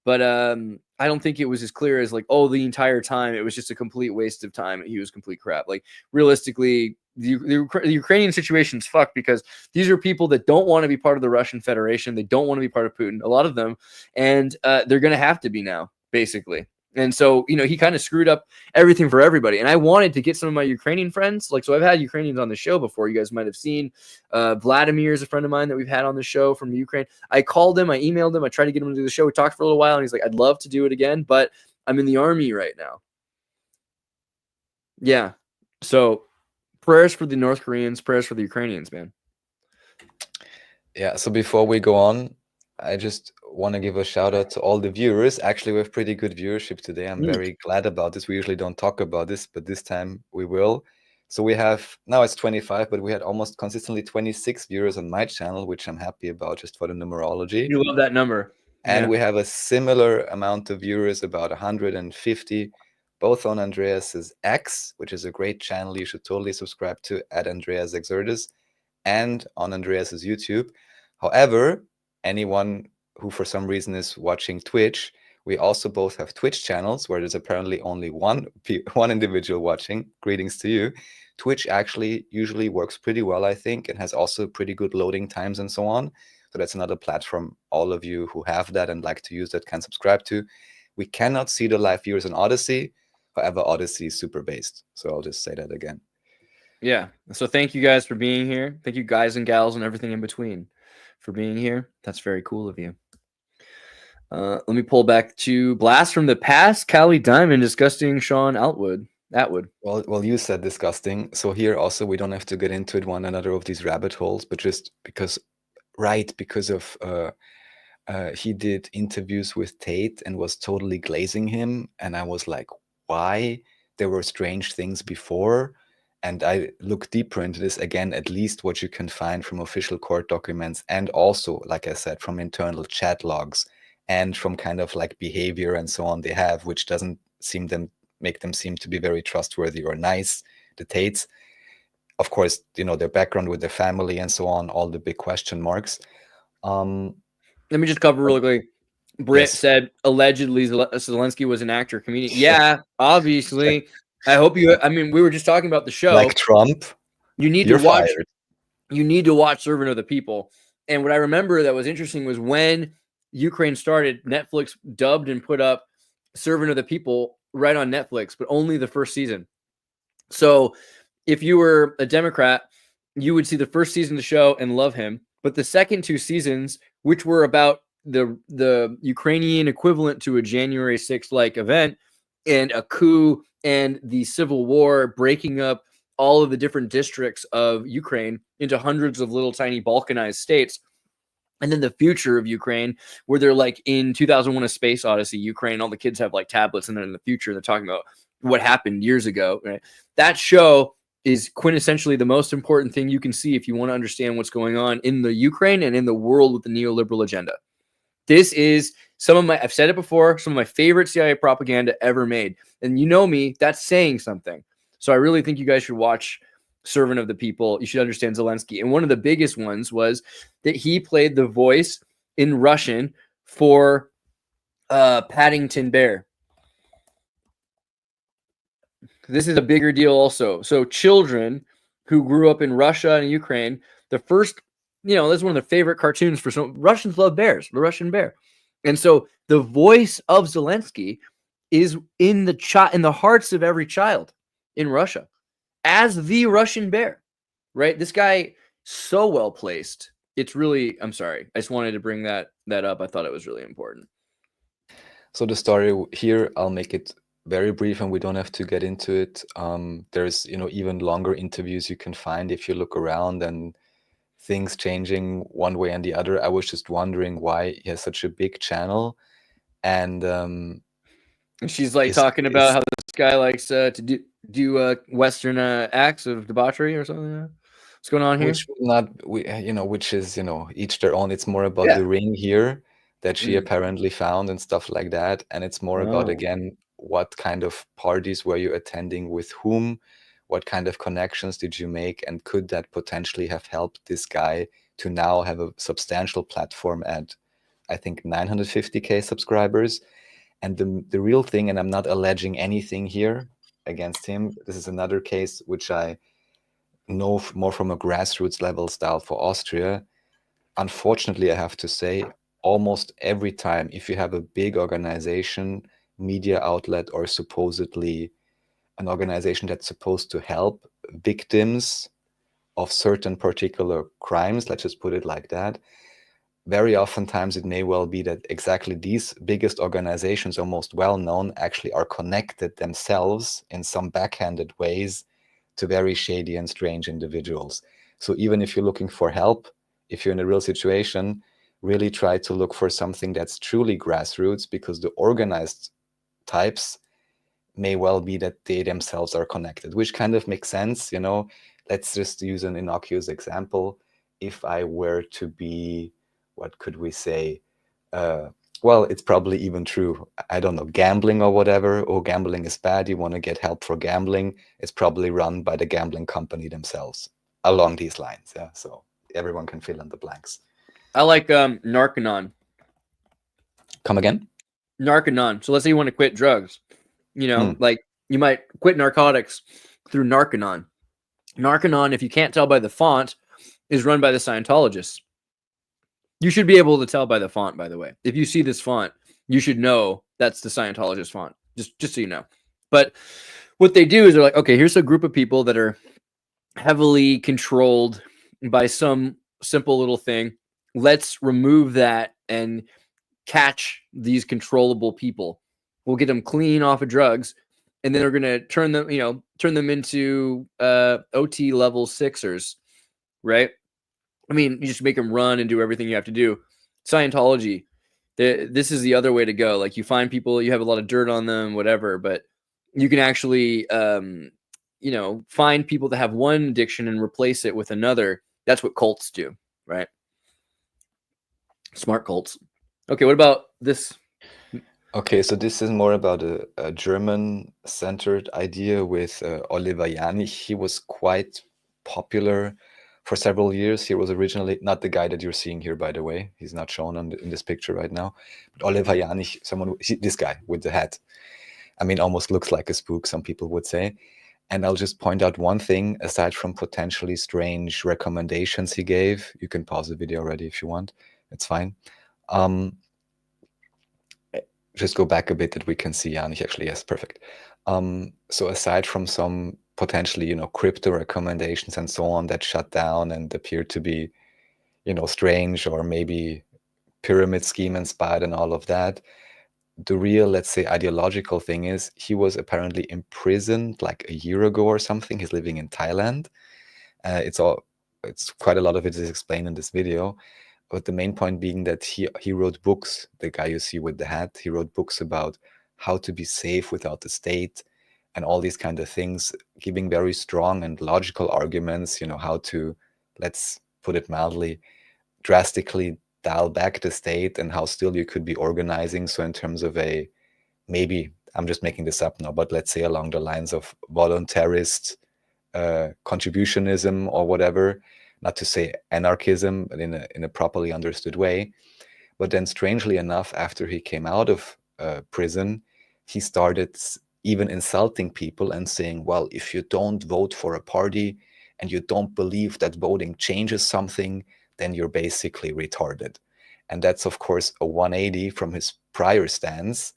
but I don't think it was as clear as like, oh, the entire time it was just a complete waste of time. He was complete crap. Like, realistically, the Ukrainian situation's fucked because these are people that don't want to be part of the Russian Federation. They don't want to be part of Putin, a lot of them, and they're going to have to be now, basically. And so, he kind of screwed up everything for everybody. And I wanted to get some of my Ukrainian friends. Like, so I've had Ukrainians on the show before. You guys might have seen Vladimir is a friend of mine that we've had on the show from Ukraine. I called him. I emailed him. I tried to get him to do the show. We talked for a little while, and he's like, I'd love to do it again, but I'm in the army right now. Yeah. So prayers for the North Koreans, prayers for the Ukrainians, man. Yeah, so before we go on, I just want to give a shout out to all the viewers. Actually, we have pretty good viewership today. I'm very glad about this. We usually don't talk about this, but this time we will. So we have, now it's 25, but we had almost consistently 26 viewers on my channel, which I'm happy about just for the numerology. You love that number. And we have a similar amount of viewers, about 150, both on Andreas's X, which is a great channel you should totally subscribe to, at Andreas Xirtus, and on Andreas's YouTube. However, anyone who for some reason is watching Twitch, we also both have Twitch channels where there's apparently only one individual watching. Greetings to you. Twitch actually usually works pretty well, I think, and has also pretty good loading times and so on. So that's another platform all of you who have that and like to use that can subscribe to. We cannot see the live viewers on Odyssey. However, Odyssey is super based. So I'll just say that again. Yeah. So thank you guys for being here. Thank you guys and gals and everything in between for being here. That's very cool of you. Let me pull back to Blast from the Past. Callie Diamond disgusting Sean Atwood. Well, you said disgusting. So here also we don't have to get into it one another of these rabbit holes, but just because of he did interviews with Tate and was totally glazing him, and I was like, why? There were strange things before. And I look deeper into this again, at least what you can find from official court documents, and also, like I said, from internal chat logs and from kind of like behavior and so on they have, which doesn't make them seem to be very trustworthy or nice, the Tates. Of course, their background with their family and so on, all the big question marks. Let me just cover really quick. Britt said allegedly Zelensky was an actor, comedian. Yeah, obviously. I hope we were just talking about the show. Like Trump. You need to watch. You need to watch Servant of the People. And what I remember that was interesting was when Ukraine started, Netflix dubbed and put up Servant of the People right on Netflix, but only the first season. So if you were a Democrat, you would see the first season of the show and love him. But the second two seasons, which were about the Ukrainian equivalent to a January 6th like event and a coup and the civil war, breaking up all of the different districts of Ukraine into hundreds of little tiny balkanized states. And then the future of Ukraine, where they're like in 2001 A Space Odyssey, Ukraine, all the kids have like tablets, and then in the future, they're talking about what happened years ago. Right? That show is quintessentially the most important thing you can see if you want to understand what's going on in the Ukraine and in the world with the neoliberal agenda. This is I've said it before, some of my favorite CIA propaganda ever made. And you know me, that's saying something. So I really think you guys should watch Servant of the People. You should understand Zelensky. And one of the biggest ones was that he played the voice in Russian for Paddington Bear. This is a bigger deal also. So children who grew up in Russia and Ukraine, the first, this is one of their favorite cartoons for some Russians love bears, the Russian bear. And so the voice of Zelensky is in the hearts of every child in Russia as the Russian bear, right? This guy so well placed it's really, I'm sorry, I just wanted to bring that up. I thought it was really important. So the story here, I'll make it very brief and we don't have to get into it. There's, even longer interviews you can find if you look around, and things changing one way and the other. I was just wondering why he has such a big channel. And she's like talking about how this guy likes to do Western acts of debauchery or something. What's going on here? Which is, each their own. It's more about the ring here that she apparently found and stuff like that. And it's more about, again, what kind of parties were you attending with whom? What kind of connections did you make? And could that potentially have helped this guy to now have a substantial platform at, I think, 950K subscribers? And the real thing, and I'm not alleging anything here against him, this is another case which I know more from a grassroots level style for Austria. Unfortunately, I have to say, almost every time, if you have a big organization, media outlet, or supposedly an organization that's supposed to help victims of certain particular crimes, let's just put it like that, very oftentimes it may well be that exactly these biggest organizations, or most well-known, actually are connected themselves in some backhanded ways to very shady and strange individuals. So even if you're looking for help, if you're in a real situation, really try to look for something that's truly grassroots, because the organized types may well be that they themselves are connected, which kind of makes sense. Let's just use an innocuous example. If I were to be, what could we say? Well, it's probably even true. I don't know, gambling or whatever. Oh, gambling is bad. You want to get help for gambling. It's probably run by the gambling company themselves, along these lines. Yeah. So everyone can fill in the blanks. I like Narcanon. Come again? Narcanon. So let's say you want to quit drugs. Like you might quit narcotics through Narcanon. Narcanon, if you can't tell by the font, is run by the Scientologists. You should be able to tell by the font, by the way. If you see this font, you should know that's the Scientologist font, just so you know. But what they do is they're like, okay, here's a group of people that are heavily controlled by some simple little thing. Let's remove that and catch these controllable people. We'll get them clean off of drugs, and then we're going to turn them into OT level sixers, right? I mean, you just make them run and do everything you have to do. Scientology, this is the other way to go. Like, you find people, you have a lot of dirt on them, whatever, but you can actually, find people that have one addiction and replace it with another. That's what cults do, right? Smart cults. Okay, what about this? Okay, so this is more about a German-centered idea with Oliver Janich. He was quite popular for several years. He was originally not the guy that you're seeing here, by the way. He's not shown in this picture right now. But Oliver Janich, this guy with the hat. I mean, almost looks like a spook, some people would say. And I'll just point out one thing, aside from potentially strange recommendations he gave. You can pause the video already if you want. It's fine. Just go back a bit that we can see Janich actually. Yes, perfect. So aside from some potentially, crypto recommendations and so on that shut down and appeared to be, strange or maybe pyramid scheme inspired and all of that, the real, let's say, ideological thing is he was apparently imprisoned like a year ago or something. He's living in Thailand. It's quite a lot of it is explained in this video. But the main point being that he wrote books, the guy you see with the hat, he wrote books about how to be safe without the state and all these kind of things, giving very strong and logical arguments, how to, let's put it mildly, drastically dial back the state and how still you could be organizing. So in terms of maybe, I'm just making this up now, but let's say along the lines of voluntarist contributionism or whatever, not to say anarchism, but in a properly understood way. But then strangely enough, after he came out of prison, he started even insulting people and saying, well, if you don't vote for a party and you don't believe that voting changes something, then you're basically retarded. And that's, of course, a 180 from his prior stance.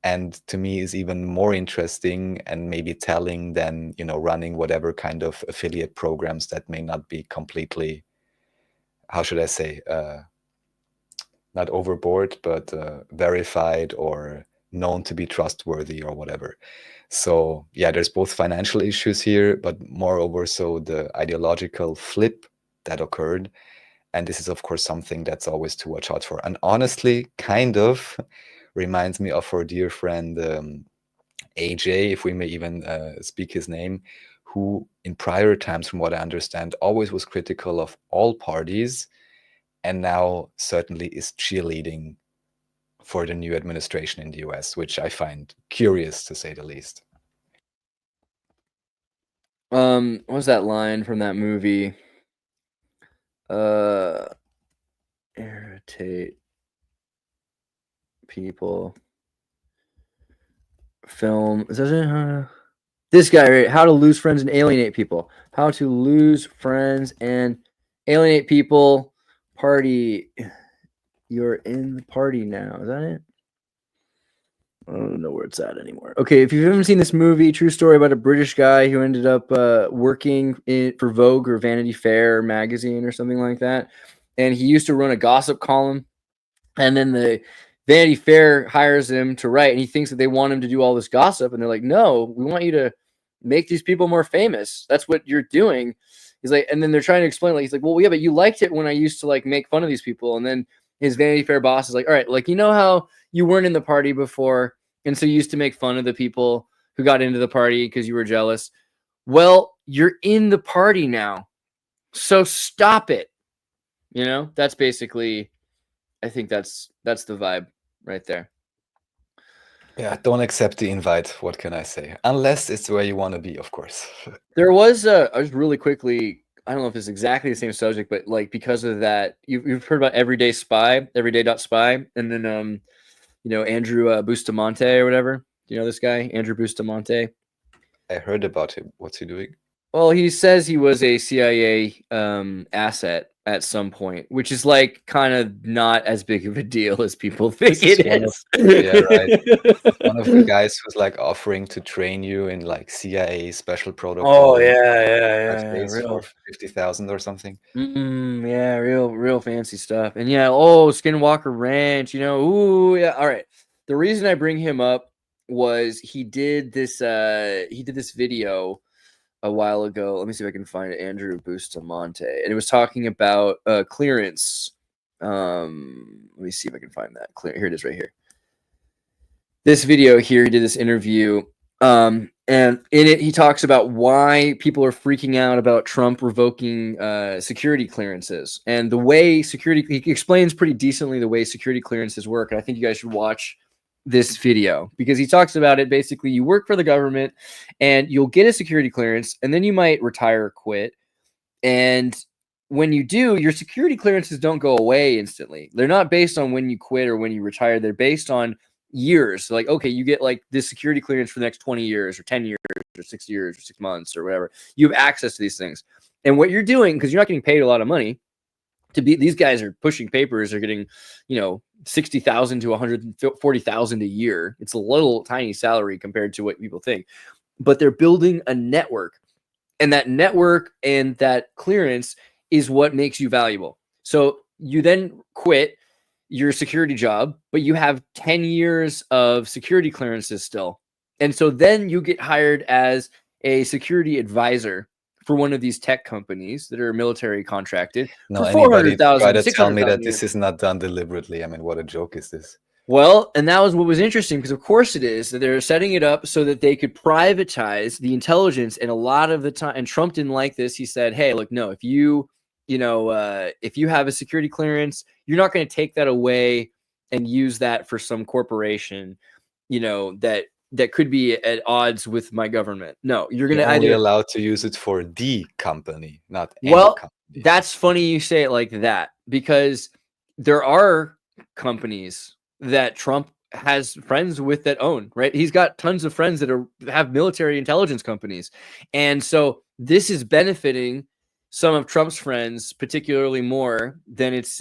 And to me is even more interesting and maybe telling than, running whatever kind of affiliate programs that may not be completely how should I say, not overboard, but verified or known to be trustworthy or whatever. So yeah, there's both financial issues here, but moreover, so the ideological flip that occurred. And this is, of course, something that's always to watch out for. And honestly, kind of reminds me of our dear friend AJ, if we may even speak his name, who in prior times, from what I understand, always was critical of all parties, and now certainly is cheerleading for the new administration in the US, which I find curious, to say the least. What was that line from that movie? Irritate people. Film. Is that it? This guy, right? How to lose friends and alienate people. How to lose friends and alienate people. Party. You're in the party now. Is that it? I don't know where it's at anymore. Okay, if you haven't seen this movie, true story about a British guy who ended up working for Vogue or Vanity Fair magazine or something like that. And he used to run a gossip column. And then the Vanity Fair hires him to write, and he thinks that they want him to do all this gossip. And they're like, no, we want you to make these people more famous. That's what you're doing. He's like, and then they're trying to explain, like, he's like, well, yeah, but you liked it when I used to like make fun of these people. And then his Vanity Fair boss is like, all right, like, you know how you weren't in the party before, and so you used to make fun of the people who got into the party because you were jealous. Well, you're in the party now, so stop it. You know, that's basically, I think that's the vibe right there. Yeah, don't accept the invite. What can I say? Unless it's where you want to be, of course. There was I was really quickly, I don't know if it's exactly the same subject, but like because of that, you've heard about everyday.spy, and then you know, Andrew Bustamante or whatever. Do you know this guy, Andrew Bustamante? I heard about him. What's he doing? Well, he says he was a CIA asset at some point, which is like kind of not as big of a deal as people think it is. Yeah, right. One of the guys who's like offering to train you in like CIA special protocol. Oh yeah. For 50,000 or something. Yeah, real fancy stuff. And yeah, Skinwalker Ranch, you know. Ooh, yeah. All right. The reason I bring him up was he did this video a while ago. Let me see if I can find it. Andrew Bustamante, and it was talking about clearance. Let me see if I can find that. Here it is, right here. This video here, he did this interview, and in it he talks about why people are freaking out about Trump revoking security clearances, and the way he explains pretty decently the way security clearances work. And I think you guys should watch this video because he talks about it. Basically, you work for the government and you'll get a security clearance, and then you might retire or quit. And when you do, your security clearances don't go away instantly. They're not based on when you quit or when you retire. They're based on years. So like, okay, you get like this security clearance for the next 20 years or 10 years or 6 years or 6 months or whatever. You have access to these things. And what you're doing, because you're not getting paid a lot of money to be, these guys are pushing papers, are getting, you know, 60,000 to 140,000 a year. It's a little tiny salary compared to what people think, but they're building a network, and that network and that clearance is what makes you valuable. So you then quit your security job, but you have 10 years of security clearances still. And so then you get hired as a security advisor for one of these tech companies that are military contracted for $400,000. Try to tell me that this is not done deliberately. I mean, what a joke is this? Well, and that was what was interesting, because of course it is, that they're setting it up so that they could privatize the intelligence. And a lot of the time, and Trump didn't like this. He said, hey, look, no, if you have a security clearance, you're not going to take that away and use that for some corporation, you know, that could be at odds with my government. No, you're going to only allowed to use it for the company, not any company. That's funny you say it like that, because there are companies that Trump has friends with that own, right? He's got tons of friends that have military intelligence companies. And so this is benefiting some of Trump's friends particularly more than it's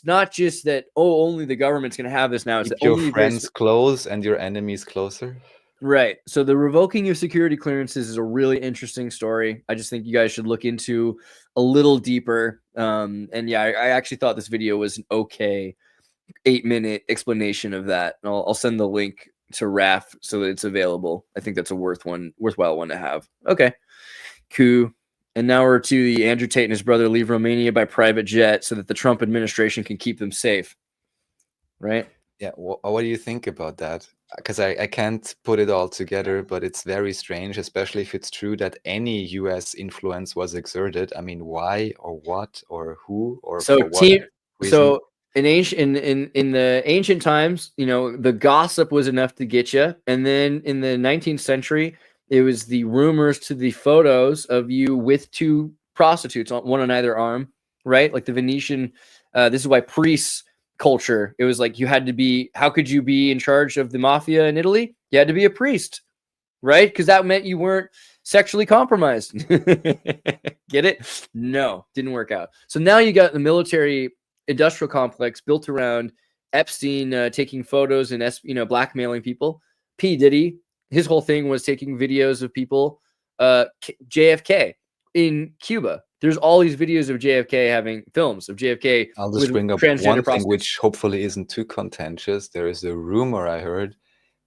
not just that, oh, only the government's going to have this now. It's your friends close and your enemies closer. Right. So the revoking of security clearances is a really interesting story. I just think you guys should look into a little deeper. And yeah, I actually thought this video was an okay 8-minute explanation of that. And I'll send the link to RAF so that it's available. I think that's a worthwhile one to have. Okay. Cool. And now we're to the Andrew Tate and his brother leave Romania by private jet so that the Trump administration can keep them safe. Right? Yeah. What do you think about that? Because I can't put it all together, but it's very strange, especially if it's true that any US influence was exerted. I mean, why or what or who or So for what reason? so in the ancient times, you know, the gossip was enough to get you, and then in the 19th century, it was the rumors to the photos of you with 2 prostitutes, one on either arm, right? Like the Venetian. This is why priests culture. It was like you had to be. How could you be in charge of the mafia in Italy? You had to be a priest, right? Because that meant you weren't sexually compromised. Get it? No, didn't work out. So now you got the military industrial complex built around Epstein taking photos and blackmailing people. P. Diddy, his whole thing was taking videos of people. JFK in Cuba. There's all these videos of JFK having films of JFK. I'll just bring up one thing which hopefully isn't too contentious. There is a rumor I heard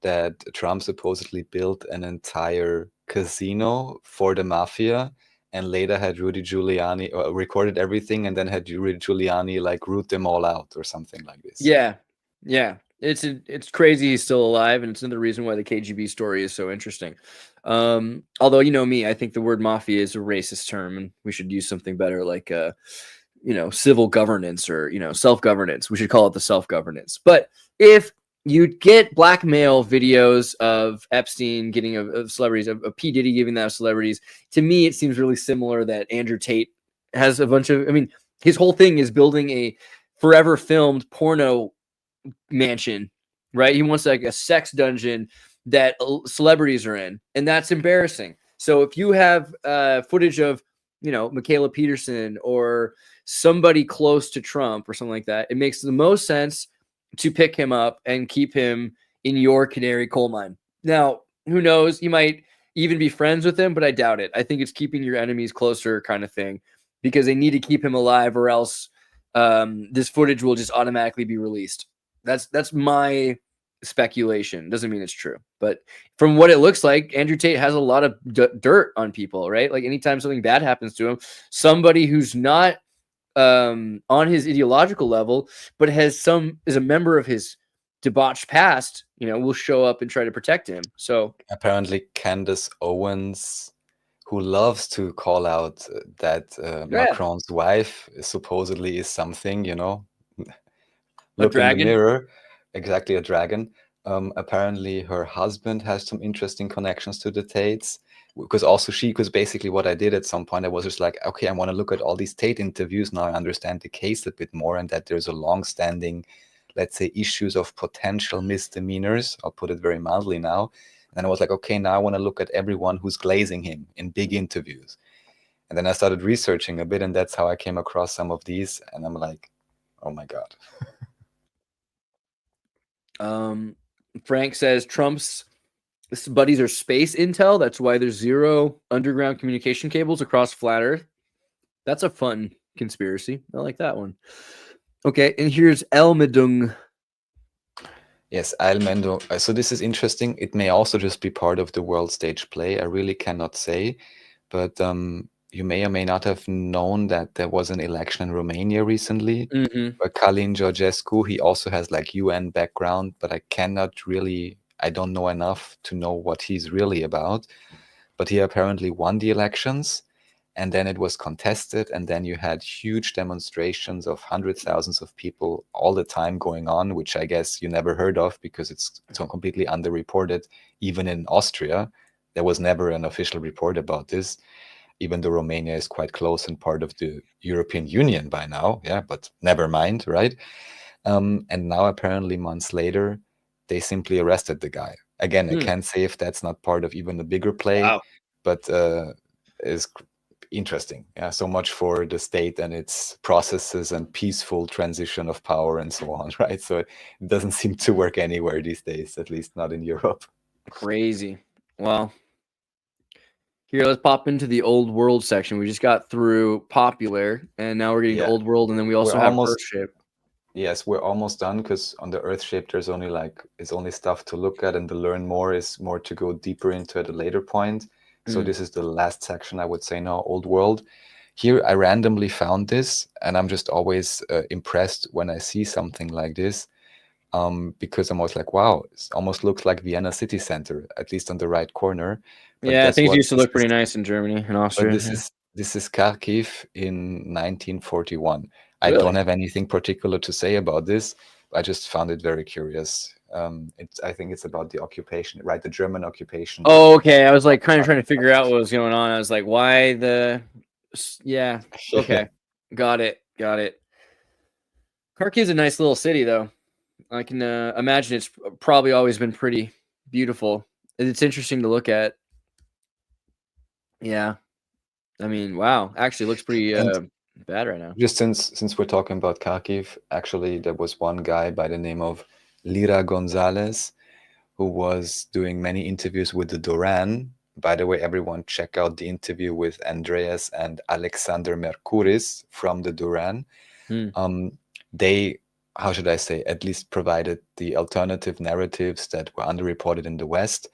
that Trump supposedly built an entire casino for the mafia and later had Rudy Giuliani recorded everything and then had Rudy Giuliani like root them all out or something like this. Yeah. It's crazy he's still alive, and it's another reason why the KGB story is so interesting. Although, you know me, I think the word mafia is a racist term, and we should use something better like civil governance or self-governance. We should call it the self-governance. But if you get blackmail videos of Epstein getting of celebrities, of P. Diddy giving that to celebrities, to me it seems really similar that Andrew Tate has a bunch of. I mean, his whole thing is building a forever filmed porno mansion, right? He wants like a sex dungeon that celebrities are in, and that's embarrassing. So if you have footage of Michaela Peterson or somebody close to Trump or something like that, it makes the most sense to pick him up and keep him in your canary coal mine. Now, who knows? You might even be friends with him, but I doubt it. I think it's keeping your enemies closer kind of thing, because they need to keep him alive, or else this footage will just automatically be released. That's my speculation. Doesn't mean it's true, but from what it looks like, Andrew Tate has a lot of dirt on people, right? Like anytime something bad happens to him, somebody who's not on his ideological level, but is a member of his debauched past, will show up and try to protect him. So apparently Candace Owens, who loves to call out that Macron's wife supposedly is something, look in the mirror, exactly, a dragon. Apparently her husband has some interesting connections to the Tates, because basically what I did at some point, I was just like, okay, I want to look at all these Tate interviews. Now I understand the case a bit more, and that there's a long-standing, let's say, issues of potential misdemeanors. I'll put it very mildly now. And I was like, okay, now I want to look at everyone who's glazing him in big interviews. And then I started researching a bit, and that's how I came across some of these. And I'm like, oh my God. Frank says Trump's buddies are space intel. That's why there's 0 underground communication cables across flat Earth. That's a fun conspiracy. I like that one. Okay, and here's Elmedung. Yes, Elmedung. So this is interesting. It may also just be part of the world stage play. I really cannot say, but you may or may not have known that there was an election in Romania recently, where Călin Georgescu, he also has like UN background, but I don't know enough to know what he's really about. But he apparently won the elections, and then it was contested, and then you had huge demonstrations of hundreds, thousands of people all the time going on, which I guess you never heard of because it's so completely underreported. Even in Austria, there was never an official report about this, even though Romania is quite close and part of the European Union by now. Yeah, but never mind, right? And now apparently months later, they simply arrested the guy. Again, I can't say if that's not part of even the bigger play, but is interesting. Yeah, so much for the state and its processes and peaceful transition of power and so on, right? So it doesn't seem to work anywhere these days, at least not in Europe. Crazy. Well, here, let's pop into the old world section. We just got through popular, and now we're getting to old world, and then we also have Earthship. Yes, we're almost done, because on the Earthship there's only stuff to look at, and to learn more is more to go deeper into at a later point. So this is the last section, I would say now, old world. Here I randomly found this, and I'm just always impressed when I see something like this, because I'm always like, wow, it almost looks like Vienna city center, at least on the right corner. But Yeah, things used to look This pretty is- nice in Germany and But Austria. this is Kharkiv in 1941. I Really? don't have anything particular to say about this. I just found it very curious. I think it's about the occupation, right? The German occupation. Oh, okay. I was like kind of trying to figure out what was going on. I was like, why the? Yeah. Okay. Got it. Kharkiv's a nice little city, though. I can imagine it's probably always been pretty beautiful. It's interesting to look at. Yeah. I mean, wow. Actually, looks pretty bad right now. Just since we're talking about Kharkiv, actually, there was one guy by the name of Lira Gonzalez who was doing many interviews with the Duran. By the way, everyone check out the interview with Andreas and Alexander Mercouris from the Duran. They, how should I say, at least provided the alternative narratives that were underreported in the West.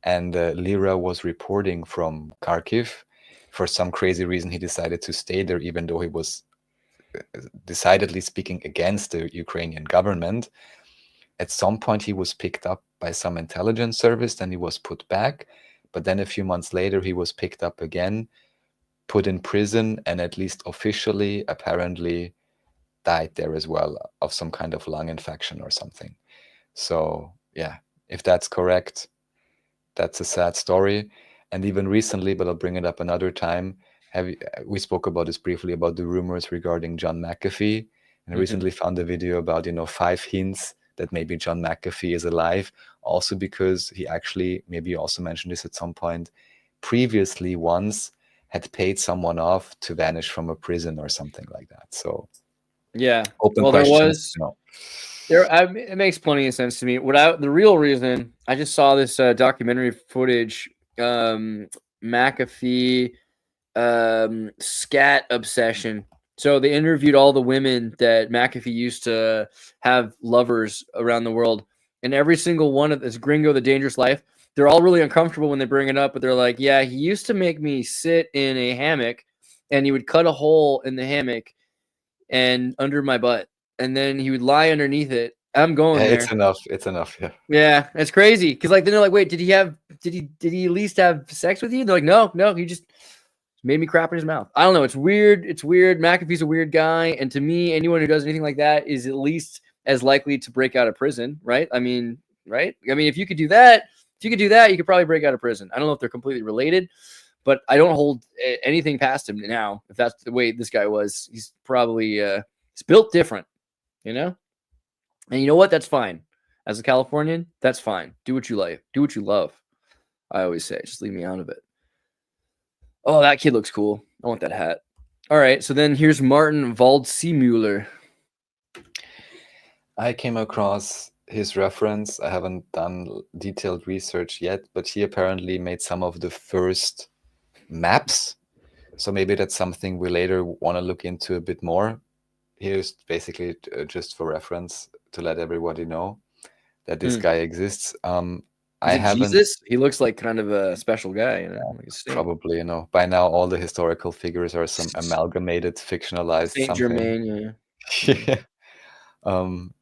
And Lira was reporting from Kharkiv. For some crazy reason, he decided to stay there, even though he was decidedly speaking against the Ukrainian government. At some point, he was picked up by some intelligence service, then he was put back. But then a few months later, he was picked up again, put in prison, and at least officially, apparently, died there as well of some kind of lung infection or something. So, yeah, if that's correct, that's a sad story. And even recently, but I'll bring it up another time, we spoke about this briefly, about the rumors regarding John McAfee. And I recently found a video about, 5 hints that maybe John McAfee is alive. Also because he actually, maybe you also mentioned this at some point, previously once had paid someone off to vanish from a prison or something like that. So yeah, open well, questions. It makes plenty of sense to me. The real reason I just saw this documentary footage, McAfee, scat obsession. So they interviewed all the women that McAfee used to have lovers around the world, and every single one of this Gringo, the Dangerous Life, they're all really uncomfortable when they bring it up, but they're like, yeah, he used to make me sit in a hammock, and he would cut a hole in the hammock and under my butt, and then he would lie underneath it. I'm going there. It's enough. Yeah, it's crazy. Because then they're like, wait, did he at least have sex with you? And they're like, no, he just made me crap in his mouth. I don't know. It's weird. McAfee's a weird guy. And to me, anyone who does anything like that is at least as likely to break out of prison, right? I mean, right? I mean, if you could do that, you could probably break out of prison. I don't know if they're completely related, but I don't hold anything past him now. If that's the way this guy was, he's probably he's built different, And you know what? That's fine. As a Californian, that's fine. Do what you like. Do what you love. I always say, just leave me out of it. Oh, that kid looks cool. I want that hat. All right. So then here's Martin Waldseemüller. I came across his reference. I haven't done detailed research yet, but he apparently made some of the first maps. So maybe that's something we later want to look into a bit more. Here's basically just for reference to let everybody know that this guy exists. I haven't. Jesus? He looks like kind of a special guy, like a probably, by now all the historical figures are some amalgamated, fictionalized Saint something. Germain, yeah.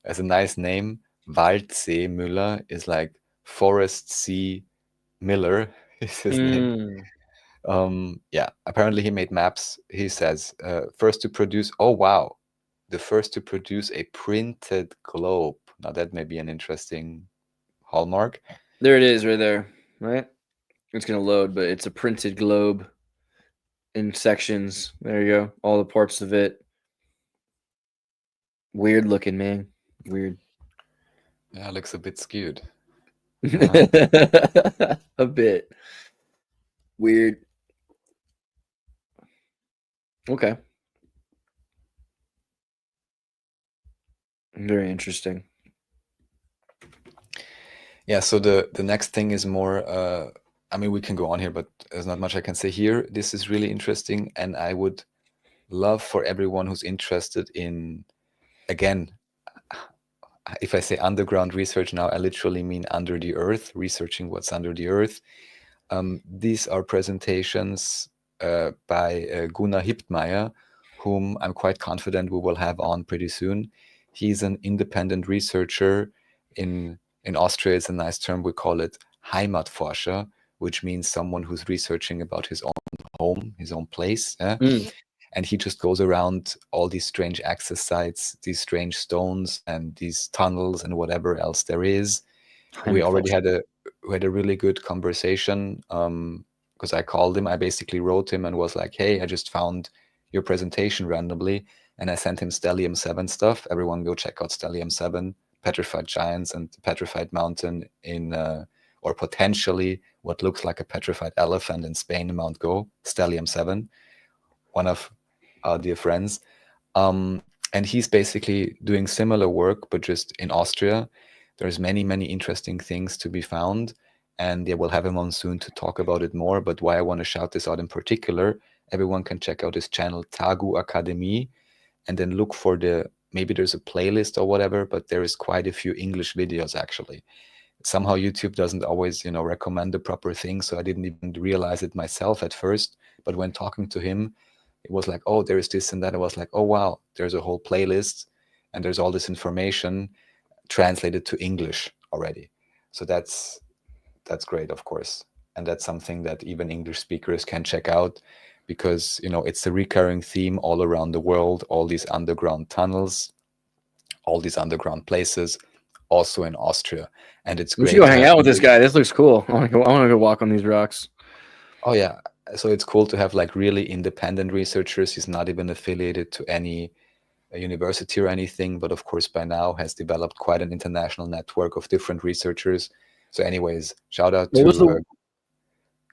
As a nice name, Waldseemüller is like Forest Sea Miller is his name. Yeah, apparently he made maps. He says first to produce. Oh wow, the first to produce a printed globe. Now that may be an interesting hallmark. There it is, right there. Right, it's gonna load, but it's a printed globe in sections. There you go. All the parts of it. Weird looking, man. Weird. Yeah, looks a bit skewed. A bit weird. Okay. Very interesting. Yeah, so the next thing is more, I mean, we can go on here, but there's not much I can say here. This is really interesting, and I would love for everyone who's interested in, again, if I say underground research now, I literally mean under the earth, researching what's under the earth. These are presentations by Gunnar Hiptmeyer, whom I'm quite confident we will have on pretty soon. He's an independent researcher. In Austria, it's a nice term. We call it Heimatforscher, which means someone who's researching about his own home, his own place. And he just goes around all these strange access sites, these strange stones and these tunnels and whatever else there is. We already had a really good conversation because I called him. I basically wrote him and was like, hey, I just found your presentation randomly. And I sent him Stellium 7 stuff. Everyone go check out Stellium 7, Petrified Giants and Petrified Mountain in, or potentially what looks like a petrified elephant in Spain, Mount Go, Stellium 7, one of our dear friends. And he's basically doing similar work, but just in Austria. There's many, many interesting things to be found. And yeah, we'll have him on soon to talk about it more. But why I want to shout this out in particular, everyone can check out his channel, Tagu Academy, and then look for maybe there's a playlist or whatever, but there is quite a few English videos actually. Somehow YouTube doesn't always, recommend the proper thing. So I didn't even realize it myself at first. But when talking to him, it was like, oh, there is this and that. I was like, oh, wow, there's a whole playlist and there's all this information translated to English already. So that's great, of course. And that's something that even English speakers can check out because, it's a recurring theme all around the world, all these underground tunnels, all these underground places, also in Austria. And it's great. We should go hang out with this guy. This looks cool. I want to go walk on these rocks. Oh, yeah. So it's cool to have like really independent researchers. He's not even affiliated to any university or anything, but of course by now has developed quite an international network of different researchers. So anyways, shout out to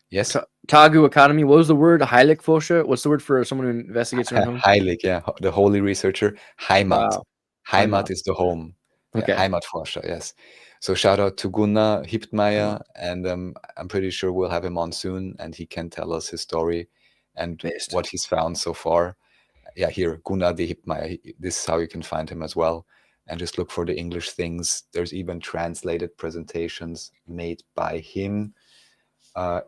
yes, Tagu Academy. What was the word? Heiligforscher? What's the word for someone who investigates their own home? Heilig, yeah, the holy researcher. Heimat. Wow. Heimat is the home. Okay. Yeah, Heimatforscher, yes. So shout out to Gunnar Hiptmeyer, and I'm pretty sure we'll have him on soon, and he can tell us his story and what he's found so far. Yeah, here, Gunnar de Hiptmeyer. This is how you can find him as well. And just look for the English things. There's even translated presentations made by him.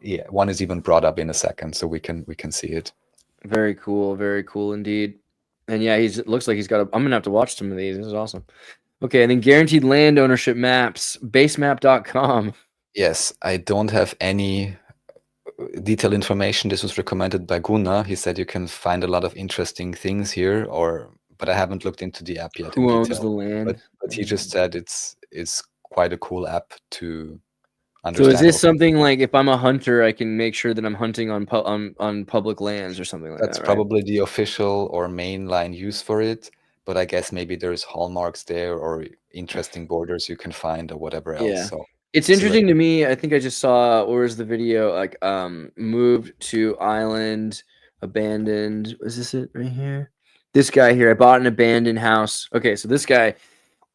Yeah, one is even brought up in a second, so we can see it. Very cool indeed. And yeah, looks like he's got I'm gonna have to watch some of these. This is awesome. Okay, and then guaranteed land ownership maps, basemap.com. Yes, I don't have any detailed information. This was recommended by Gunnar. He said you can find a lot of interesting things here, but I haven't looked into the app yet. Who owns the land? But he just said it's quite a cool app to understand. So is this something like if I'm a hunter, I can make sure that I'm hunting on public lands or something like that? That's probably the official or mainline use for it. But I guess maybe there's hallmarks there or interesting borders you can find or whatever else. Yeah. So it's interesting to me. I think I just saw, where's the video? Like, moved to island, abandoned. Was this it right here? This guy here. I bought an abandoned house. Okay, so this guy,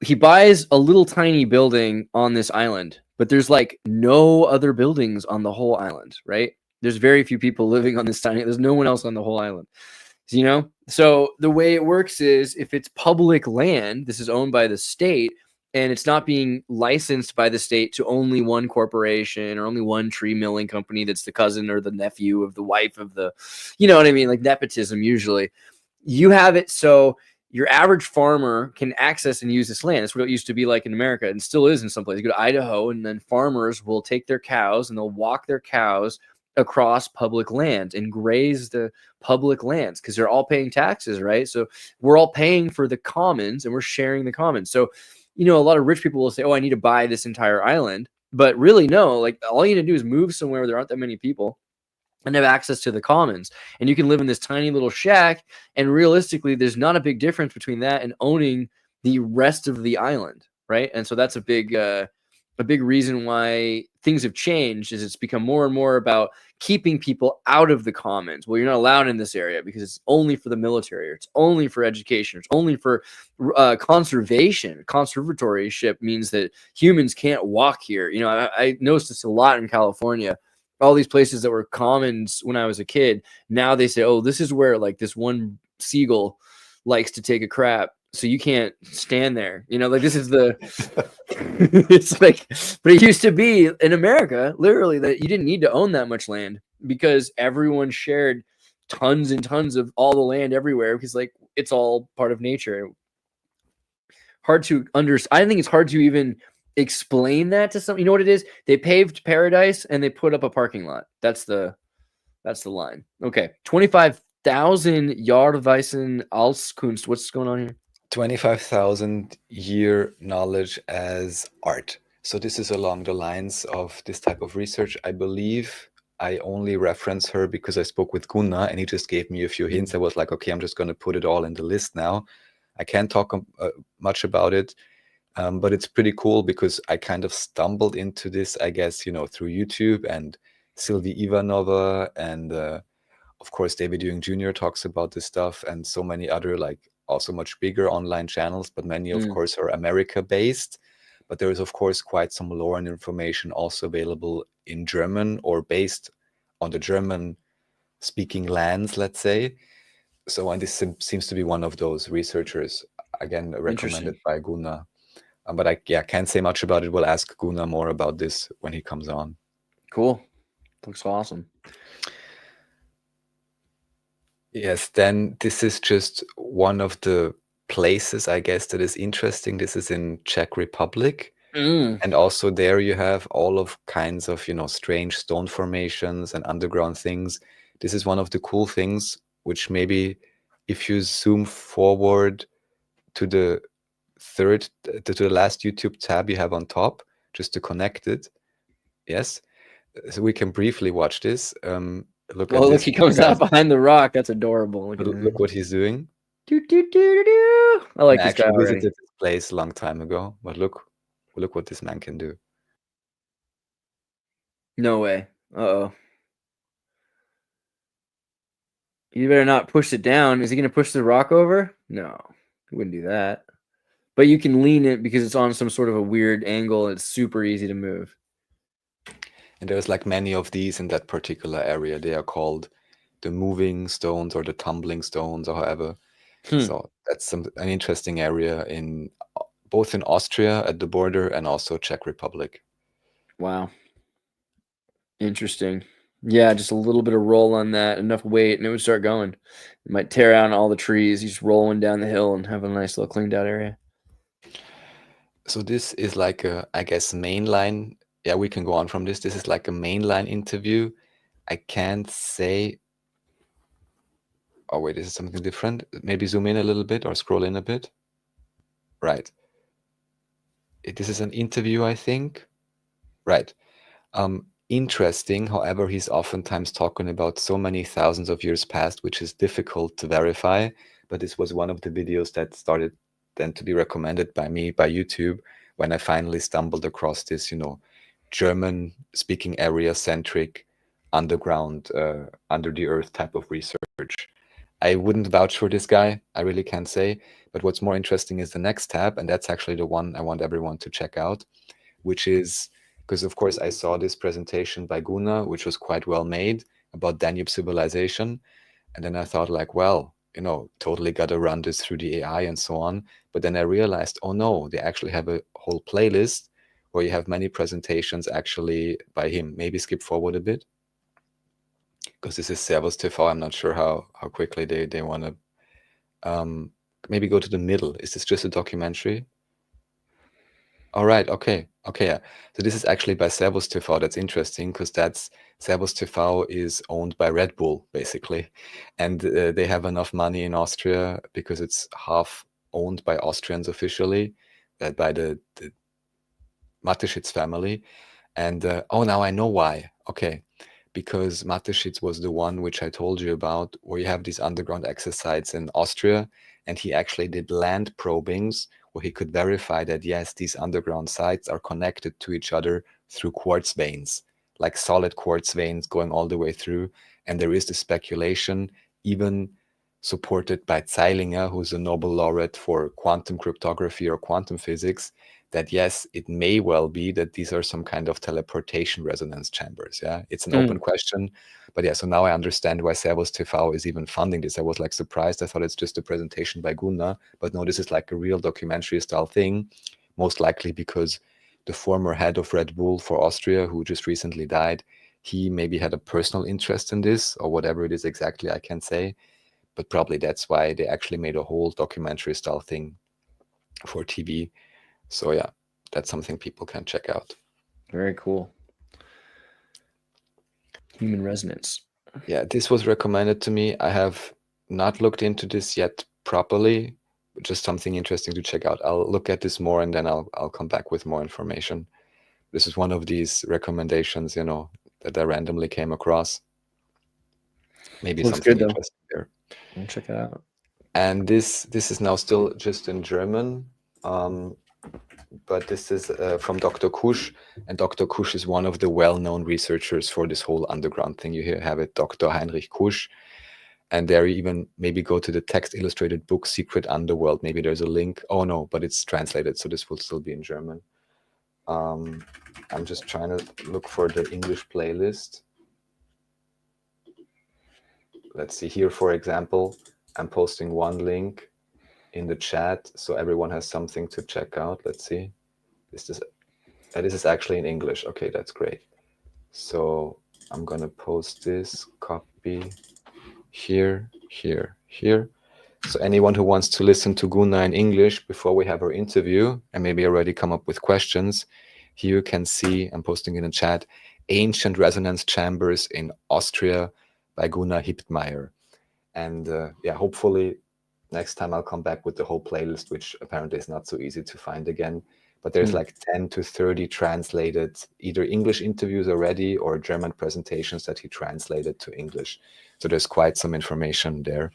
he buys a little tiny building on this island, but there's like no other buildings on the whole island, right? There's very few people living on this tiny. There's no one else on the whole island. So the way it works is if it's public land, this is owned by the state, and it's not being licensed by the state to only one corporation or only one tree milling company that's the cousin or the nephew of the wife of the, you know what I mean? Like nepotism, usually. You have it so your average farmer can access and use this land. That's what it used to be like in America and still is in some places. You go to Idaho, and then farmers will take their cows and they'll walk their cows across public lands and graze the public lands because they're all paying taxes, right? So we're all paying for the commons and we're sharing the commons. So, a lot of rich people will say, oh, I need to buy this entire island. But really, no, like all you need to do is move somewhere where there aren't that many people and have access to the commons. And you can live in this tiny little shack. And realistically, there's not a big difference between that and owning the rest of the island, right? And so that's a big a big reason why things have changed is it's become more and more about keeping people out of the commons. Well, you're not allowed in this area because it's only for the military, or it's only for education, or it's only for conservation. Conservatorship means that humans can't walk here. You know, I noticed this a lot in California. All these places that were commons when I was a kid, now they say, oh, this is where like this one seagull likes to take a crap, so you can't stand there. You know, like this is the it's like, but it used to be in America literally that you didn't need to own that much land because everyone shared tons and tons of all the land everywhere, because like it's all part of nature. Hard to understand. I think it's hard to even explain that to some. You know what it is? They paved paradise and they put up a parking lot. That's the line. Okay, 25,000 Jahrweisen Kunst. What's going on here? 25,000 year knowledge as art. So this is along the lines of this type of research. I believe I only reference her because I spoke with Gunnar and he just gave me a few hints. I was like, okay, I'm just going to put it all in the list now. I can't talk much about it, but it's pretty cool because I kind of stumbled into this, I guess, you know, through YouTube, and Sylvie Ivanova, and of course, David Ewing Jr. talks about this stuff, and so many other, like, also much bigger online channels, but many, of course, are America-based. But there is, of course, quite some lore and information also available in German or based on the German-speaking lands, let's say. So, and this seems to be one of those researchers, again, recommended by Gunnar. But I can't say much about it. We'll ask Gunnar more about this when he comes on. Cool. Looks awesome. Yes, then this is just one of the places, I guess, that is interesting. This is in Czech Republic. And also there you have all of kinds of, you know, strange stone formations and underground things. This is one of the cool things, which maybe if you zoom forward to the to the last YouTube tab you have on top, just to connect it. Yes. So we can briefly watch this. Look at this. He comes out behind the rock. That's adorable. Look what he's doing. I like this guy actually already. visited this place a long time ago, but look what this man can do. No way. Uh-oh. You better not push it down. Is he going to push the rock over? No, he wouldn't do that. But you can lean it because it's on some sort of a weird angle. It's super easy to move. And there's like many of these in that particular area. They are called the moving stones or the tumbling stones or however. So that's an interesting area in both in Austria at the border and also Czech Republic. Wow. Interesting. Yeah, just a little bit of roll on that, enough weight, and it would start going. It might tear down all the trees. You just roll one down the hill and have a nice little cleaned out area. So this is like a, I guess, mainline. Yeah, we can go on from this. This is like a mainline interview. I can't say. Oh, wait, this is something different. Maybe zoom in a little bit or scroll in a bit. Right. This is an interview, I think. Right. Interesting. However, he's oftentimes talking about so many thousands of years past, which is difficult to verify. But this was one of the videos that started then to be recommended by me by YouTube when I finally stumbled across this, you know, German-speaking area-centric underground, under the earth type of research. I wouldn't vouch for this guy. I really can't say. But what's more interesting is the next tab, and that's actually the one I want everyone to check out, which is, because of course I saw this presentation by Gunnar, which was quite well made about Danube civilization. And then I thought like, well, you know, totally got to run this through the AI and so on. But then I realized, oh no, they actually have a whole playlist where you have many presentations actually by him. Maybe skip forward a bit, because this is Servus TV. I'm not sure how quickly they want to maybe go to the middle. Is this just a documentary? All right. Okay. Yeah. So this is actually by Servus TV. That's interesting because Servus TV is owned by Red Bull basically, and they have enough money in Austria because it's half owned by Austrians officially, by the Mateschitz family. And oh, now I know why. Okay, because Mateschitz was the one which I told you about, where you have these underground access sites in Austria, and he actually did land probings where he could verify that, yes, these underground sites are connected to each other through quartz veins, like solid quartz veins going all the way through. And there is the speculation, even supported by Zeilinger, who's a Nobel laureate for quantum cryptography or quantum physics, that yes, it may well be that these are some kind of teleportation resonance chambers. Yeah, it's an open question, but yeah. So now I understand why Servus TV is even funding this. I was like surprised. I thought it's just a presentation by Gunnar, but no, this is like a real documentary style thing. Most likely because the former head of Red Bull for Austria, who just recently died, he maybe had a personal interest in this, or whatever it is exactly, I can't say. But probably that's why they actually made a whole documentary style thing for TV. So yeah, that's something people can check out. Very cool. Human resonance. Yeah, this was recommended to me. I have not looked into this yet properly, but just something interesting to check out. I'll look at this more and then I'll come back with more information. This is one of these recommendations, you know, that I randomly came across. Maybe Looks something good, though. interesting there. I'll check it out. And this is now still just in German, but this is from Dr. Kusch, and Dr. Kusch is one of the well-known researchers for this whole underground thing. You have it, Dr. Heinrich Kusch, and there you even maybe go to the text illustrated book Secret Underworld. Maybe there's a link. Oh no, but it's translated, so this will still be in German. I'm just trying to look for the English playlist. Let's see here, for example, I'm posting one link in the chat so everyone has something to check out. Let's see. This is actually in English. Okay, that's great. So I'm gonna post this, copy here, here, here. So anyone who wants to listen to Gunnar in English before we have our interview and maybe already come up with questions, here you can see, I'm posting in the chat, Ancient Resonance Chambers in Austria by Gunnar Hiptmeyer. And yeah, hopefully next time I'll come back with the whole playlist, which apparently is not so easy to find again. But there's like 10 to 30 translated, either English interviews already or German presentations that he translated to English. So there's quite some information there.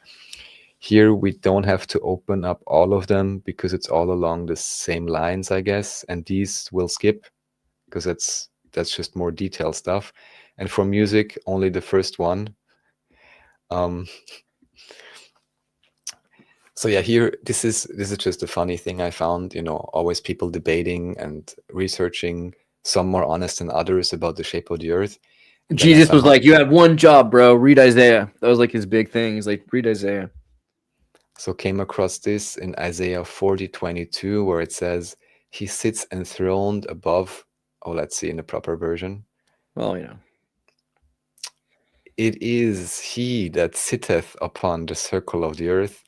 Here we don't have to open up all of them because it's all along the same lines, I guess. And these we'll skip because that's just more detailed stuff. And for music, only the first one. So yeah, here this is just a funny thing I found. You know, always people debating and researching, some more honest than others about the shape of the earth. And Jesus was like, "You have one job, bro. Read Isaiah." That was like his big thing. He's like, "Read Isaiah." So came across this in Isaiah 40:22, where it says, "He sits enthroned above." Oh, let's see in the proper version. Well, you know, it is he that sitteth upon the circle of the earth,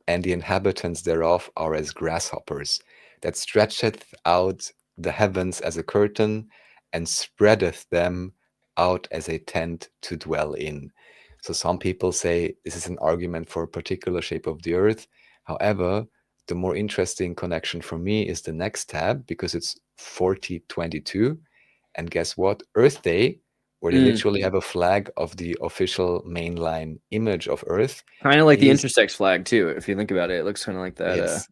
and the inhabitants thereof are as grasshoppers, that stretcheth out the heavens as a curtain, and spreadeth them out as a tent to dwell in. So some people say this is an argument for a particular shape of the earth. However, the more interesting connection for me is the next tab, because it's 40:22. And guess what? Earth Day, where they literally have a flag of the official mainline image of Earth. Kind of like the intersex flag too. If you think about it, it looks kind of like that. Yes.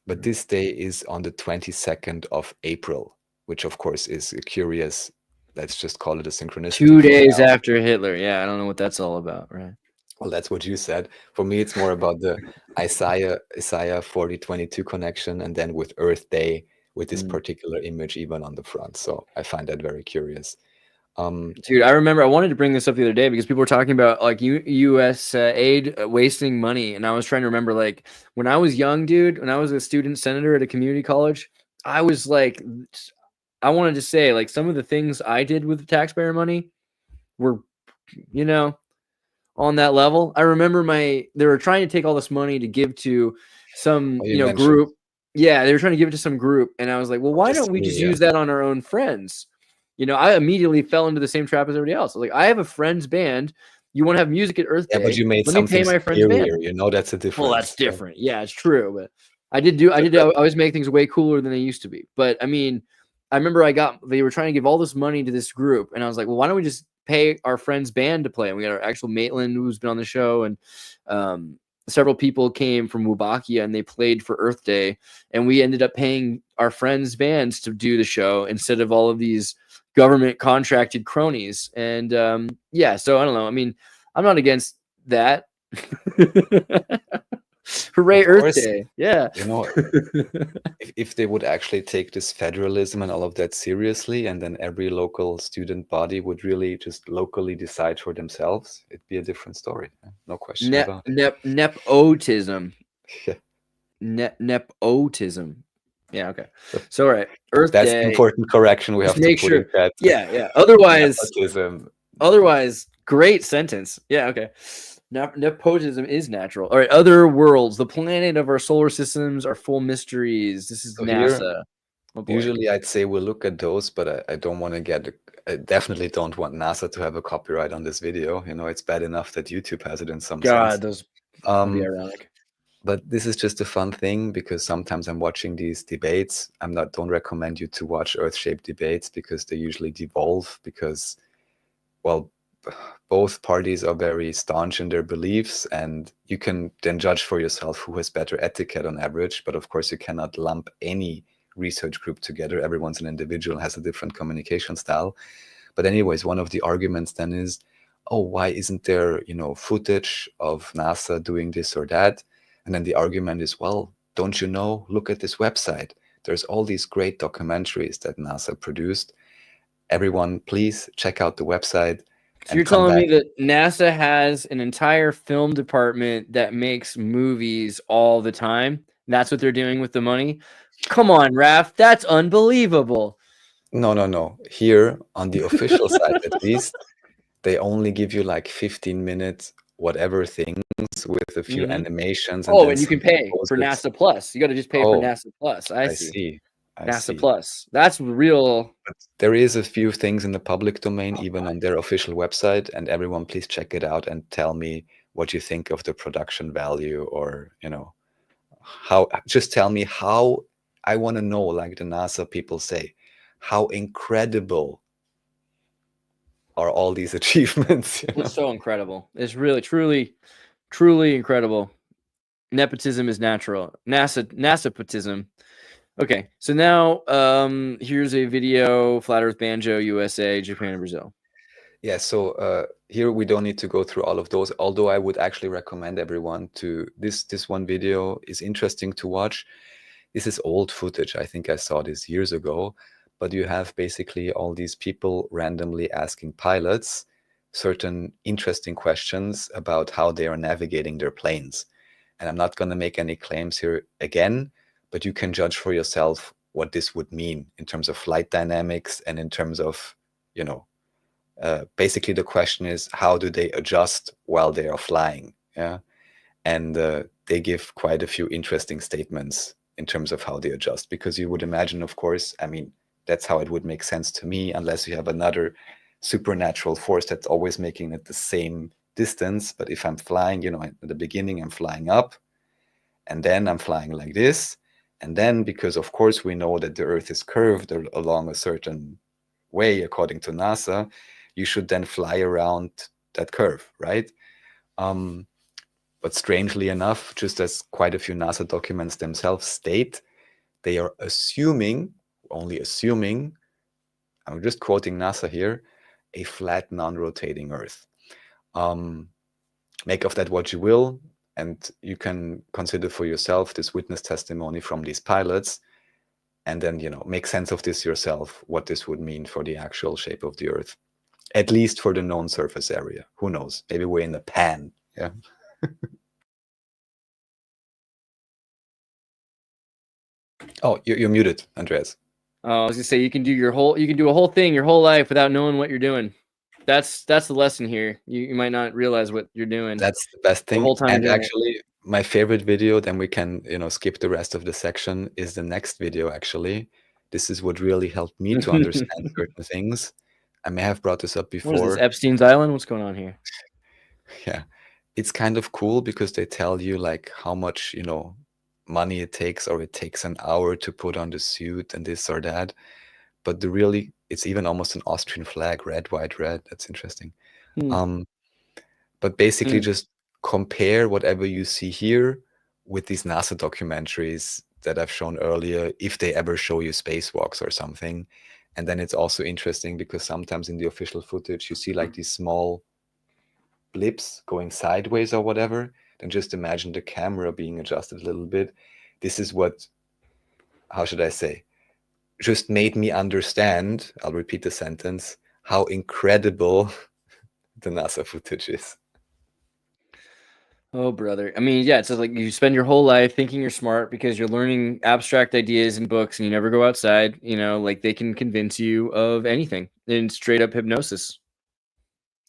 But this day is on the 22nd of April, which of course is a curious, let's just call it a synchronicity. 2 days after Hitler. Yeah, I don't know what that's all about, right? Well, that's what you said. For me, it's more about the Isaiah 40:22 connection, and then with Earth Day, with this particular image even on the front. So I find that very curious. Dude, I remember I wanted to bring this up the other day because people were talking about like U.S. Aid wasting money, and I was trying to remember like when I was young, dude, when I was a student senator at a community college, I was like, I wanted to say like some of the things I did with the taxpayer money were, you know, on that level. I remember they were trying to take all this money to give to some group. Yeah, they were trying to give it to some group, and I was like, well, why don't we just use that on our own friends? You know, I immediately fell into the same trap as everybody else. I was like, I have a friend's band. You want to have music at Earth Day? Yeah, but you made Let me pay my friend's band. You know, that's a difference. Well, that's different. Yeah, it's true. But I always make things way cooler than they used to be. But I mean, I remember they were trying to give all this money to this group, and I was like, well, why don't we just pay our friend's band to play? And we got our actual Maitland, who's been on the show, and several people came from Wubachia and they played for Earth Day, and we ended up paying our friends' bands to do the show instead of all of these government contracted cronies. And yeah, so I don't know. I mean, I'm not against that. Hooray, Earth Day. Yeah. You know, if they would actually take this federalism and all of that seriously, and then every local student body would really just locally decide for themselves, it'd be a different story. No question about it. Nepotism. Yeah. Nepotism. Yeah, okay. So, all right. Earth That's Day. the important correction we have to make put sure. in chat. Yeah. Otherwise, Nepotism. great sentence. Yeah, okay. Nepotism is natural. All right, other worlds. The planet of our solar systems are full mysteries. This is So here, NASA. Oh boy. usually I'd say we'll look at those, but I don't want to get, I definitely don't want NASA to have a copyright on this video. You know, it's bad enough that YouTube has it in some God, sense. those would be ironic. But this is just a fun thing because sometimes I'm watching these debates. Don't recommend you to watch Earth-shaped debates because they usually devolve because, well, both parties are very staunch in their beliefs, and you can then judge for yourself who has better etiquette on average. But of course, you cannot lump any research group together. Everyone's an individual, has a different communication style. But anyways, one of the arguments then is, oh, why isn't there, footage of NASA doing this or that? And then the argument is, well, don't you know? Look at this website. There's all these great documentaries that NASA produced. Everyone, please check out the website. So you're telling me that NASA has an entire film department that makes movies all the time? That's what they're doing with the money? Come on, Raph. That's unbelievable. No. Here on the official side, at least, they only give you like 15-minute whatever things with a few animations. And you can pay for NASA Plus. You got to just pay for NASA Plus. I see. NASA Plus. That's real. But there is a few things in the public domain, even on their official website, and everyone please check it out and tell me what you think of the production value, or just tell me how. I want to know, like the NASA people say, how incredible are all these achievements. It's so incredible. It's really, truly incredible. Nepotism is natural. NASA-potism. Okay, so now here's a video: Flat Earth Banjo, USA, Japan, and Brazil. Yeah, so here we don't need to go through all of those, although I would actually recommend everyone to this one video is interesting to watch. This is old footage. I think I saw this years ago, but you have basically all these people randomly asking pilots certain interesting questions about how they are navigating their planes. And I'm not going to make any claims here again, but you can judge for yourself what this would mean in terms of flight dynamics and in terms of, basically the question is, how do they adjust while they are flying? Yeah. And they give quite a few interesting statements in terms of how they adjust, because you would imagine, of course, I mean, that's how it would make sense to me, unless you have another supernatural force that's always making it the same distance. But if I'm flying, at the beginning, I'm flying up, and then I'm flying like this. And then, because of course we know that the Earth is curved along a certain way, according to NASA, you should then fly around that curve, right? But strangely enough, just as quite a few NASA documents themselves state, they are only assuming, I'm just quoting NASA here, a flat, non-rotating Earth. Make of that what you will, and you can consider for yourself this witness testimony from these pilots, and then, make sense of this yourself, what this would mean for the actual shape of the Earth, at least for the known surface area. Who knows? Maybe we're in the pan, yeah? Oh, you're muted, Andreas. Oh, I was gonna say you can do a whole thing your whole life without knowing what you're doing. That's the lesson here. You might not realize what you're doing. That's the best thing. The whole time and actually, my favorite video, then we can skip the rest of the section, is the next video. Actually, this is what really helped me to understand certain things. I may have brought this up before. What is this, Epstein's Island? What's going on here? Yeah, it's kind of cool because they tell you like how much money it takes, or it takes an hour to put on the suit and this or that. But it's even almost an Austrian flag, red, white, red. That's interesting. But basically just compare whatever you see here with these NASA documentaries that I've shown earlier, if they ever show you spacewalks or something. And then it's also interesting because sometimes in the official footage, you see like these small blips going sideways or whatever. Then just imagine the camera being adjusted a little bit. This is what, how should I say, just made me understand, I'll repeat the sentence, how incredible the NASA footage is. Oh, brother. I mean, yeah, it's like you spend your whole life thinking you're smart because you're learning abstract ideas in books and you never go outside. You know, like they can convince you of anything in straight up hypnosis.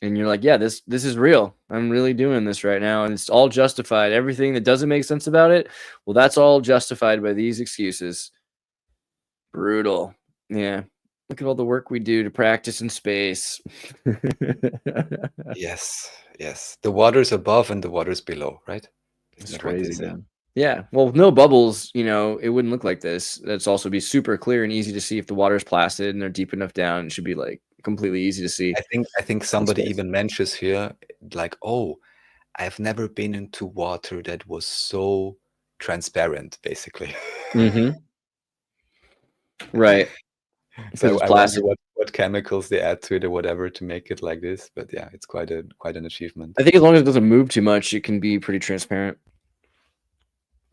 And you're like, yeah, this is real. I'm really doing this right now. And it's all justified. Everything that doesn't make sense about it, well, that's all justified by these excuses. Brutal. Yeah. Look at all the work we do to practice in space. Yes, yes. The water's above and the water's below, right? It's Isn't that what they crazy, say? man. Yeah. Well, with no bubbles, you know, it wouldn't look like this. That's also be super clear and easy to see if the water's placid and they're deep enough down. It should be like completely easy to see. I think somebody space. even mentions here, like, oh, I've never been into water that was so transparent, basically. Mm-hmm. Right. So it's I wonder plastic. what chemicals they add to it or whatever to make it like this. But yeah, it's quite an achievement. I think as long as it doesn't move too much, it can be pretty transparent.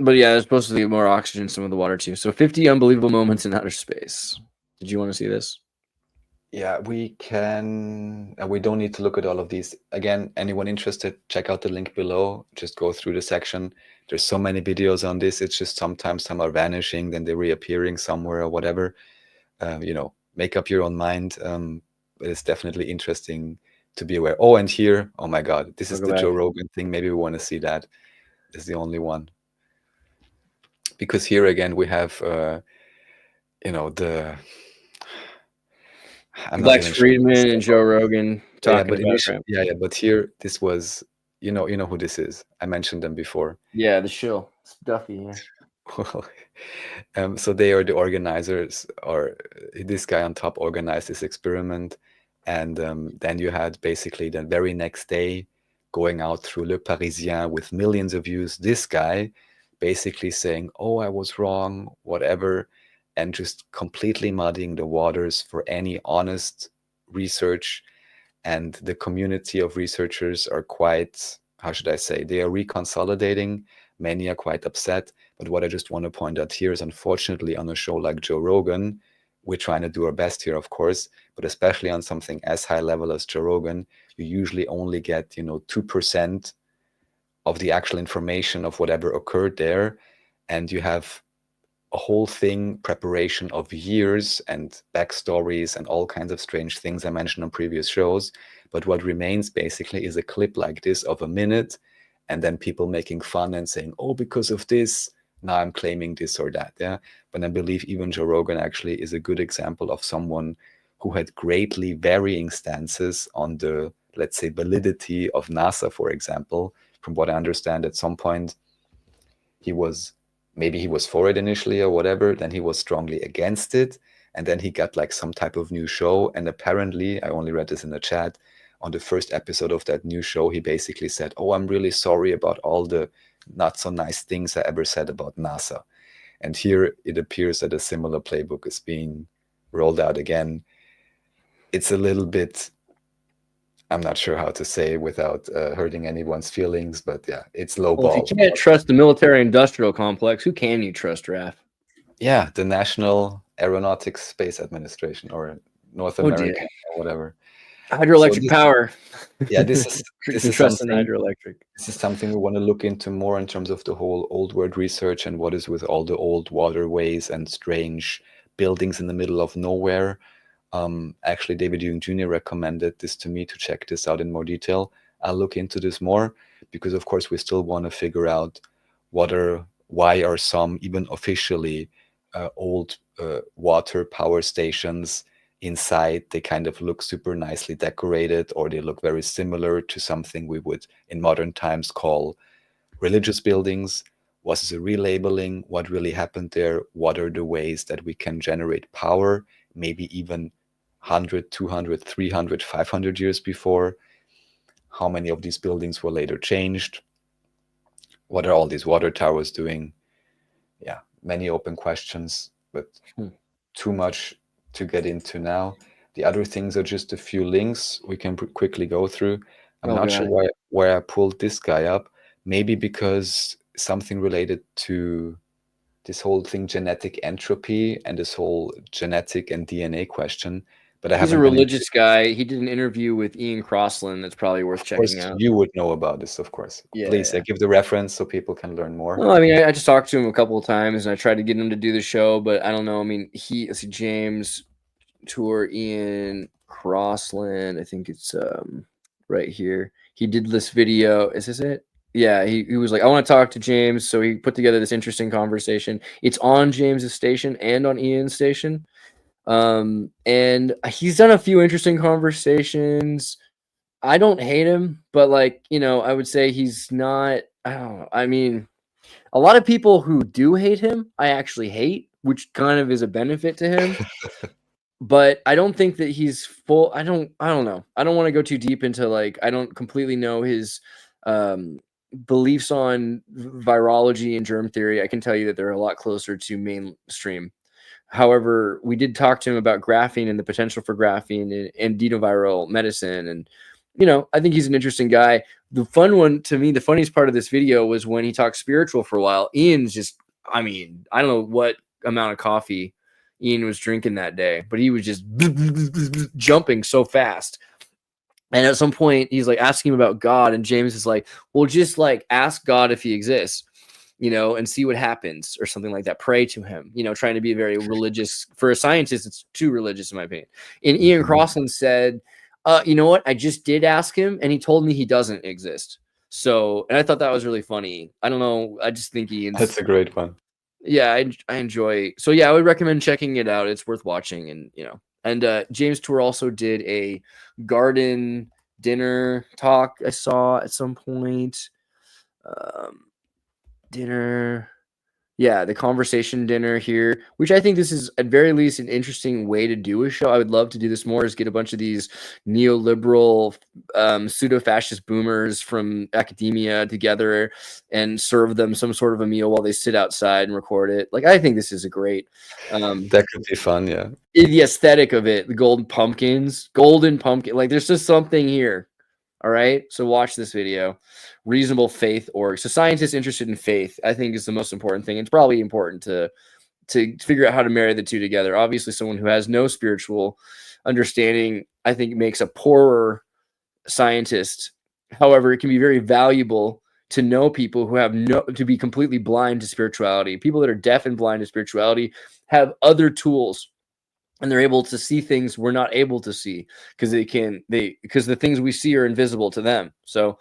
But yeah, there's supposed to be more oxygen in some of the water too. So 50 unbelievable moments in outer space. Did you want to see this? Yeah, we can. We don't need to look at all of these. Again, anyone interested, check out the link below. Just go through the section. There's so many videos on this. It's just sometimes some are vanishing, then they're reappearing somewhere or whatever. You know, make up your own mind. But it's definitely interesting to be aware. Oh, and here, oh my God, this is the Joe Rogan thing. Maybe we want to see that. It's the only one. Because here again, we have, you know, the... Lex Friedman and Joe Rogan talking about yeah, but here, this was, you know who this is. I mentioned them before. Yeah, the shill. It's Duffy, yeah. So they are the organizers, or this guy on top organized this experiment. And then you had basically the very next day going out through Le Parisien with millions of views, this guy basically saying, oh, I was wrong, whatever, and just completely muddying the waters for any honest research. And the community of researchers are quite, how should I say, they are reconsolidating. Many are quite upset. But what I just want to point out here is, unfortunately, on a show like Joe Rogan, we're trying to do our best here, of course, but especially on something as high level as Joe Rogan, you usually only get, 2% of the actual information of whatever occurred there. And you have a whole thing, preparation of years and backstories and all kinds of strange things I mentioned on previous shows. But what remains basically is a clip like this of a minute, and then people making fun and saying, oh, because of this, now I'm claiming this or that. Yeah. But I believe even Joe Rogan actually is a good example of someone who had greatly varying stances on the, let's say, validity of NASA, for example. From what I understand, at some point, maybe he was for it initially or whatever, then he was strongly against it. And then he got like some type of new show. And apparently, I only read this in the chat, on the first episode of that new show, he basically said, oh, I'm really sorry about all the not so nice things I ever said about NASA. And here it appears that a similar playbook is being rolled out again. It's a little bit, I'm not sure how to say without hurting anyone's feelings, but yeah, it's low ball. If you can't trust the military-industrial complex, who can you trust, Raph? Yeah, the National Aeronautics Space Administration, or North American, or whatever. Hydroelectric power. Yeah, this is trust in hydroelectric. This is something we want to look into more in terms of the whole old world research and what is with all the old waterways and strange buildings in the middle of nowhere. Actually, David Jung Jr. recommended this to me to check this out in more detail. I'll look into this more because, of course, we still want to figure out why are some even officially old water power stations inside, they kind of look super nicely decorated, or they look very similar to something we would in modern times call religious buildings. Was this a relabeling? What really happened there? What are the ways that we can generate power, maybe even 100, 200, 300, 500 years before? How many of these buildings were later changed? what are all these water towers doing? Yeah, many open questions, but too much to get into now. The other things are just a few links we can quickly go through. I'm not sure why I pulled this guy up. Maybe because something related to this whole thing, genetic entropy, and this whole genetic and DNA question. But he's a religious guy. He did an interview with Ian Crossland that's probably worth checking out. You would know about this, of course. Yeah, please give the reference so people can learn more. Well, I mean, I just talked to him a couple of times and I tried to get him to do the show, but I don't know. I mean, let's see, James Tour, Ian Crossland. I think it's right here. He did this video. Is this it? Yeah, he was like, I want to talk to James. So he put together this interesting conversation. It's on James's station and on Ian's station. And he's done a few interesting conversations. I don't hate him, but like, you know, I would say he's not, I don't know. I mean, a lot of people who do hate him, I actually hate, which kind of is a benefit to him. But I don't think that he's full. I don't know. I don't want to go too deep into like, I don't completely know his beliefs on virology and germ theory. I can tell you that they're a lot closer to mainstream. However, we did talk to him about graphene and the potential for graphene and adenoviral medicine. And, you know, I think he's an interesting guy. The fun one to me, the funniest part of this video was when he talked spiritual for a while. Ian's just, I mean, I don't know what amount of coffee Ian was drinking that day, but he was just jumping so fast. And at some point he's like asking him about God, and James is like, well, just like ask God if he exists, you know, and see what happens, or something like that. Pray to him, you know, trying to be very religious. For a scientist, it's too religious in my opinion. And Ian Crossland said, you know what? I just did ask him and he told me he doesn't exist. So, and I thought that was really funny. I don't know. I just think that's a great one. Yeah, I enjoy. So yeah, I would recommend checking it out. It's worth watching. And, you know, and James Tour also did a garden dinner talk I saw at some point. Dinner. Yeah, the conversation dinner here, which I think this is at very least an interesting way to do a show. I would love to do this more, is get a bunch of these neoliberal pseudo-fascist boomers from academia together and serve them some sort of a meal while they sit outside and record it. Like, I think this is a great that could be fun. Yeah, the aesthetic of it, the golden pumpkin, like there's just something here. All right, so watch this video. Reasonable Faith org. So scientists interested in faith, I think, is the most important thing. It's probably important to figure out how to marry the two together. Obviously, someone who has no spiritual understanding, I think, makes a poorer scientist. However, it can be very valuable to know people who have to be completely blind to spirituality. People that are deaf and blind to spirituality have other tools, and they're able to see things we're not able to see because because the things we see are invisible to them. So,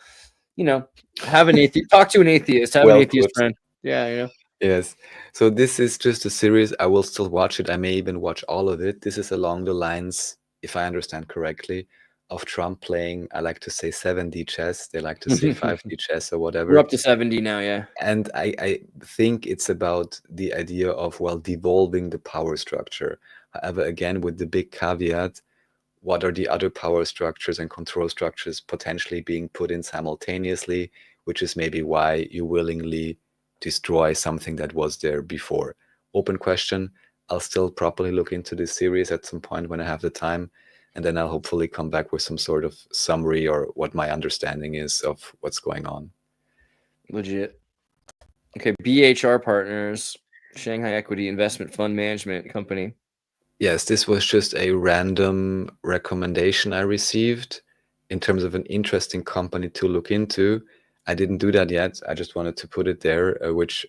you know, have an atheist, talk to an atheist, have an atheist friend. Yeah, you know. Yes. So this is just a series. I will still watch it. I may even watch all of it. This is along the lines, if I understand correctly, of Trump playing, I like to say 7D chess. They like to say 5D chess or whatever. We're up to 70 now, yeah. And I think it's about the idea of, well, devolving the power structure. However, again, with the big caveat, what are the other power structures and control structures potentially being put in simultaneously, which is maybe why you willingly destroy something that was there before. Open question. I'll still properly look into this series at some point when I have the time, and then I'll hopefully come back with some sort of summary or what my understanding is of what's going on. Legit. Okay, BHR Partners, Shanghai Equity Investment Fund Management Company. Yes, this was just a random recommendation I received in terms of an interesting company to look into. I didn't do that yet. I just wanted to put it there, which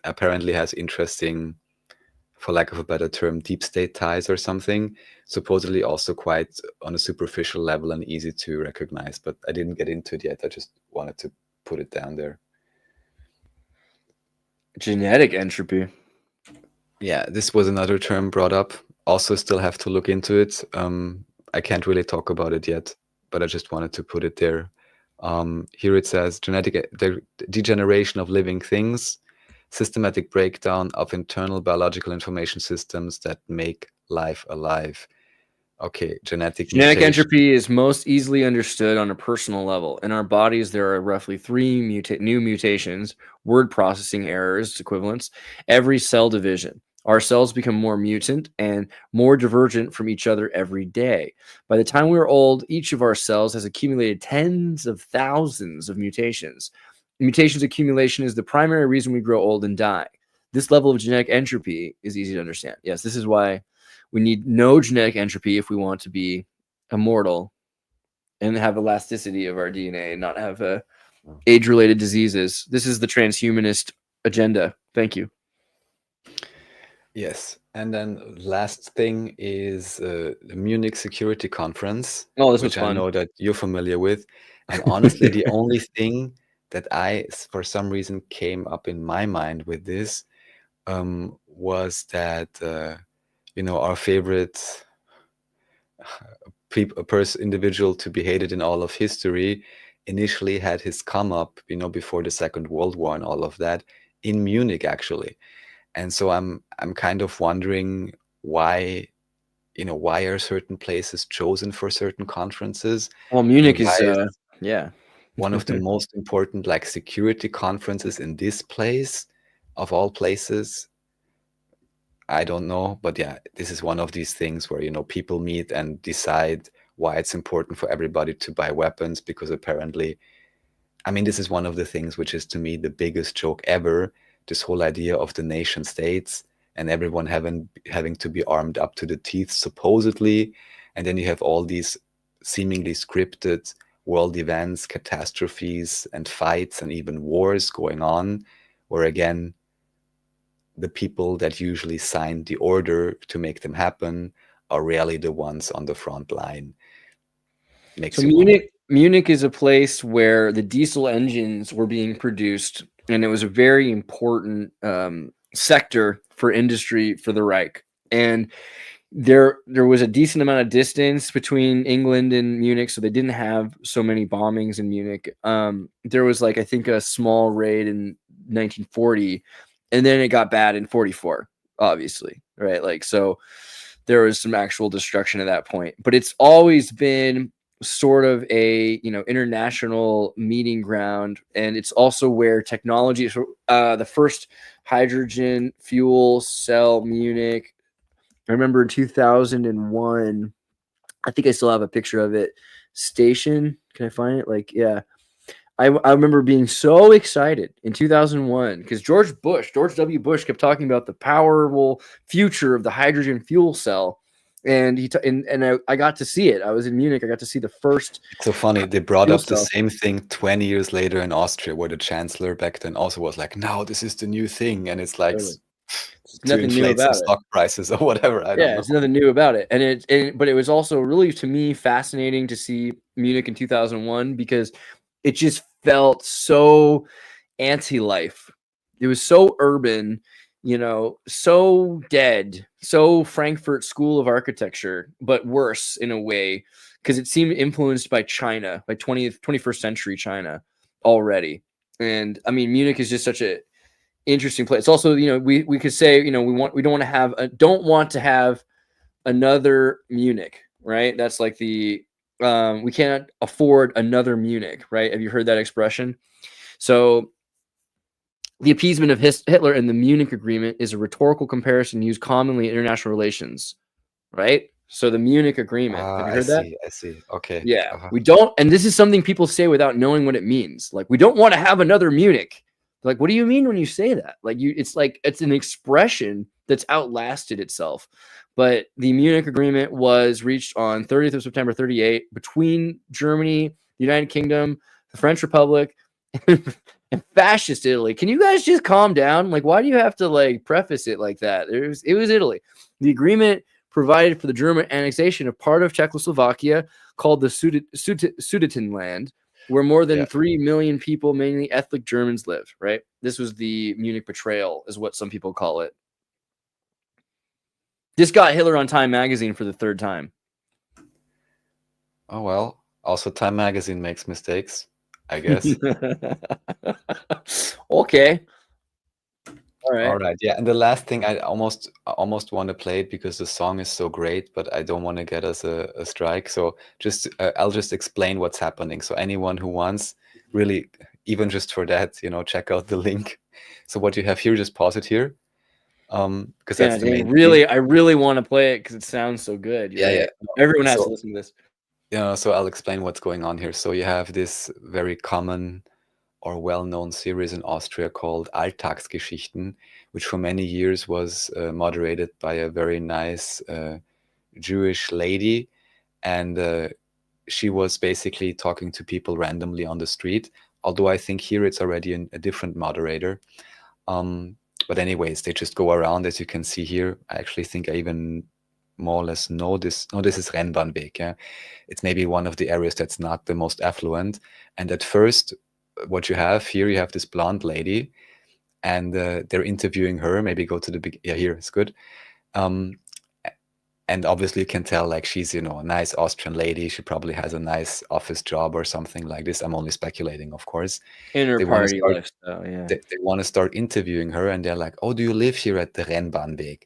apparently has interesting, for lack of a better term, deep state ties or something. Supposedly also quite on a superficial level and easy to recognize, but I didn't get into it yet. I just wanted to put it down there. Genetic entropy. Yeah, this was another term brought up. Also still have to look into it. I can't really talk about it yet, but I just wanted to put it there. Here it says genetic degeneration of living things, systematic breakdown of internal biological information systems that make life alive. Okay, genetic Genetic mutation. entropy is most easily understood on a personal level. In our bodies, there are roughly 3 new mutations, word processing errors, equivalents, every cell division. Our cells become more mutant and more divergent from each other every day. By the time we're old, each of our cells has accumulated tens of thousands of mutations. Mutations accumulation is the primary reason we grow old and die. This level of genetic entropy is easy to understand. Yes, this is why we need no genetic entropy if we want to be immortal and have elasticity of our DNA and not have age-related diseases. This is the transhumanist agenda. Thank you. Yes, and then last thing is the Munich Security Conference, Oh, this was which I fun. know that you're familiar with. And honestly, the only thing that for some reason, came up in my mind with this was that, our favorite individual to be hated in all of history initially had his come up, before the Second World War and all of that in Munich, actually. And so I'm kind of wondering why are certain places chosen for certain conferences? Well, Munich And why is yeah. one of the most important security conferences in this place of all places? I don't know, but yeah, this is one of these things where people meet and decide why it's important for everybody to buy weapons, because apparently, I mean, this is one of the things which is to me the biggest joke ever, this whole idea of the nation states and everyone having to be armed up to the teeth, supposedly. And then you have all these seemingly scripted world events, catastrophes, and fights, and even wars going on, where again, the people that usually signed the order to make them happen are rarely the ones on the front line. So Munich is a place where the diesel engines were being produced, and it was a very important sector for industry for the Reich. And there was a decent amount of distance between England and Munich, so they didn't have so many bombings in Munich. There was I think a small raid in 1940, and then it got bad in 44, obviously, right? So there was some actual destruction at that point. But it's always been sort of a international meeting ground, and it's also where technology, the first hydrogen fuel cell Munich, I remember in 2001, I think I still have a picture of it, station, can I find it? Yeah, I remember being so excited in 2001 because George W. Bush kept talking about the powerful future of the hydrogen fuel cell. And I got to see it. I was in Munich. I got to see the first. It's so funny. They brought up the same thing 20 years later in Austria, where the chancellor back then also was like, "No, this is the new thing," and it's like Totally. to inflate some stock prices or whatever. I don't know. There's nothing new about it. But it was also really, to me, fascinating to see Munich in 2001 because it just felt so anti-life. It was so urban, so dead, so Frankfurt School of Architecture, but worse in a way, because it seemed influenced by China, by 21st century China already. And I mean, Munich is just such a interesting place. It's also, we could say, we don't want to have another Munich, right? That's like we can't afford another Munich, right? Have you heard that expression? So the appeasement of Hitler and the Munich Agreement is a rhetorical comparison used commonly in international relations, right? So the Munich Agreement, have you heard that? I see. Okay. Yeah, we don't, and this is something people say without knowing what it means. We don't want to have another Munich. What do you mean when you say that? It's an expression that's outlasted itself. But the Munich Agreement was reached on 30th of September 38 between Germany, the United Kingdom, the French Republic, and fascist Italy. Can you guys just calm down? Why do you have to preface it like that? It was Italy. The agreement provided for the German annexation of part of Czechoslovakia called the Sudetenland, where more than 3 million people, mainly ethnic Germans, lived, right? This was the Munich betrayal, is what some people call it. This got Hitler on Time magazine for the 3rd time. Oh, well. Also, Time magazine makes mistakes, I guess. Okay. All right. All right. Yeah. And the last thing, I almost want to play it because the song is so great, but I don't want to get us a strike. So just I'll just explain what's happening. So anyone who wants, really, even just for that, check out the link. So what you have here, just pause it here. Because Yeah, that's the main really, I really want to play it because it sounds so good. You're Yeah, right. yeah. Everyone has So- to listen to this. So I'll explain what's going on here. So you have this very common or well-known series in Austria called Alltagsgeschichten, which for many years was moderated by a very nice Jewish lady, and she was basically talking to people randomly on the street. Although I think here it's already a different moderator. But anyways, they just go around, as you can see here. I actually think I even more or less know this. No, this is Rennbahnweg. Yeah, it's maybe one of the areas that's not the most affluent. And at first, what you have here, you have this blonde lady, and they're interviewing her. Maybe go to the big. Yeah, here it's good. And obviously you can tell, like, she's, a nice Austrian lady. She probably has a nice office job or something like this. I'm only speculating, of course. Inner They wanna party start- lifestyle, yeah. They want to start interviewing her, and they're like, "Oh, do you live here at the Rennbahnweg?"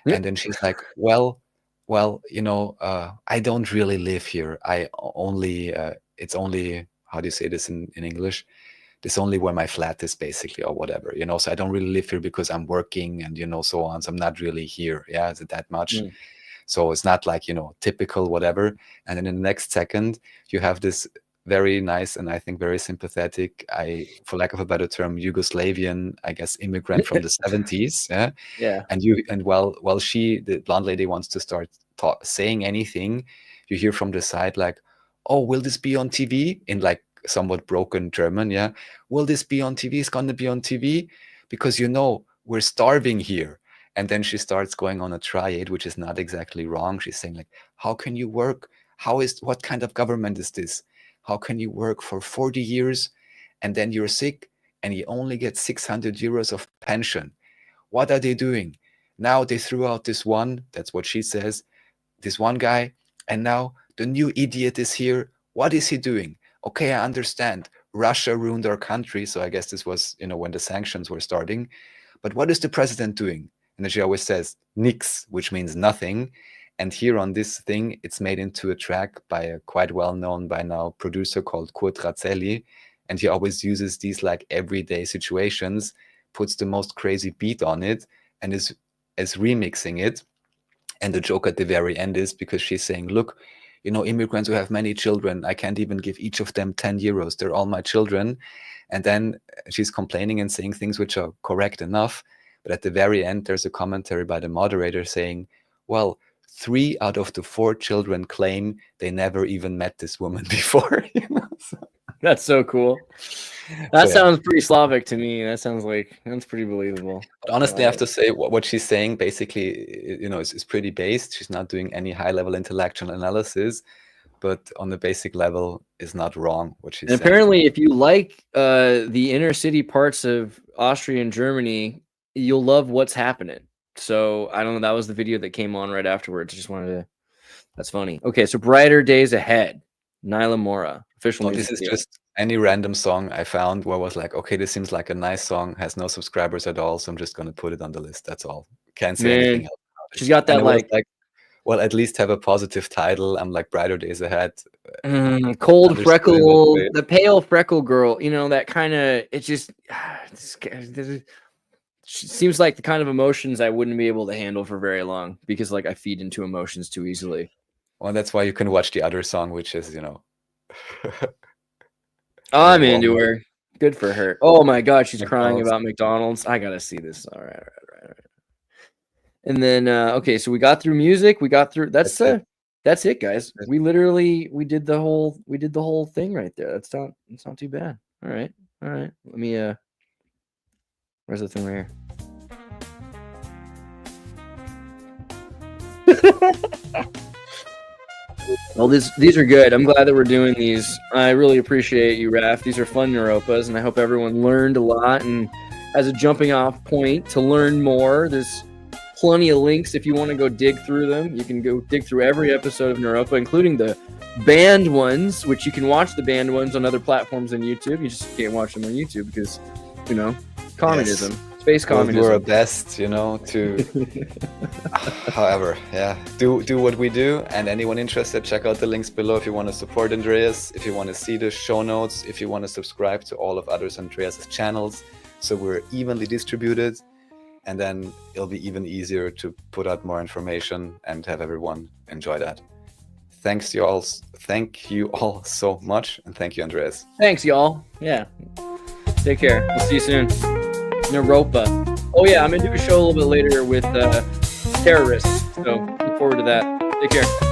And then she's like, "Well, I don't really live here. I only, it's only, how do you say this in English? It's only where my flat is, basically, or whatever, so I don't really live here because I'm working and, so on. So I'm not really here. Yeah, is it that much? Mm. So it's not like, typical, whatever. And then in the next second, you have this very nice and I think very sympathetic, for lack of a better term, Yugoslavian, I guess, immigrant from the 70s. Yeah. Yeah. And while the blonde lady, wants to start saying anything, you hear from the side like, "Oh, will this be on TV?" in like somewhat broken German. Yeah. "Will this be on TV? It's going to be on TV because, we're starving here." And then she starts going on a tirade, which is not exactly wrong. She's saying like, "How can you work? What kind of government is this? How can you work for 40 years and then you're sick and you only get 600 euros of pension? What are they doing? Now they threw out this one," that's what she says, "this one guy, and now the new idiot is here. What is he doing? Okay, I understand. Russia ruined our country." So I guess this was, when the sanctions were starting. "But what is the president doing?" And then she always says, "Nix," which means nothing. And here on this thing, it's made into a track by a quite well-known by now producer called Kurt Razzelli. And he always uses these like everyday situations, puts the most crazy beat on it, and is remixing it. And the joke at the very end is because she's saying, "Look, immigrants who have many children, I can't even give each of them 10 euros. They're all my children." And then she's complaining and saying things which are correct enough. But at the very end, there's a commentary by the moderator saying, "Well, 3 out of the 4 children claim they never even met this woman before." That's so cool. That yeah. sounds pretty Slavic to me. That's pretty believable. But honestly, I have to say what she's saying basically, is pretty based. She's not doing any high-level intellectual analysis, but on the basic level is not wrong what she's And saying. apparently, if you like the inner city parts of Austria and Germany, you'll love what's happening. So I don't know. That was the video that came on right afterwards. I just wanted to. That's funny. Okay, so Brighter Days Ahead, Nyla Mora, official. No, this is just any random song I found where I was like, okay, this seems like a nice song, has no subscribers at all, so I'm just gonna put it on the list. That's all. Can't say anything else. She's got that like, well, at least have a positive title. I'm like Brighter Days Ahead. Cold freckle, the pale freckle girl. That kind of. It just. Seems like the kind of emotions I wouldn't be able to handle for very long because like I feed into emotions too easily. Well, that's why you can watch the other song, which is, I'm into her. Good for her. Oh my God, she's crying about McDonald's. I gotta see this. All right. And then okay, so we got through music. We got through. That's it, guys. We did the whole thing right there. It's not too bad. All right. Let me where's the thing right here? Well, these are good. I'm glad that we're doing these. I really appreciate you, Raph. These are fun Neuropas, and I hope everyone learned a lot. And as a jumping off point to learn more, there's plenty of links if you want to go dig through them. You can go dig through every episode of Neuropa, including the banned ones, which you can watch the banned ones on other platforms than YouTube. You just can't watch them on YouTube because, communism. Yes. Space we'll do our communism. best, you know, to however, yeah, do what we do. And anyone interested, check out the links below if you want to support Andreas, if you want to see the show notes, if you want to subscribe to all of others Andreas's channels, so we're evenly distributed, and then it'll be even easier to put out more information and have everyone enjoy that. Thank you all so much, and thank you, Andreas. Thanks, y'all. Yeah. Take care. We'll see you soon. Neuropa. Oh yeah, I'm gonna do a show a little bit later with terrorists. So look forward to that. Take care.